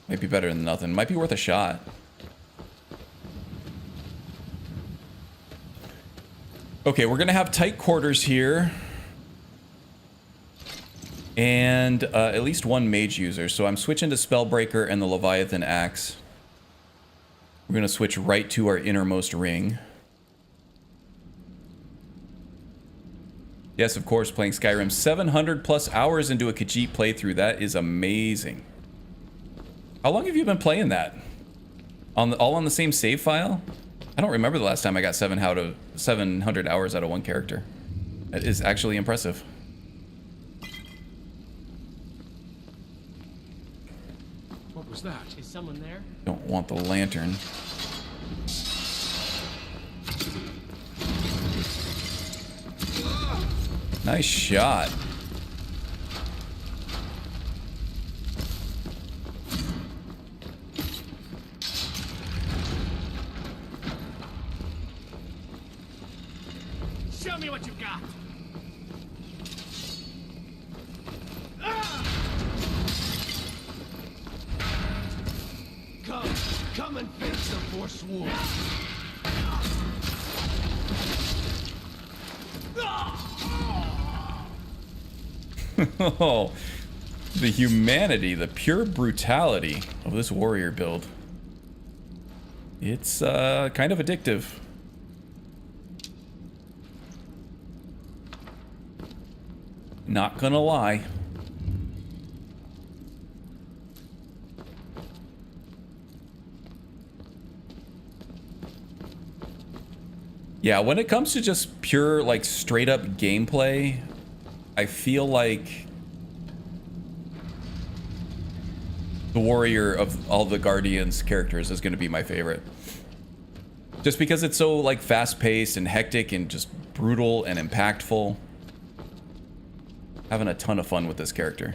might be better than nothing. Might be worth a shot. Okay, we're gonna have tight quarters here. And at least one mage user. So I'm switching to Spellbreaker and the Leviathan Axe. We're gonna switch right to our innermost ring. Yes, of course, playing Skyrim 700 plus hours into a Khajiit playthrough. That is amazing. How long have you been playing that? All on the same save file? I don't remember the last time I got 700 hours out of one character. That is actually impressive. What was that? Is someone there? Don't want the lantern. Nice shot. Show me what you got. Come and face the Forsworn. Oh, the humanity, the pure brutality of this warrior build. It's kind of addictive. Not gonna lie. Yeah, when it comes to just pure, like, straight up gameplay, I feel like the warrior of all the Guardians characters is going to be my favorite. Just because it's so, like, fast-paced and hectic and just brutal and impactful. Having a ton of fun with this character.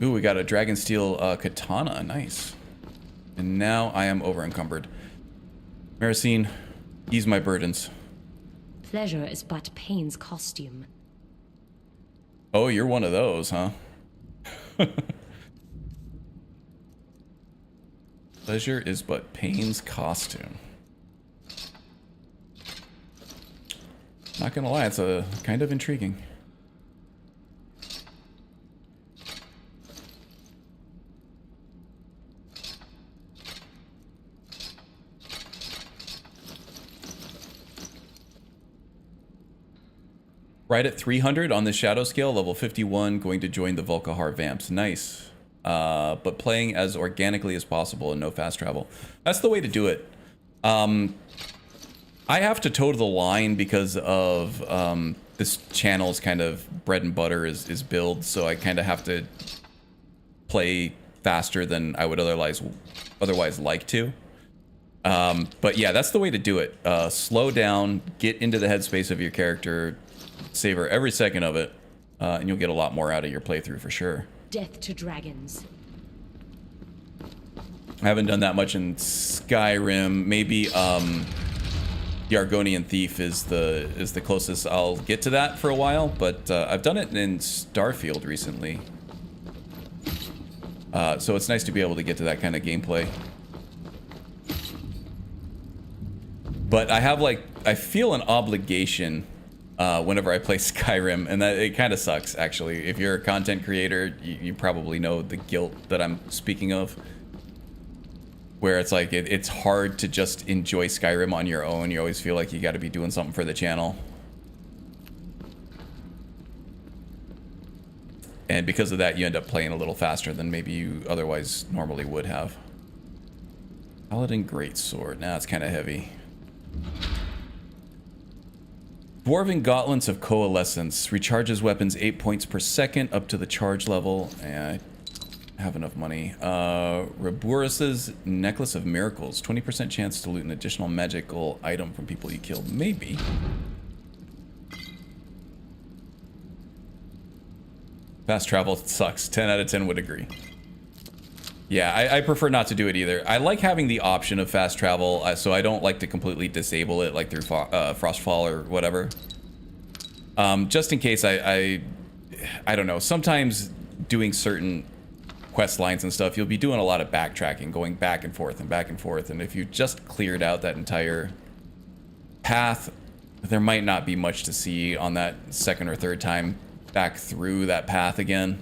Ooh, we got a Dragonsteel katana. Nice. And now I am over-encumbered. Maricine, ease my burdens. Pleasure is but pain's costume. Oh, you're one of those, huh? Pleasure is but pain's costume. Not gonna lie, it's a kind of intriguing. Right at 300 on the shadow scale, level 51, going to join the Volkahar Vamps. Nice. But playing as organically as possible and no fast travel. That's the way to do it. I have to toe the line because of this channel's kind of bread and butter is build, so I kind of have to play faster than I would otherwise like to. But yeah, that's the way to do it. Slow down, get into the headspace of your character, savor every second of it, and you'll get a lot more out of your playthrough for sure. Death to dragons. I haven't done that much in Skyrim. Maybe the Argonian Thief is the closest I'll get to that for a while, but I've done it in Starfield recently. So it's nice to be able to get to that kind of gameplay. But I feel an obligation whenever I play Skyrim, and that it kind of sucks, actually. If you're a content creator, you probably know the guilt that I'm speaking of. Where it's like, it's hard to just enjoy Skyrim on your own. You always feel like you got to be doing something for the channel. And because of that, you end up playing a little faster than maybe you otherwise normally would have. Paladin Greatsword. Now it's kind of heavy. Dwarven Gauntlets of Coalescence. Recharges weapons 8 points per second up to the charge level. I have enough money. Raburus's Necklace of Miracles. 20% chance to loot an additional magical item from people you killed. Maybe. Fast travel sucks. 10 out of 10 would agree. Yeah, I prefer not to do it either. I like having the option of fast travel, so I don't like to completely disable it, like through Frostfall or whatever. Just in case I don't know. Sometimes doing certain quest lines and stuff, you'll be doing a lot of backtracking, going back and forth and back and forth. And if you just cleared out that entire path, there might not be much to see on that second or third time back through that path again.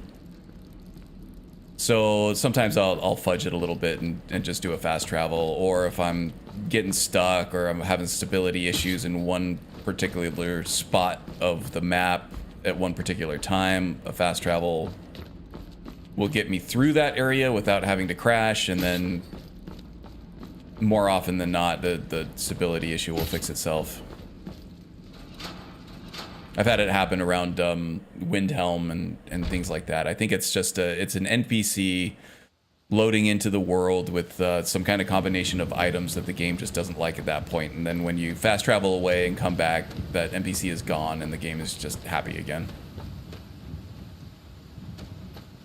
So sometimes I'll fudge it a little bit and just do a fast travel, or if I'm getting stuck or I'm having stability issues in one particular spot of the map at one particular time, a fast travel will get me through that area without having to crash, and then more often than not, the stability issue will fix itself. I've had it happen around Windhelm and things like that. I think it's just it's an NPC loading into the world with some kind of combination of items that the game just doesn't like at that point. And then when you fast travel away and come back, that NPC is gone and the game is just happy again.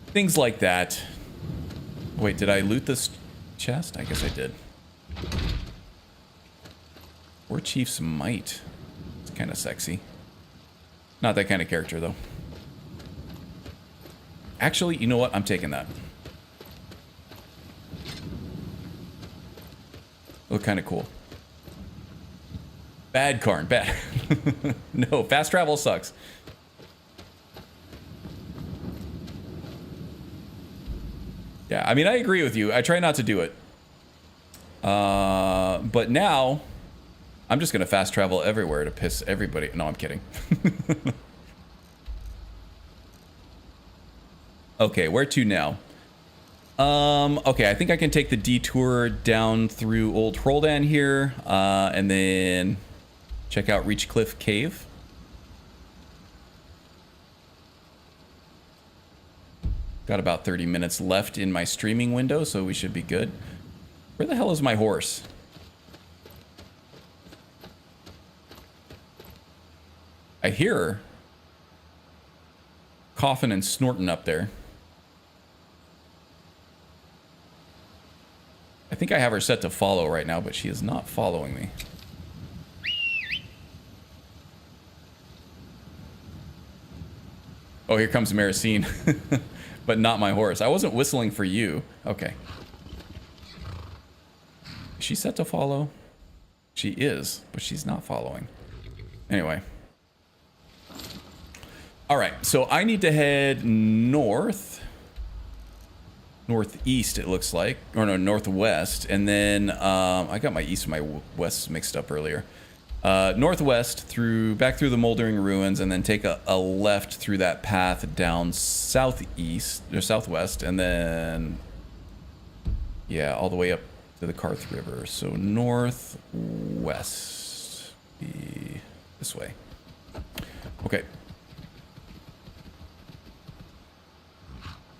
Things like that. Wait, did I loot this chest? I guess I did. War Chief's Might. It's kind of sexy. Not that kind of character, though. Actually, you know what? I'm taking that. Look kind of cool. Bad Karn, bad. No, fast travel sucks. Yeah, I mean, I agree with you. I try not to do it. But now, I'm just going to fast travel everywhere to piss everybody. No, I'm kidding. Okay, where to now? Okay, I think I can take the detour down through Old Hroldan here, and then check out Reachcliff Cave. Got about 30 minutes left in my streaming window, so we should be good. Where the hell is my horse? I hear her coughing and snorting up there. I think I have her set to follow right now, but she is not following me. Oh, here comes Maricine. But not my horse. I wasn't whistling for you. Okay. Is she set to follow? She is, but she's not following. Anyway. All right, so I need to head north. Northeast, it looks like. Or no, northwest. And then I got my east and my west mixed up earlier. Northwest back through the moldering ruins, and then take a left through that path down southeast or southwest, and then yeah, all the way up to the Karth River. So northwest be this way. Okay.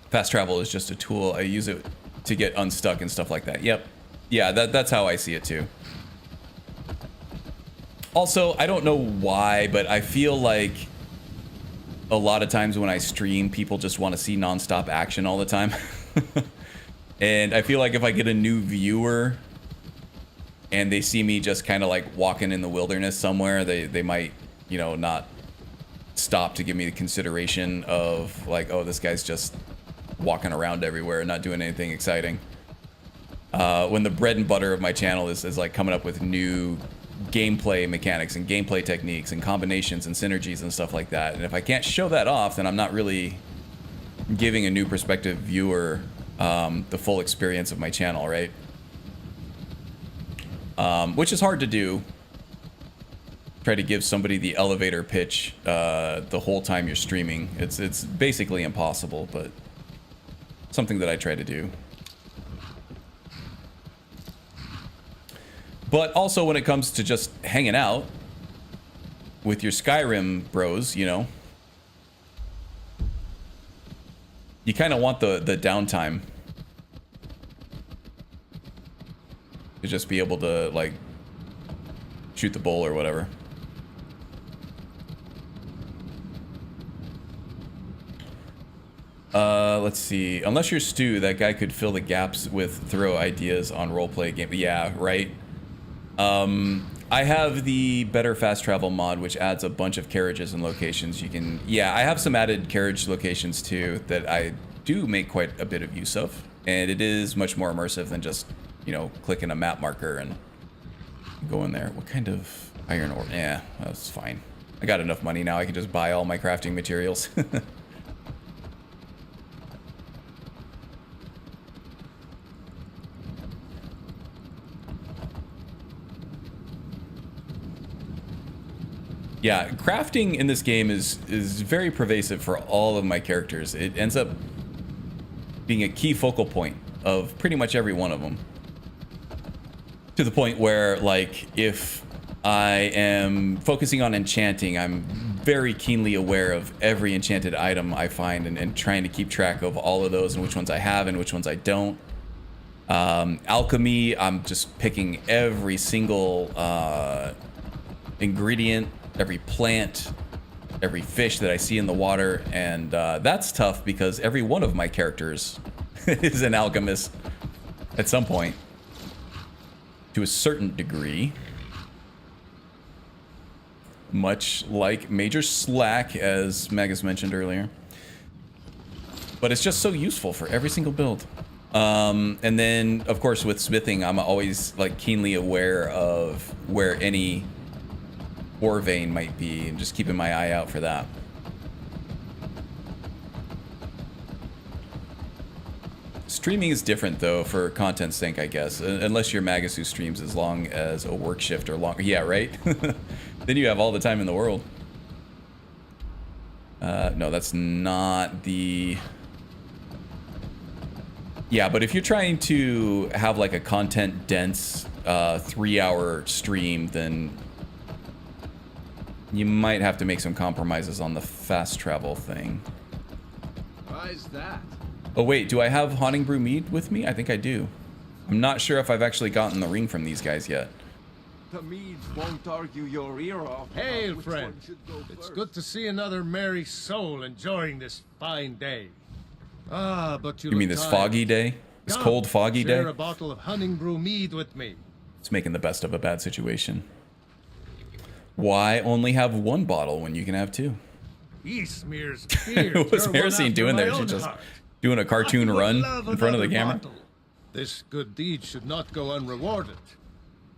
Fast travel is just a tool. I use it to get unstuck and stuff like that. Yep. Yeah, that's how I see it too. Also, I don't know why, but I feel like a lot of times when I stream, people just want to see nonstop action all the time. And I feel like if I get a new viewer and they see me just kind of like walking in the wilderness somewhere, they might, you know, not stop to give me the consideration of like, oh, this guy's just walking around everywhere and not doing anything exciting. When the bread and butter of my channel is like coming up with new gameplay mechanics and gameplay techniques and combinations and synergies and stuff like that. And if I can't show that off, then I'm not really giving a new prospective viewer the full experience of my channel, right? Which is hard to do. Try to give somebody the elevator pitch the whole time you're streaming. It's basically impossible, but something that I try to do. But also when it comes to just hanging out with your Skyrim bros, you know, you kind of want the downtime to just be able to like shoot the bull or whatever. Let's see. Unless you're Stu, that guy could fill the gaps with thorough ideas on roleplay game. Yeah, right. I have the better fast travel mod, which adds a bunch of carriages and locations. You can, yeah, I have some added carriage locations too that I do make quite a bit of use of, and it is much more immersive than just, you know, clicking a map marker and going there. What kind of iron ore? Yeah, that's fine. I got enough money now. I can just buy all my crafting materials. Yeah, crafting in this game is very pervasive for all of my characters. It ends up being a key focal point of pretty much every one of them. To the point where, like, if I am focusing on enchanting, I'm very keenly aware of every enchanted item I find and trying to keep track of all of those and which ones I have and which ones I don't. Alchemy, I'm just picking every single ingredient, every plant, every fish that I see in the water, and that's tough because every one of my characters is an alchemist at some point, to a certain degree. Much like Major Slack, as Magus mentioned earlier. But it's just so useful for every single build. And then, of course, with smithing, I'm always like keenly aware of where any ore vein might be, and just keeping my eye out for that. Streaming is different though for content sync, I guess, unless you're Magus who streams as long as a work shift or longer. Yeah, right. Then you have all the time in the world. No, that's not the. Yeah, but if you're trying to have like a content dense 3-hour stream, then you might have to make some compromises on the fast travel thing. Why is that? Oh wait, do I have Haunting Brew Mead with me? I think I do. I'm not sure if I've actually gotten the ring from these guys yet. The meads won't argue your ear off. Hail, friend. It's good to see another merry soul enjoying this fine day. Ah, but you mean this foggy day? This cold, foggy day? Share a bottle of Haunting Brew Mead with me. It's making the best of a bad situation. Why only have one bottle when you can have two? Ysmir's beard. What's Heresy doing there? She's just doing a cartoon run in front of the camera. This good deed should not go unrewarded.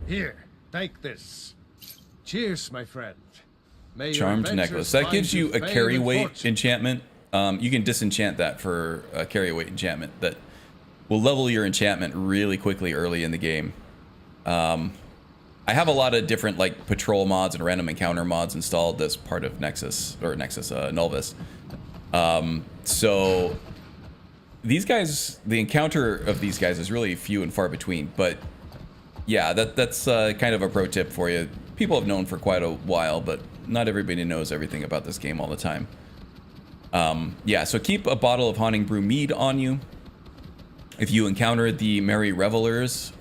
Here, take this. Cheers, my friend. May your Charmed adventures necklace. That find gives you a fame carry and weight fortune. enchantment. You can disenchant that for a carry weight enchantment that will level your enchantment really quickly early in the game. I have a lot of different like patrol mods and random encounter mods installed as part of Nulvis. So these guys, the encounter of these guys is really few and far between. But yeah, that's kind of a pro tip for you. People have known for quite a while, but not everybody knows everything about this game all the time. Yeah, so keep a bottle of Haunting Brew mead on you. If you encounter the Merry Revelers,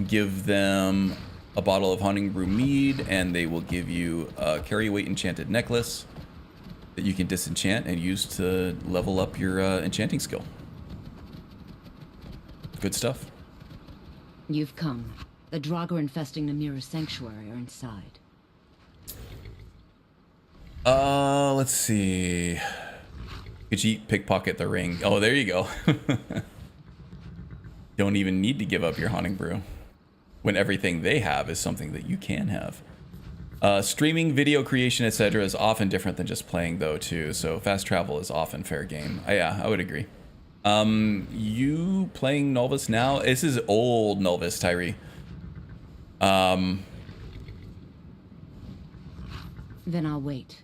give them a bottle of Haunting Brew mead, and they will give you a carry weight enchanted necklace that you can disenchant and use to level up your enchanting skill. Good stuff. You've come. The Draugr infesting the Mirror Sanctuary are inside. Let's see. Could you pickpocket the ring? Oh, there you go. Don't even need to give up your Haunting Brew when everything they have is something that you can have. Streaming, video creation, etc. is often different than just playing, though, too. So fast travel is often fair game. Yeah, I would agree. You playing Nulvis now? This is old Nulvis, Tyree. Then I'll wait.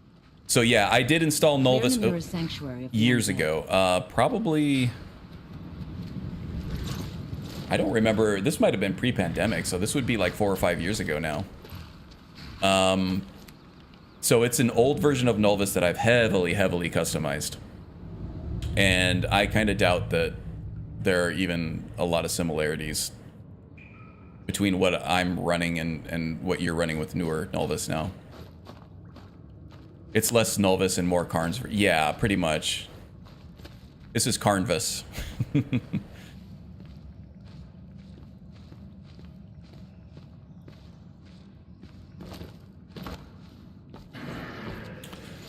So yeah, I did install Nulvis Sanctuary years ago. Probably, I don't remember. This might have been pre-pandemic, so this would be like 4 or 5 years ago now. So it's an old version of Nulvis that I've heavily customized, and I kind of doubt that there are even a lot of similarities between what I'm running and what you're running with newer Nulvis now. It's less Nulvis and more Karn's. Yeah, pretty much. This is Karnvis.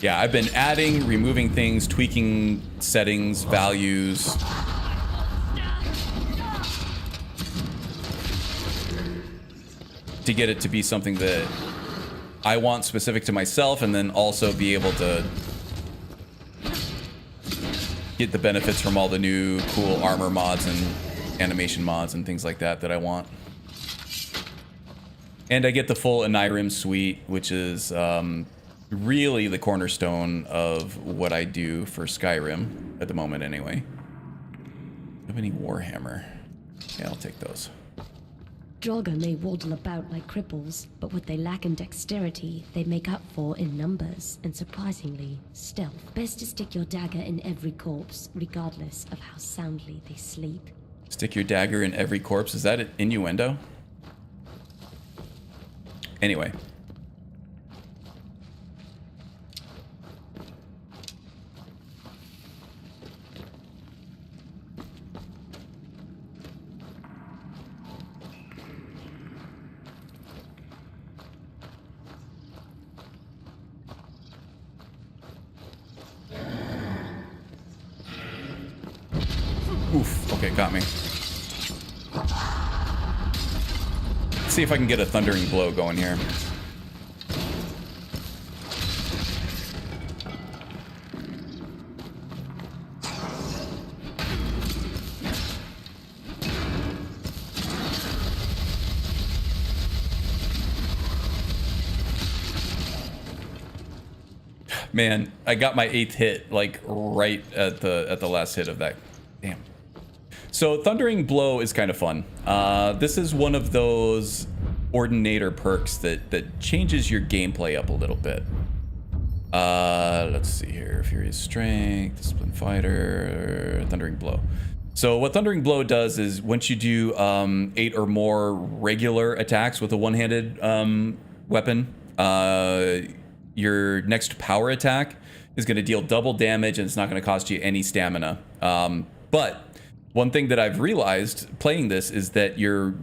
Yeah, I've been adding, removing things, tweaking settings, values. To get it to be something that I want specific to myself, and then also be able to get the benefits from all the new cool armor mods and animation mods and things like that I want. And I get the full Skyrim suite, which is really the cornerstone of what I do for Skyrim at the moment anyway. Do you have any Warhammer? Yeah, I'll take those. Draugr may waddle about like cripples, but what they lack in dexterity, they make up for in numbers, and surprisingly, stealth. Best to stick your dagger in every corpse, regardless of how soundly they sleep. Stick your dagger in every corpse? Is that an innuendo? Anyway. Oof, okay, got me. Let's see if I can get a thundering blow going here. Man, I got my 8th hit like right at the last hit of that. Damn. So Thundering Blow is kind of fun. This is one of those Ordinator perks that changes your gameplay up a little bit. Let's see here. Furious Strength, Disciplined Fighter, Thundering Blow. So what Thundering Blow does is once you do 8 or more regular attacks with a one-handed weapon, your next power attack is going to deal double damage, and it's not going to cost you any stamina. But one thing that I've realized playing this is that your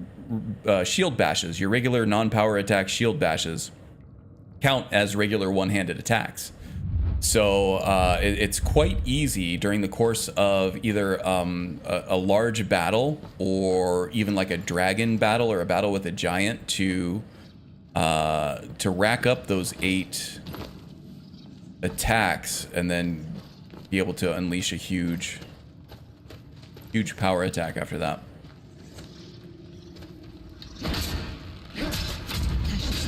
shield bashes, your regular non-power attack shield bashes, count as regular one-handed attacks. So it's quite easy during the course of either a large battle or even like a dragon battle or a battle with a giant to rack up those 8 attacks and then be able to unleash a huge power attack after that. Ashes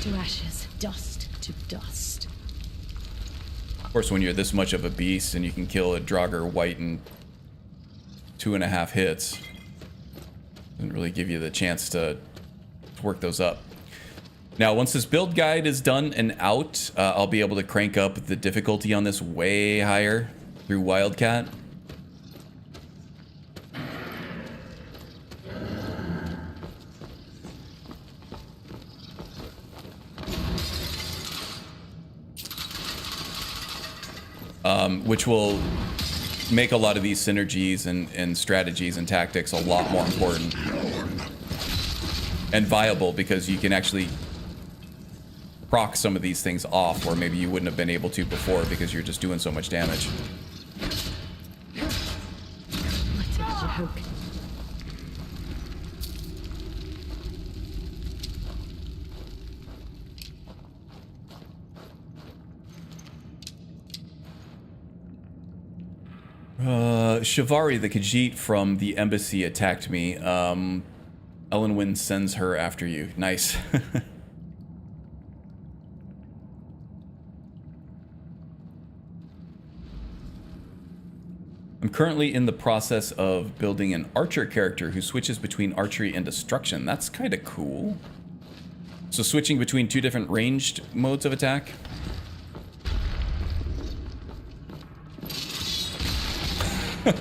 to ashes, dust to dust. Of course, when you're this much of a beast and you can kill a Draugr white in 2.5 hits, doesn't really give you the chance to work those up. Now, once this build guide is done and out, I'll be able to crank up the difficulty on this way higher through Wildcat. Which will make a lot of these synergies and strategies and tactics a lot more important and viable, because you can actually proc some of these things off where maybe you wouldn't have been able to before because you're just doing so much damage. What a joke. Shivari, the Khajiit from the embassy, attacked me. Elenwyn sends her after you. Nice. I'm currently in the process of building an archer character who switches between archery and destruction. That's kind of cool. So switching between 2 different ranged modes of attack.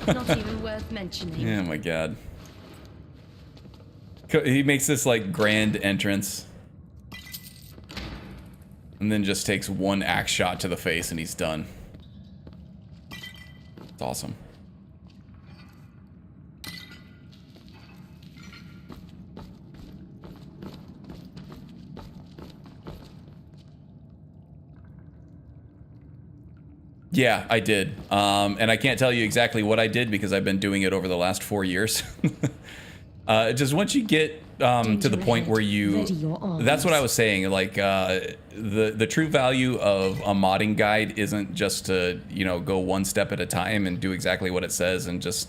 Not even worth mentioning. Oh my god. He makes this like grand entrance and then just takes 1 axe shot to the face and he's done. It's awesome. Yeah, I did. And I can't tell you exactly what I did because I've been doing it over the last 4 years. Just once you get to the point where you... That's what I was saying. Like, the true value of a modding guide isn't just to, you know, go 1 step at a time and do exactly what it says and just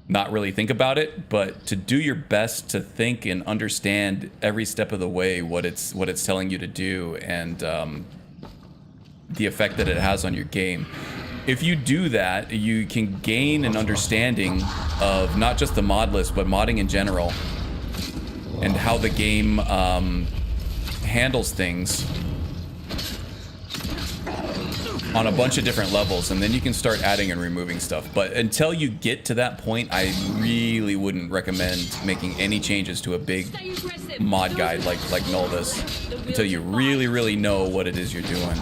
not really think about it, but to do your best to think and understand every step of the way what it's telling you to do and... the effect that it has on your game. If you do that, you can gain an understanding of not just the mod list, but modding in general, and how the game handles things on a bunch of different levels, and then you can start adding and removing stuff. But until you get to that point, I really wouldn't recommend making any changes to a big mod guide like Nulvis until you really know what it is you're doing.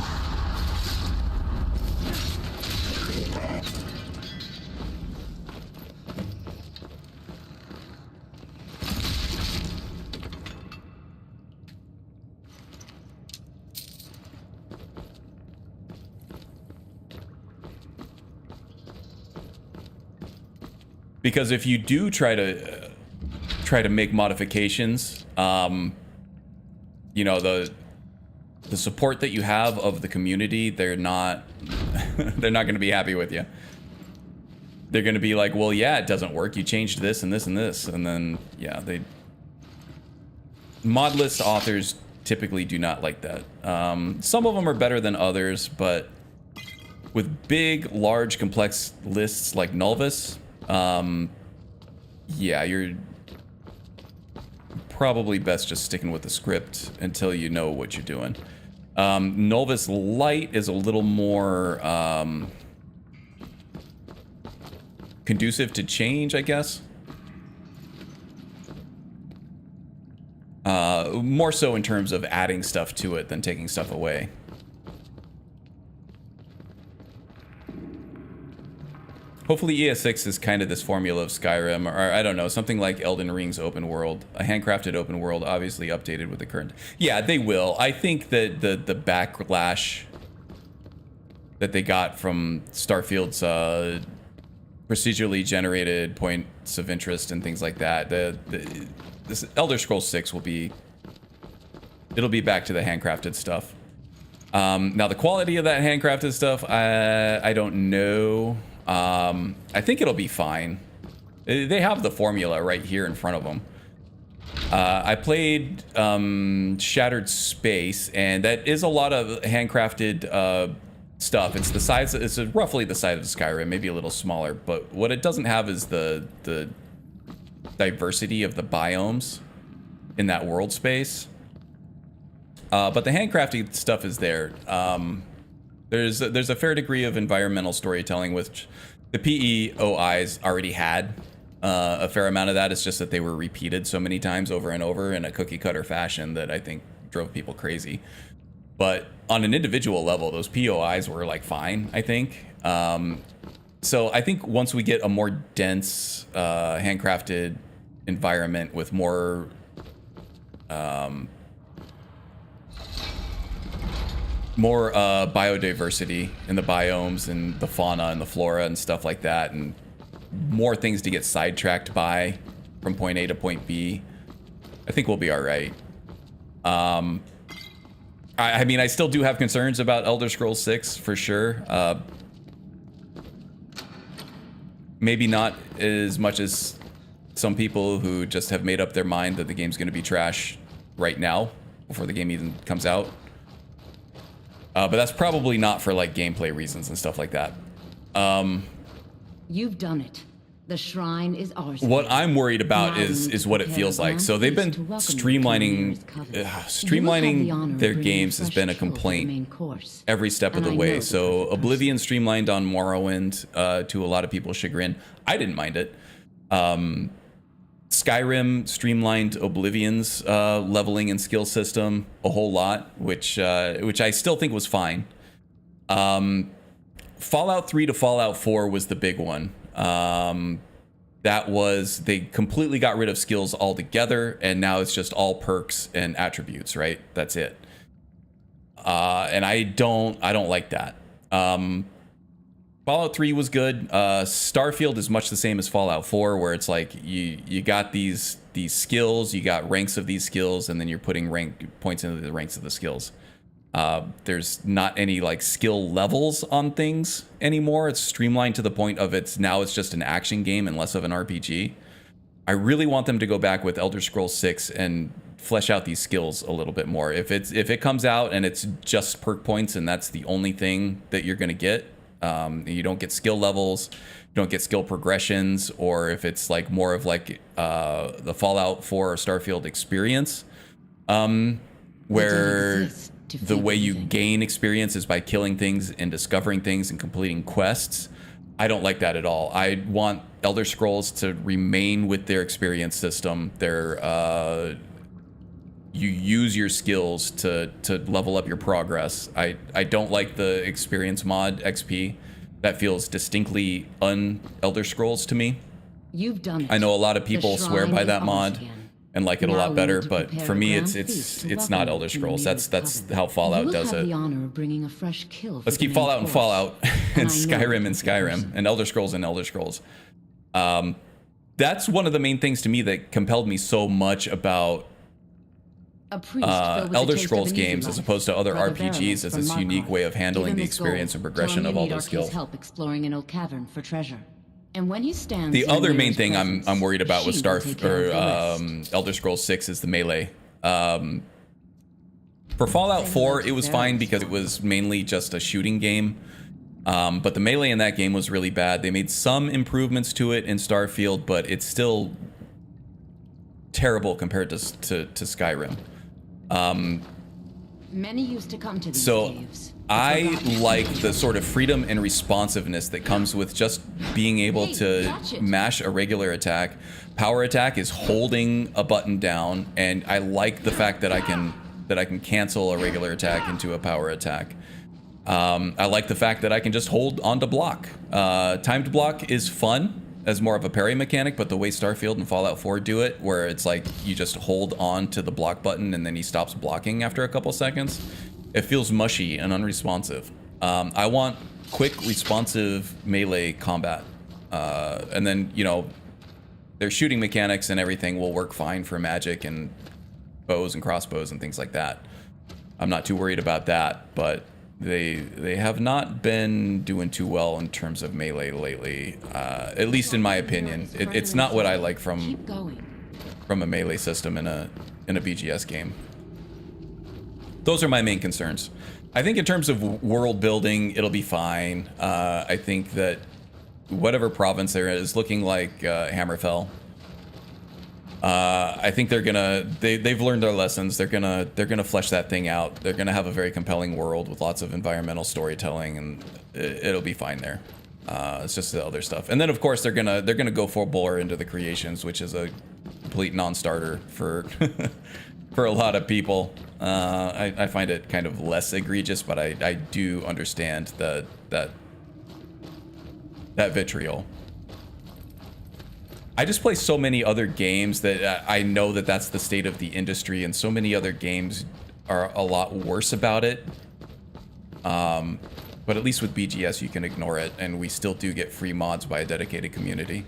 Because if you do try to make modifications, you know, the support that you have of the community, they're not going to be happy with you. They're going to be like, well, yeah, it doesn't work. You changed this and this and this, and then yeah, mod list authors typically do not like that. Some of them are better than others, but with big, large, complex lists like Nulvis. Yeah, you're probably best just sticking with the script until you know what you're doing. Nulvis Light is a little more conducive to change, I guess. More so in terms of adding stuff to it than taking stuff away. Hopefully ES6 is kind of this formula of Skyrim, or I don't know, something like Elden Ring's open world. A handcrafted open world, obviously updated with the current... Yeah, they will. I think that the backlash that they got from Starfield's procedurally generated points of interest and things like that. This Elder Scrolls 6 will be, it'll be back to the handcrafted stuff. Now the quality of that handcrafted stuff, I don't know. I think it'll be fine. They have the formula right here in front of them. I played Shattered Space, and that is a lot of handcrafted stuff. It's the size, it's roughly the size of Skyrim, maybe a little smaller, but what it doesn't have is the diversity of the biomes in that world space. But the handcrafted stuff is there. There's a fair degree of environmental storytelling, which the PEOIs already had. A fair amount of that. Is just that they were repeated so many times over and over in a cookie cutter fashion that I think drove people crazy. But on an individual level, those POIs were like fine, I think. So I think once we get a more dense handcrafted environment with more biodiversity in the biomes and the fauna and the flora and stuff like that, and more things to get sidetracked by from point A to point B, I think we'll be all right. I mean, I still do have concerns about Elder Scrolls 6 for sure. Maybe not as much as some people who just have made up their mind that the game's going to be trash right now before the game even comes out. But that's probably not for like gameplay reasons and stuff like that. You've done it. The shrine is ours. What I'm worried about is what it feels like. So they've been streamlining their games has been a complaint every step of the way. So Oblivion streamlined on Morrowind to a lot of people's chagrin. I didn't mind it. Skyrim streamlined Oblivion's leveling and skill system a whole lot, which I still think was fine. Fallout 3 to Fallout 4 was the big one. That was, they completely got rid of skills altogether, and now it's just all perks and attributes, right? That's it. And I don't like that. Fallout 3 was good. Starfield is much the same as Fallout 4, where it's like you got these skills, you got ranks of these skills, and then you're putting rank points into the ranks of the skills. There's not any like skill levels on things anymore. It's streamlined to the point of it's just an action game and less of an RPG. I really want them to go back with Elder Scrolls 6 and flesh out these skills a little bit more. If it comes out and it's just perk points and that's the only thing that you're gonna get, you don't get skill levels, you don't get skill progressions, or if it's like more of like the Fallout 4 or Starfield experience, where the way you gain experience is by killing things and discovering things and completing quests. I don't like that at all. I want Elder Scrolls to remain with their experience system. Their you use your skills to level up your progress. I don't like the experience mod XP. That feels distinctly un-Elder Scrolls to me. You've done it. I know a lot of people swear by that mod and like it a lot better, but for me it's not Elder Scrolls. That's how Fallout does it. Let's keep Fallout and Fallout and Skyrim and Skyrim and Elder Scrolls and Elder Scrolls. That's one of the main things to me that compelled me so much about Elder Scrolls games as opposed to other RPGs, is its unique way of handling the experience and progression of all those skills. Help exploring an old cavern for treasure. And when he stands the other main thing I'm worried about with Elder Scrolls 6 is the melee. For Fallout 4, it was fine because it was mainly just a shooting game. But the melee in that game was really bad. They made some improvements to it in Starfield, but it's still terrible compared to Skyrim. Many used to come to these caves. I like the sort of freedom and responsiveness that comes with just being able to mash a regular attack. Power attack is holding a button down, and I like the fact that I can cancel a regular attack into a power attack. I like the fact that I can just hold on to block. Timed block is fun as more of a parry mechanic, but the way Starfield and Fallout 4 do it, where it's like you just hold on to the block button and then he stops blocking after a couple seconds, it feels mushy and unresponsive. I want quick, responsive melee combat. And then, you know, their shooting mechanics and everything will work fine for magic and bows and crossbows and things like that. I'm not too worried about that, but they have not been doing too well in terms of melee lately, at least in my opinion. It's not what I like from a melee system in a BGS game. Those are my main concerns. I think in terms of world building, it'll be fine. I think that whatever province there is looking like Hammerfell. I think they've learned their lessons. They're gonna flesh that thing out. They're gonna have a very compelling world with lots of environmental storytelling, and it'll be fine there. It's just the other stuff. And then of course they're gonna go full bore into the creations, which is a complete non-starter for for a lot of people. I find it kind of less egregious, but I do understand that vitriol. I just play so many other games that I know that that's the state of the industry, and so many other games are a lot worse about it. But at least with BGS you can ignore it, and we still do get free mods by a dedicated community.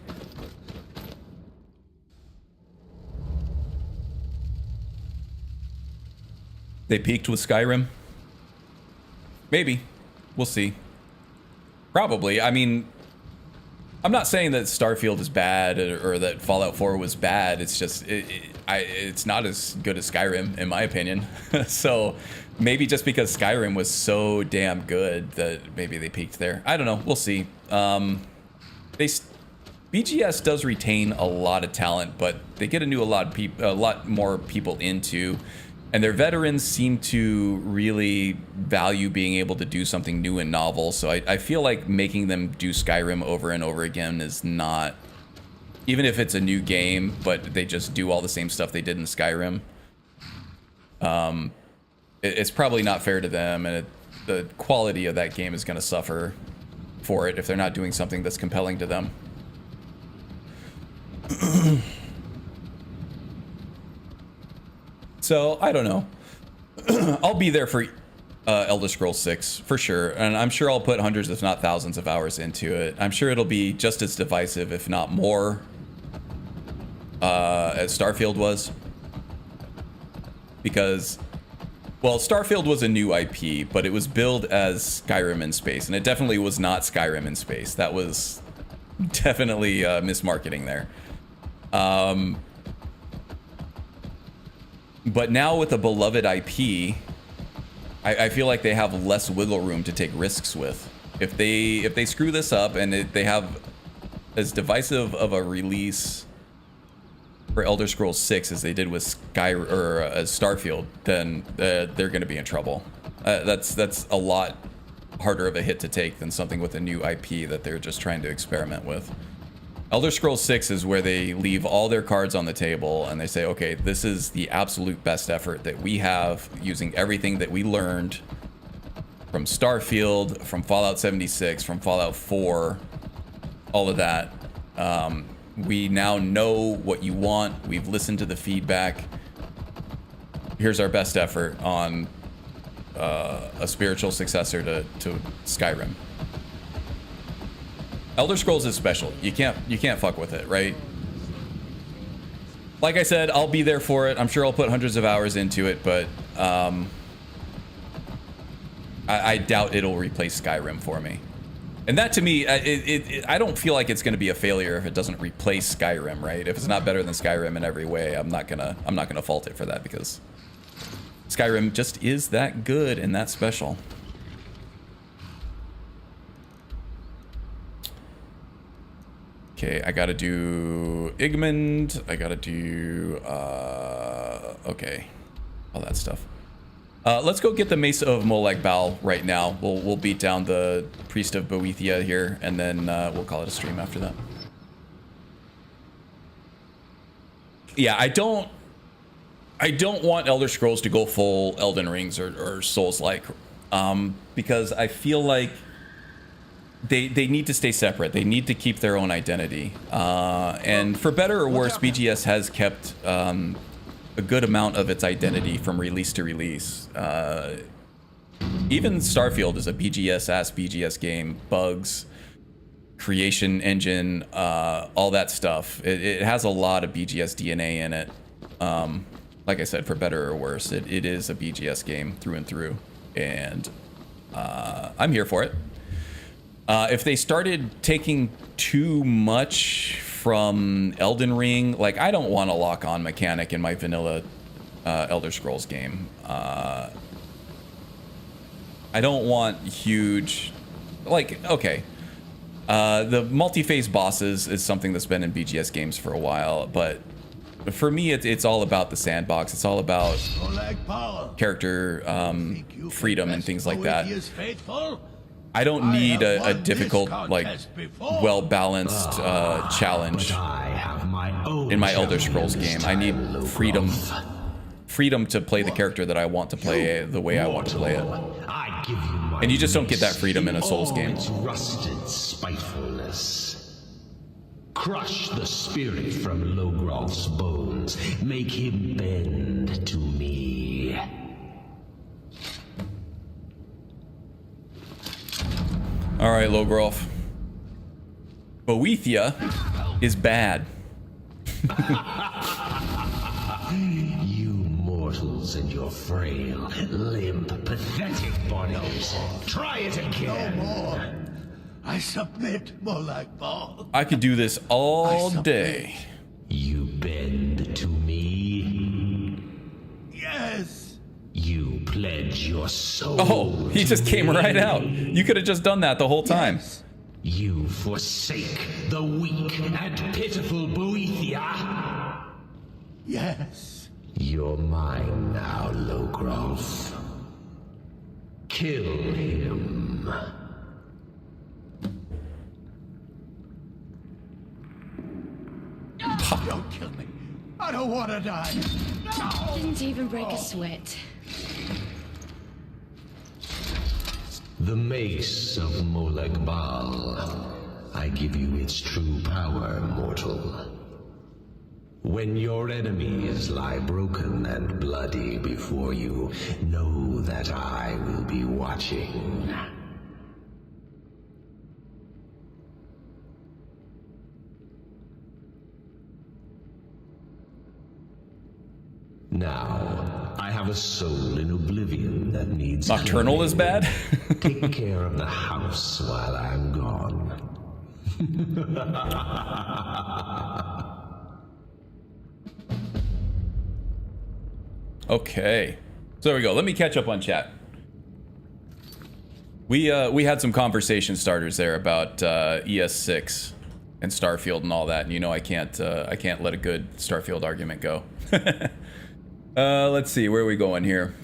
They peaked with Skyrim? Maybe. We'll see. Probably. I mean, I'm not saying that Starfield is bad or that Fallout 4 was bad. It's just it's not as good as Skyrim, in my opinion. So maybe just because Skyrim was so damn good that maybe they peaked there. I don't know. We'll see. BGS does retain a lot of talent, but they get a lot more people into. And their veterans seem to really value being able to do something new and novel. So I feel like making them do Skyrim over and over again is not, even if it's a new game, but they just do all the same stuff they did in Skyrim. It's probably not fair to them, and the quality of that game is going to suffer for it if they're not doing something that's compelling to them. So, I don't know. I'll be there for Elder Scrolls 6, for sure. And I'm sure I'll put hundreds, if not thousands of hours into it. I'm sure it'll be just as divisive, if not more, as Starfield was. Because, well, Starfield was a new IP, but it was billed as Skyrim in space. And it definitely was not Skyrim in space. That was definitely mismarketing there. But now with a beloved IP, I feel like they have less wiggle room to take risks with. If they screw this up and they have as divisive of a release for Elder Scrolls 6 as they did with Starfield, then they're going to be in trouble. That's a lot harder of a hit to take than something with a new IP that they're just trying to experiment with. Elder Scrolls 6 is where they leave all their cards on the table and they say, okay, this is the absolute best effort that we have using everything that we learned from Starfield, from Fallout 76, from Fallout 4, all of that. We now know what you want. We've listened to the feedback. Here's our best effort on a spiritual successor to Skyrim. Elder Scrolls is special. You can't fuck with it, right? Like I said, I'll be there for it. I'm sure I'll put hundreds of hours into it, but I doubt it'll replace Skyrim for me. And that to me, I don't feel like it's going to be a failure if it doesn't replace Skyrim, right? If it's not better than Skyrim in every way, I'm not gonna fault it for that, because Skyrim just is that good and that special. Okay, I gotta do Igmund. I gotta do, okay, all that stuff. Let's go get the Mace of Molag Bal right now. We'll beat down the Priest of Boethia here, and then we'll call it a stream after that. Yeah, I don't want Elder Scrolls to go full Elden Rings or Souls-like, because I feel like they need to stay separate. They need to keep their own identity. And for better or worse, BGS has kept a good amount of its identity from release to release. even Starfield is a BGS-ass BGS game. Bugs, creation engine, all that stuff. It has a lot of BGS DNA in it. Like I said, for better or worse, it is a BGS game through and through, and I'm here for it. If they started taking too much from Elden Ring, like, I don't want a lock-on mechanic in my vanilla Elder Scrolls game. I don't want huge, like, okay. The multi-phase bosses is something that's been in BGS games for a while, but for me, it's all about the sandbox. It's all about character freedom and things like that. I don't need a difficult, like, well-balanced challenge in my Elder Scrolls game. I need freedom. Freedom to play the character that I want to play the way I want to play it. And you just don't get that freedom in a Souls game. Rusted spitefulness. Crush the spirit from Logrolf's bones. Make him bend to me. All right, Logrolf. Boethia is bad. You mortals and your frail, limp, pathetic bodies. Try it again. No more. I submit, Molag Bal. I could do this all day. You bend to me. Yes. You pledge your soul. Oh, he just came right out. You could have just done that the whole time. Yes. You forsake the weak and pitiful Boethia. Yes. You're mine now, Logrolf. Kill him. Don't kill me. I don't want to die. No. Didn't even break a sweat. The mace of Molag Bal. I give you its true power, mortal. When your enemies lie broken and bloody before you, know that I will be watching. Now, I have a soul in oblivion that needs Nocturnal is bad? Take care of the house while I'm gone. Okay. So there we go. Let me catch up on chat. We had some conversation starters there about ES6 and Starfield and all that, and you know I can't let a good Starfield argument go. Let's see, where are we going here?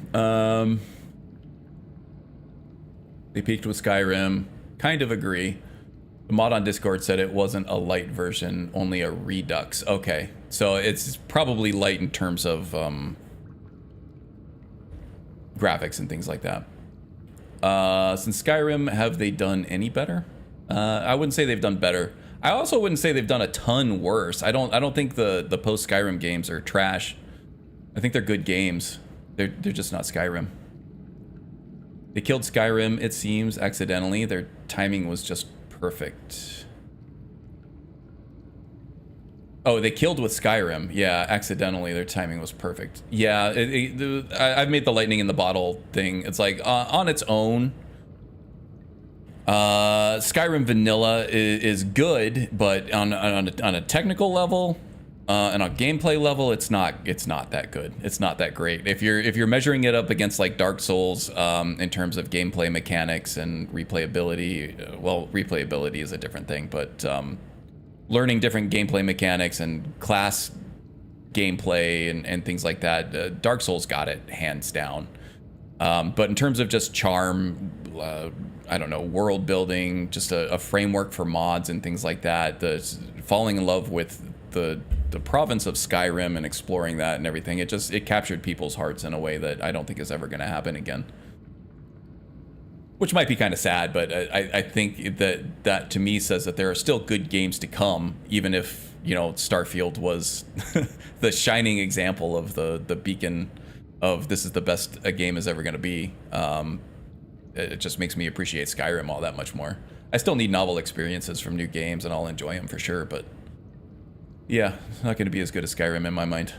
They peaked with Skyrim. Kind of agree. The mod on Discord said it wasn't a light version, only a redux. Okay, so it's probably light in terms of graphics and things like that. Since Skyrim, have they done any better? I wouldn't say they've done better. I also wouldn't say they've done a ton worse. I don't think the post Skyrim games are trash. I think they're good games. They're just not Skyrim. They killed Skyrim, it seems, accidentally. Their timing was just perfect. Oh, they killed with Skyrim. Yeah, accidentally. Their timing was perfect. Yeah, I've made the lightning in the bottle thing. It's like, on its own, Skyrim Vanilla is good, but on a technical level, and on gameplay level, it's not that good. It's not that great. If you're measuring it up against like Dark Souls, in terms of gameplay mechanics and replayability, well, replayability is a different thing, but learning different gameplay mechanics and class gameplay and things like that, Dark Souls got it hands down. But in terms of just charm, I don't know, world building, just a framework for mods and things like that, falling in love with the province of Skyrim and exploring that and everything, it captured people's hearts in a way that I don't think is ever going to happen again. Which might be kind of sad, but I think that to me says that there are still good games to come, even if, you know, Starfield was the shining example of the beacon of this is the best a game is ever going to be. it just makes me appreciate Skyrim all that much more. I still need novel experiences from new games, and I'll enjoy them for sure, but yeah, it's not going to be as good as Skyrim in my mind.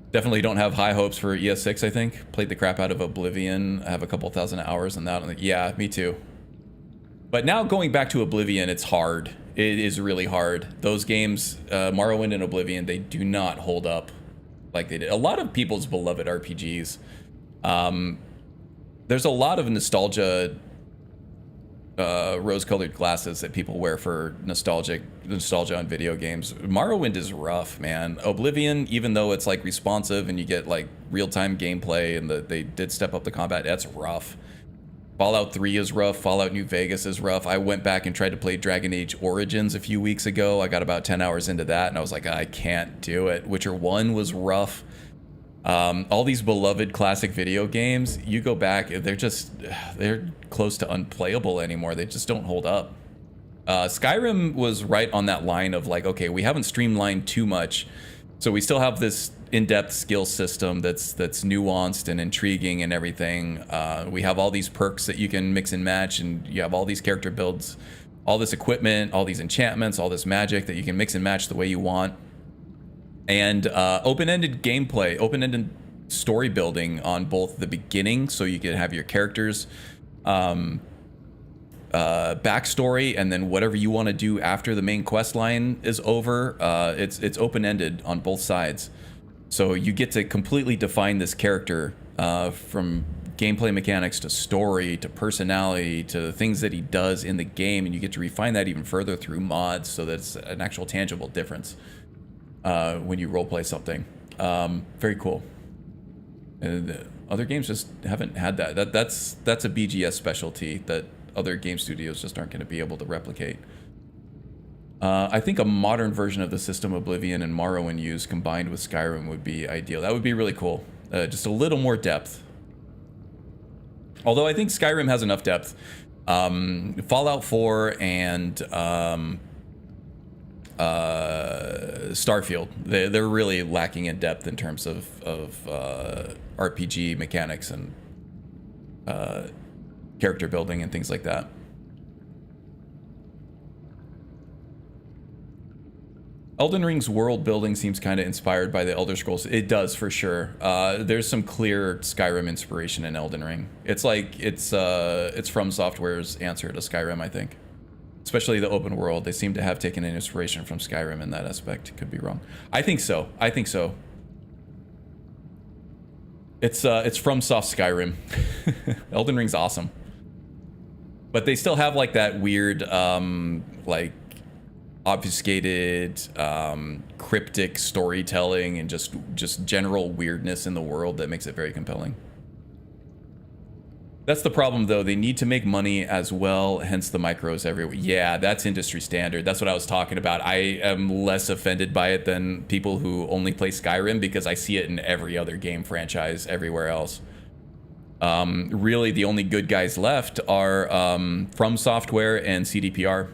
Definitely don't have high hopes for ES6, I think. Played the crap out of Oblivion. I have a couple thousand hours in that. Yeah, me too. But now going back to Oblivion, it's hard. It is really hard. Those games, Morrowind and Oblivion, they do not hold up like they did. A lot of people's beloved RPGs. There's a lot of nostalgia, rose-colored glasses that people wear for nostalgia on video games. Morrowind is rough, man. Oblivion, even though it's like responsive and you get like real-time gameplay and they did step up the combat, that's rough. Fallout 3 is rough. Fallout New Vegas is rough. I went back and tried to play Dragon Age Origins a few weeks ago. I got about 10 hours into that and I was like, I can't do it. Witcher 1 was rough. All these beloved classic video games, you go back, they're close to unplayable anymore. They just don't hold up. Skyrim was right on that line of like, okay, we haven't streamlined too much, so we still have this in-depth skill system that's nuanced and intriguing and everything. We have all these perks that you can mix and match, and you have all these character builds, all this equipment, all these enchantments, all this magic that you can mix and match the way you want. And open-ended gameplay, open-ended story building on both the beginning, so you can have your characters backstory, and then whatever you want to do after the main quest line is over. It's open-ended on both sides, so you get to completely define this character from gameplay mechanics to story to personality to the things that he does in the game, and you get to refine that even further through mods, so that's an actual tangible difference when you roleplay something. Very cool. And other games just haven't had that. That's a BGS specialty that other game studios just aren't going to be able to replicate. I think a modern version of the system Oblivion and Morrowind use combined with Skyrim would be ideal. That would be really cool. Just a little more depth. Although I think Skyrim has enough depth. Fallout 4 and Starfield, they're really lacking in depth in terms of RPG mechanics and character building and things like that. Elden Ring's world building seems kind of inspired by the Elder Scrolls. It does, for sure. There's some clear Skyrim inspiration in Elden Ring. It's like it's From Software's answer to Skyrim, I think. Especially the open world. They seem to have taken an inspiration from Skyrim in that aspect. Could be wrong. I think so. I think so. It's From Soft Skyrim. Elden Ring's awesome. But they still have like that weird like obfuscated cryptic storytelling and just general weirdness in the world that makes it very compelling. That's the problem, though. They need to make money as well, hence the micros everywhere. Yeah, that's industry standard. That's what I was talking about. I am less offended by it than people who only play Skyrim because I see it in every other game franchise everywhere else. Really, the only good guys left are From Software and CDPR.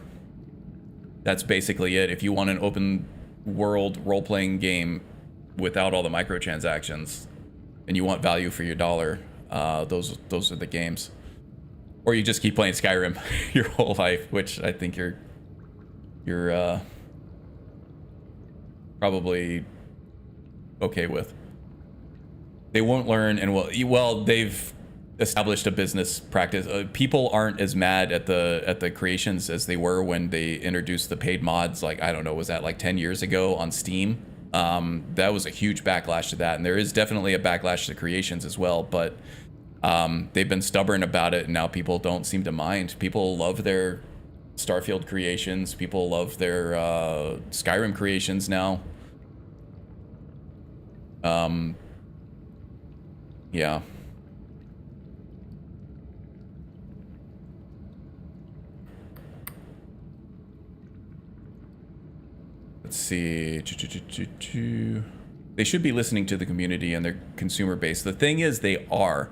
That's basically it. If you want an open world role-playing game without all the microtransactions and you want value for your dollar, those are the games. Or you just keep playing Skyrim your whole life, which I think you're probably okay with. They won't learn, and well, they've established a business practice. People aren't as mad at the creations as they were when they introduced the paid mods. Like, I don't know, was that like 10 years ago on Steam? That was a huge backlash to that, and there is definitely a backlash to creations as well, but they've been stubborn about it, and now people don't seem to mind. People love their Starfield creations. People love their Skyrim creations now. Yeah. Let's see. They should be listening to the community and their consumer base. The thing is, they are.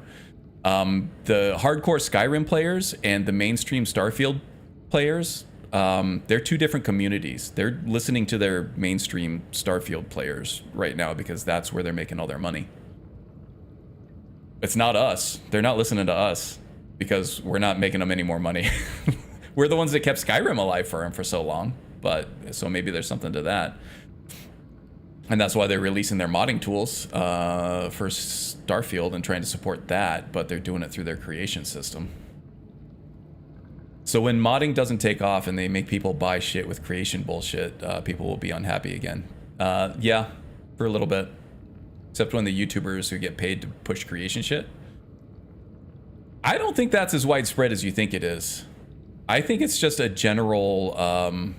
The hardcore Skyrim players and the mainstream Starfield players, they're two different communities. They're listening to their mainstream Starfield players right now because that's where they're making all their money. It's not us. They're not listening to us because we're not making them any more money. We're the ones that kept Skyrim alive for him for so long. But so maybe there's something to that. And that's why they're releasing their modding tools for Starfield and trying to support that, but they're doing it through their creation system. So when modding doesn't take off and they make people buy shit with creation bullshit, people will be unhappy again. Yeah, for a little bit. Except when the YouTubers who get paid to push creation shit. I don't think that's as widespread as you think it is. I think it's just a general...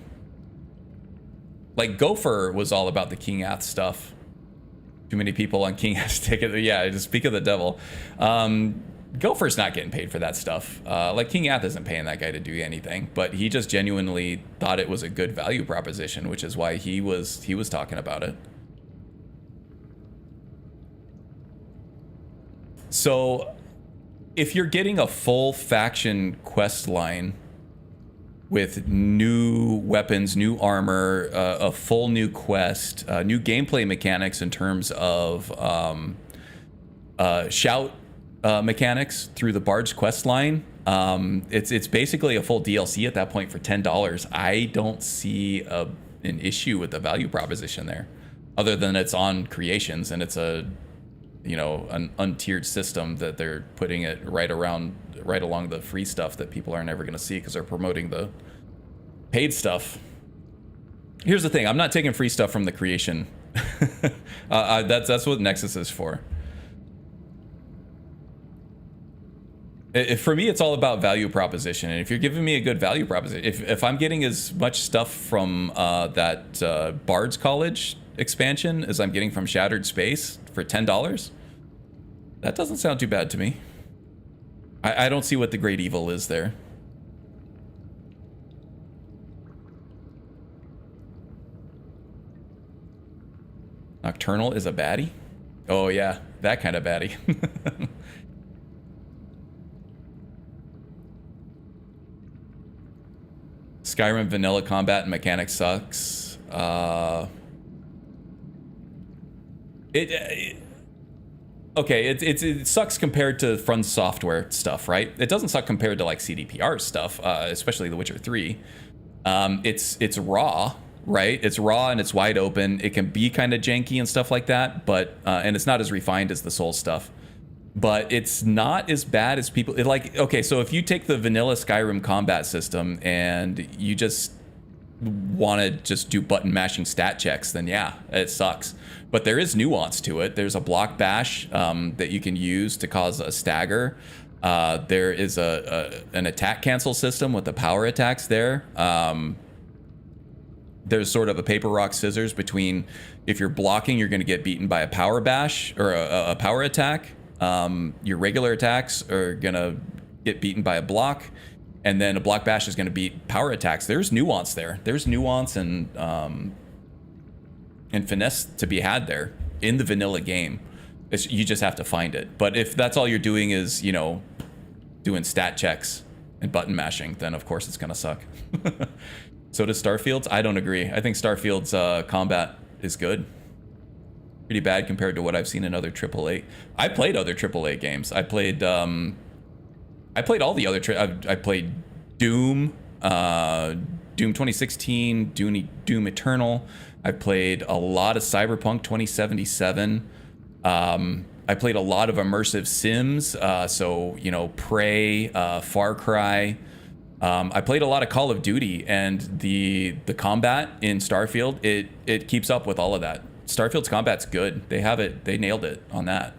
like Gopher was all about the King Ath stuff. Too many people on King Ath's ticket. Yeah, just speak of the devil. Gopher's not getting paid for that stuff. Like King Ath isn't paying that guy to do anything, but he just genuinely thought it was a good value proposition, which is why he was talking about it. So if you're getting a full faction quest line with new weapons, new armor, a full new quest, new gameplay mechanics in terms of shout mechanics through the Bard's quest line. It's basically a full DLC at that point for $10. I don't see an issue with the value proposition there, other than it's on creations and it's a, you know, an untiered system that they're putting it right along the free stuff that people aren't ever going to see because they're promoting the paid stuff. Here's the thing, I'm not taking free stuff from the creation. That's what Nexus is for. For me, it's all about value proposition, and if you're giving me a good value proposition, if I'm getting as much stuff from that Bard's College expansion as I'm getting from Shattered Space for $10, that doesn't sound too bad to me. I don't see what the great evil is there. Nocturnal is a baddie? Oh yeah, that kind of baddie. Skyrim vanilla combat and mechanics sucks. It sucks compared to From Software stuff, right? It doesn't suck compared to like CDPR stuff, especially The Witcher 3. It's raw, right? It's raw and it's wide open. It can be kind of janky and stuff like that, but and it's not as refined as the Souls stuff. But it's not as bad as people like. Okay, so if you take the vanilla Skyrim combat system and you just want to just do button mashing stat checks, then yeah, it sucks. But there is nuance to it. There's a block bash that you can use to cause a stagger. There is an attack cancel system with the power attacks there. There's sort of a paper rock scissors between if you're blocking, you're going to get beaten by a power bash or a power attack. Your regular attacks are going to get beaten by a block, and then a block bash is going to beat power attacks. There's nuance there. There's nuance and finesse to be had there in the vanilla game. You just have to find it. But if that's all you're doing is, you know, doing stat checks and button mashing, then of course it's going to suck. So does Starfield's? I don't agree. I think Starfield's combat is good. Pretty bad compared to what I've seen in other AAA. I played other AAA games. I played all the other. I played Doom, Doom 2016, Doom Eternal. I played a lot of Cyberpunk 2077. I played a lot of immersive sims. So you know, Prey, Far Cry. I played a lot of Call of Duty, and the combat in Starfield it keeps up with all of that. Starfield's combat's good. They have it. They nailed it on that.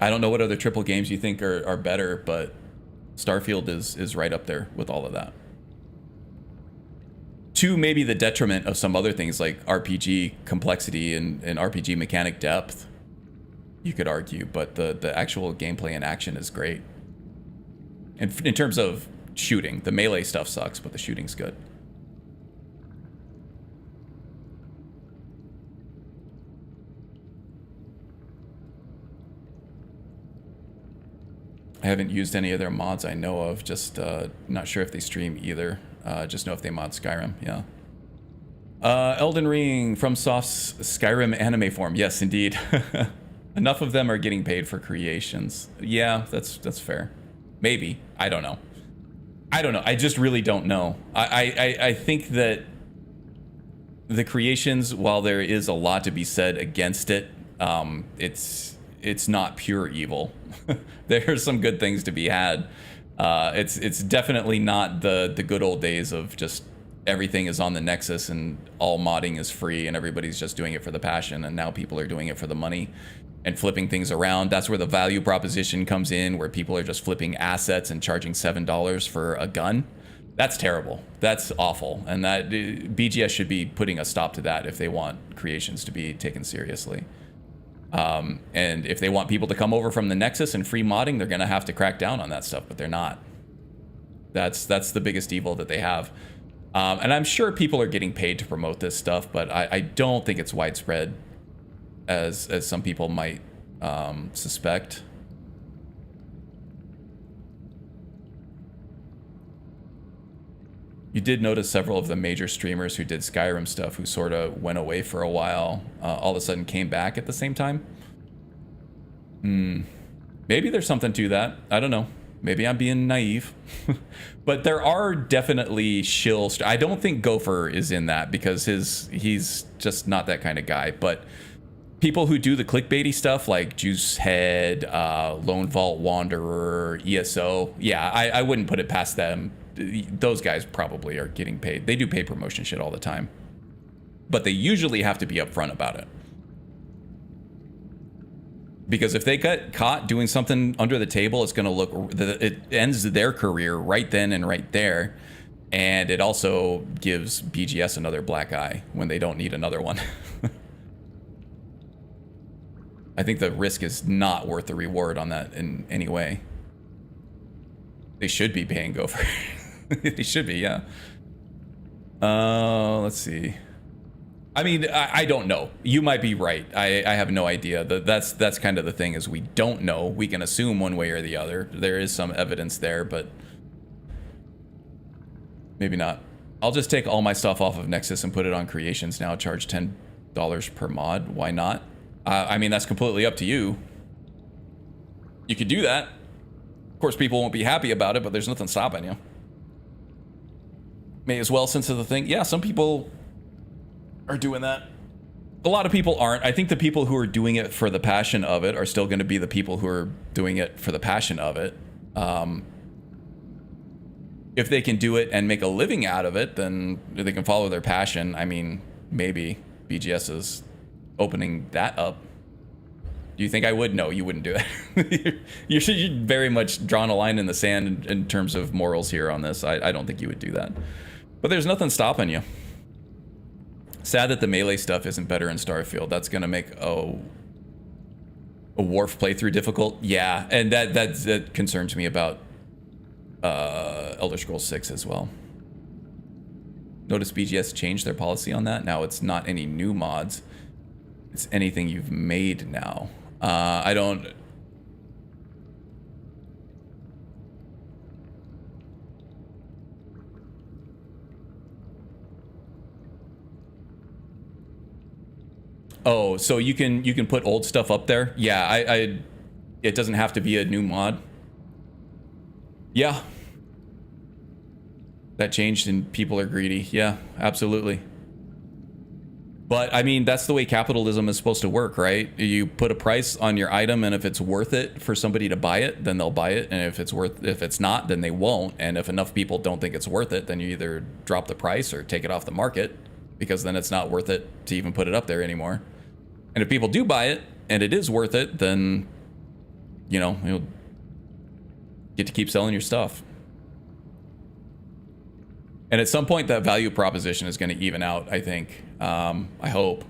I don't know what other triple games you think are better, but Starfield is right up there with all of that. To maybe the detriment of some other things like RPG complexity and RPG mechanic depth, you could argue, but the actual gameplay and action is great. And in terms of shooting, the melee stuff sucks, but the shooting's good. I haven't used any of their mods I know of, just not sure if they stream either. Just know if they mod Skyrim, yeah. Elden Ring from Soft's Skyrim anime form. Yes, indeed. Enough of them are getting paid for creations. Yeah, that's fair. Maybe. I don't know. I just really don't know. I think that the creations, while there is a lot to be said against it, it's not pure evil. There's some good things to be had. It's definitely not the good old days of just everything is on the Nexus and all modding is free and everybody's just doing it for the passion, and now people are doing it for the money and flipping things around. That's where the value proposition comes in, where people are just flipping assets and charging $7 for a gun. That's terrible. That's awful. And that BGS should be putting a stop to that if they want creations to be taken seriously. And if they want people to come over from the Nexus and free modding, they're going to have to crack down on that stuff, but they're not. That's the biggest evil that they have. And I'm sure people are getting paid to promote this stuff, but I don't think it's widespread as some people might suspect. You did notice several of the major streamers who did Skyrim stuff who sort of went away for a while, all of a sudden came back at the same time. Maybe there's something to that. I don't know. Maybe I'm being naive. But there are definitely shill. I don't think Gopher is in that because he's just not that kind of guy. But people who do the clickbaity stuff like Juicehead, Lone Vault Wanderer, ESO, yeah, I wouldn't put it past them. Those guys probably are getting paid. They do paid promotion shit all the time. But they usually have to be upfront about it. Because if they get caught doing something under the table, it's going to look, it ends their career right then and right there. And it also gives BGS another black eye when they don't need another one. I think the risk is not worth the reward on that in any way. They should be paying Gopher. They should be, yeah. Let's see. I mean, I don't know. You might be right. I have no idea. That's kind of the thing, is we don't know. We can assume one way or the other. There is some evidence there, but maybe not. I'll just take all my stuff off of Nexus and put it on Creations now. Charge $10 per mod. Why not? I mean, that's completely up to you. You could do that. Of course, people won't be happy about it, but there's nothing stopping you. May as well, since of the thing. Yeah, some people are doing that. A lot of people aren't. I think the people who are doing it for the passion of it are still going to be the people who are doing it for the passion of it. If they can do it and make a living out of it, then they can follow their passion. I mean, maybe BGS is opening that up. Do you think I would? No, you wouldn't do it. You're very much drawn a line in the sand in terms of morals here on this. I don't think you would do that. But there's nothing stopping you. Sad that the melee stuff isn't better in Starfield. That's going to make a Wharf playthrough difficult. Yeah, and that concerns me about Elder Scrolls 6 as well. Notice BGS changed their policy on that. Now it's not any new mods. It's anything you've made now. I don't... Oh, so you can put old stuff up there? Yeah, it doesn't have to be a new mod. Yeah. That changed and people are greedy. Yeah, absolutely. But I mean, that's the way capitalism is supposed to work, right? You put a price on your item, and if it's worth it for somebody to buy it, then they'll buy it. And if it's not, then they won't. And if enough people don't think it's worth it, then you either drop the price or take it off the market, because then it's not worth it to even put it up there anymore. And if people do buy it and it is worth it, then, you know, you'll get to keep selling your stuff. And at some point, that value proposition is going to even out, I think. I hope.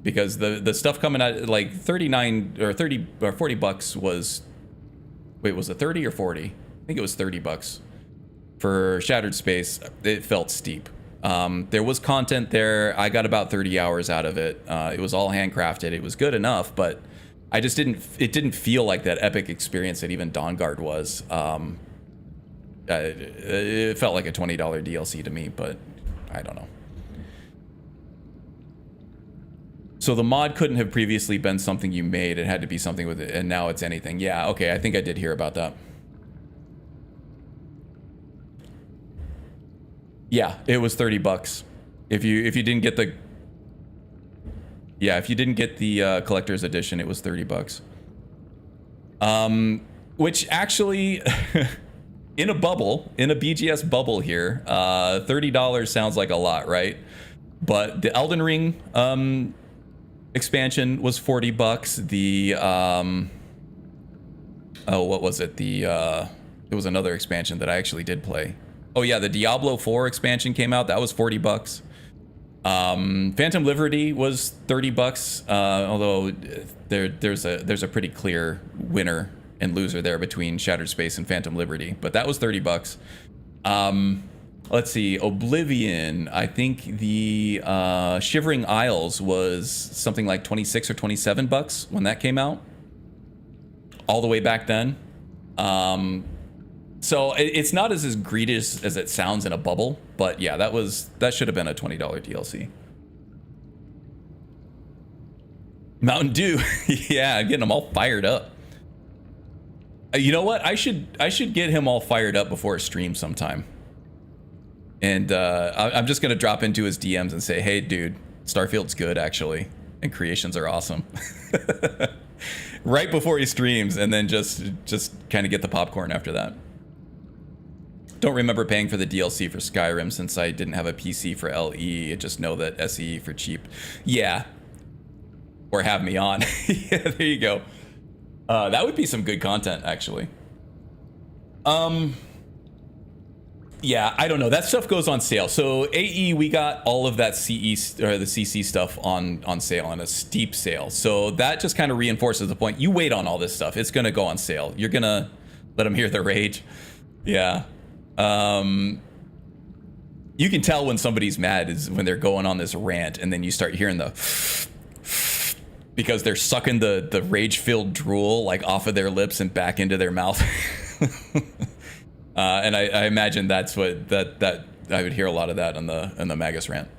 Because the stuff coming out, like 39 or 30 or 40 bucks was... Wait, was it 30 or 40? I think it was 30 bucks. For Shattered Space, it felt steep. There was content there. I got about 30 hours out of it. It was all handcrafted. It was good enough, but I just it didn't feel like that epic experience that even Dawnguard was. It felt like a $20 DLC to me, but I don't know. So the mod couldn't have previously been something you made. It had to be something with it, and now it's anything. Yeah, okay, I think I did hear about that. Yeah, it was $30 if you didn't get the collector's edition. It was $30. Which actually, in a BGS bubble here, $30 sounds like a lot, right? But the Elden Ring expansion was $40. The what was it? There was another expansion that I actually did play. Oh yeah, the Diablo 4 expansion came out. That was $40. Phantom Liberty was $30. Although there's a pretty clear winner and loser there between Shattered Space and Phantom Liberty, but that was $30. Let's see, Oblivion. I think the Shivering Isles was something like $26 or $27 when that came out, all the way back then. So it's not as egregious as it sounds in a bubble, but yeah, that should have been a $20 DLC. Mountain Dew, yeah, getting them all fired up. You know what? I should get him all fired up before a stream sometime. And I'm just gonna drop into his DMs and say, "Hey, dude, Starfield's good actually, and creations are awesome." Right before he streams, and then just kind of get the popcorn after that. Don't remember paying for the DLC for Skyrim since I didn't have a PC for LE. I just know that SE for cheap. Yeah. Or have me on. Yeah, there you go. That would be some good content, actually. Yeah, I don't know. That stuff goes on sale. So AE, we got all of that CE or the CC stuff on sale, on a steep sale. So that just kind of reinforces the point. You wait on all this stuff. It's going to go on sale. You're going to let them hear the rage. Yeah. You can tell when somebody's mad is when they're going on this rant, and then you start hearing the because they're sucking the rage-filled drool like off of their lips and back into their mouth. And I imagine that's what that I would hear a lot of that on the Magus rant.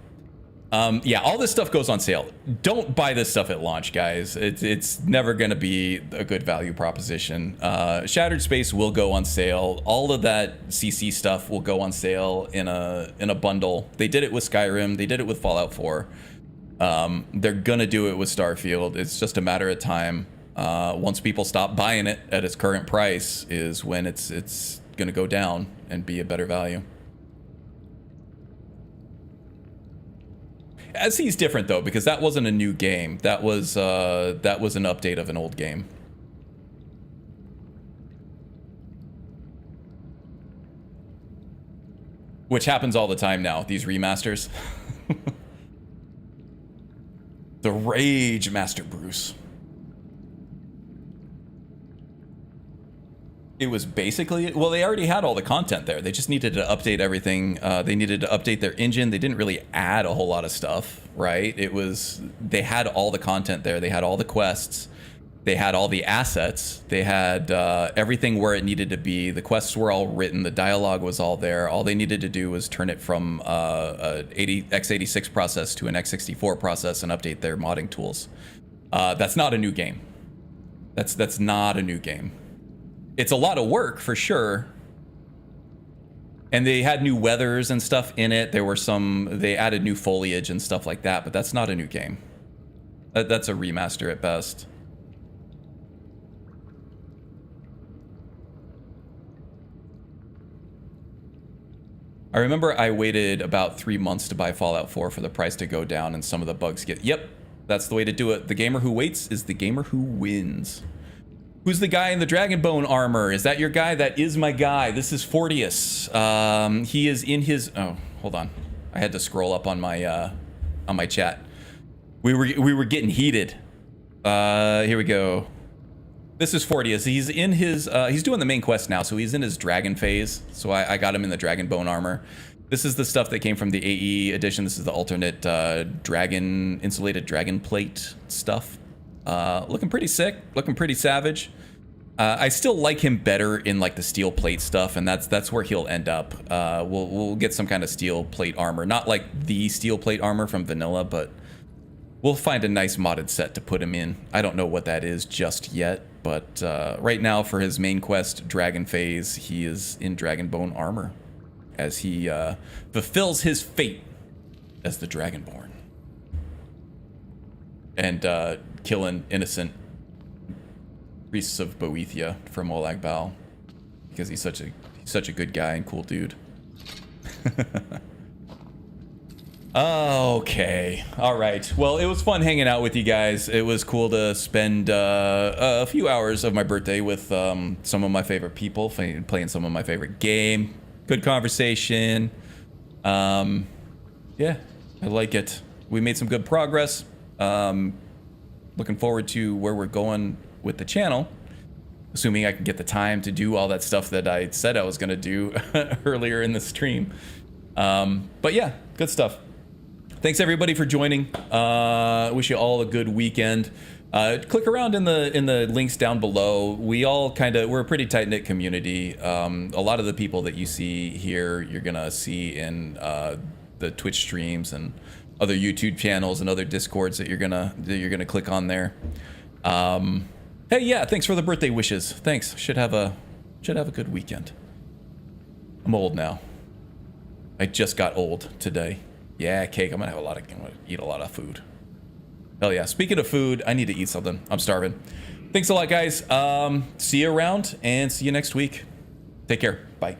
Yeah, all this stuff goes on sale. Don't buy this stuff at launch, guys. It's never going to be a good value proposition. Shattered Space will go on sale. All of that CC stuff will go on sale in a bundle. They did it with Skyrim. They did it with Fallout 4. They're gonna do it with Starfield. It's just a matter of time. Once people stop buying it at its current price is when it's gonna go down and be a better value. SE's different though, because that wasn't a new game. That was an update of an old game. Which happens all the time now, these remasters. The Rage Master Bruce. It was basically, well, they already had all the content there. They just needed to update everything. They needed to update their engine. They didn't really add a whole lot of stuff, right? They had all the content there. They had all the quests. They had all the assets. They had everything where it needed to be. The quests were all written. The dialogue was all there. All they needed to do was turn it from a x86 process to an x64 process and update their modding tools. That's not a new game. That's not a new game. It's a lot of work for sure. And they had new weathers and stuff in it. They added new foliage and stuff like that, but that's not a new game. That's a remaster at best. I remember I waited about 3 months to buy Fallout 4 for the price to go down and some of the bugs get... Yep, that's the way to do it. The gamer who waits is the gamer who wins. Who's the guy in the Dragonbone armor? Is that your guy? That is my guy. This is Fortius. He is in his... Oh, hold on. I had to scroll up on my chat. We were getting heated. Here we go. This is Fortius. He's in his, he's doing the main quest now, so he's in his dragon phase. So I got him in the Dragonbone armor. This is the stuff that came from the AE edition. This is the alternate insulated dragon plate stuff. Looking pretty sick, looking pretty savage. I still like him better in like the steel plate stuff, and that's where he'll end up. We'll get some kind of steel plate armor, not like the steel plate armor from vanilla, but We'll find a nice modded set to put him in. I don't know what that is just yet, but right now for his main quest, Dragon Phase, he is in Dragonbone armor as he fulfills his fate as the Dragonborn. And killing innocent priests of Boethia from Olag Bal because he's such a good guy and cool dude. Okay. All right. Well, it was fun hanging out with you guys. It was cool to spend a few hours of my birthday with some of my favorite people, playing some of my favorite game. Good conversation. Yeah, I like it. We made some good progress. Looking forward to where we're going with the channel, assuming I can get the time to do all that stuff that I said I was going to do earlier in the stream. But yeah, good stuff. Thanks everybody for joining. Wish you all a good weekend. Click around in the links down below. We're a pretty tight-knit community. A lot of the people that you see here, you're gonna see in the Twitch streams and other YouTube channels and other Discords that you're gonna click on there. Hey, yeah, thanks for the birthday wishes. Thanks. Should have a good weekend. I'm old now. I just got old today. Yeah, cake. I'm gonna eat a lot of food. Hell yeah. Speaking of food, I need to eat something. I'm starving. Thanks a lot, guys. See you around and see you next week. Take care. Bye.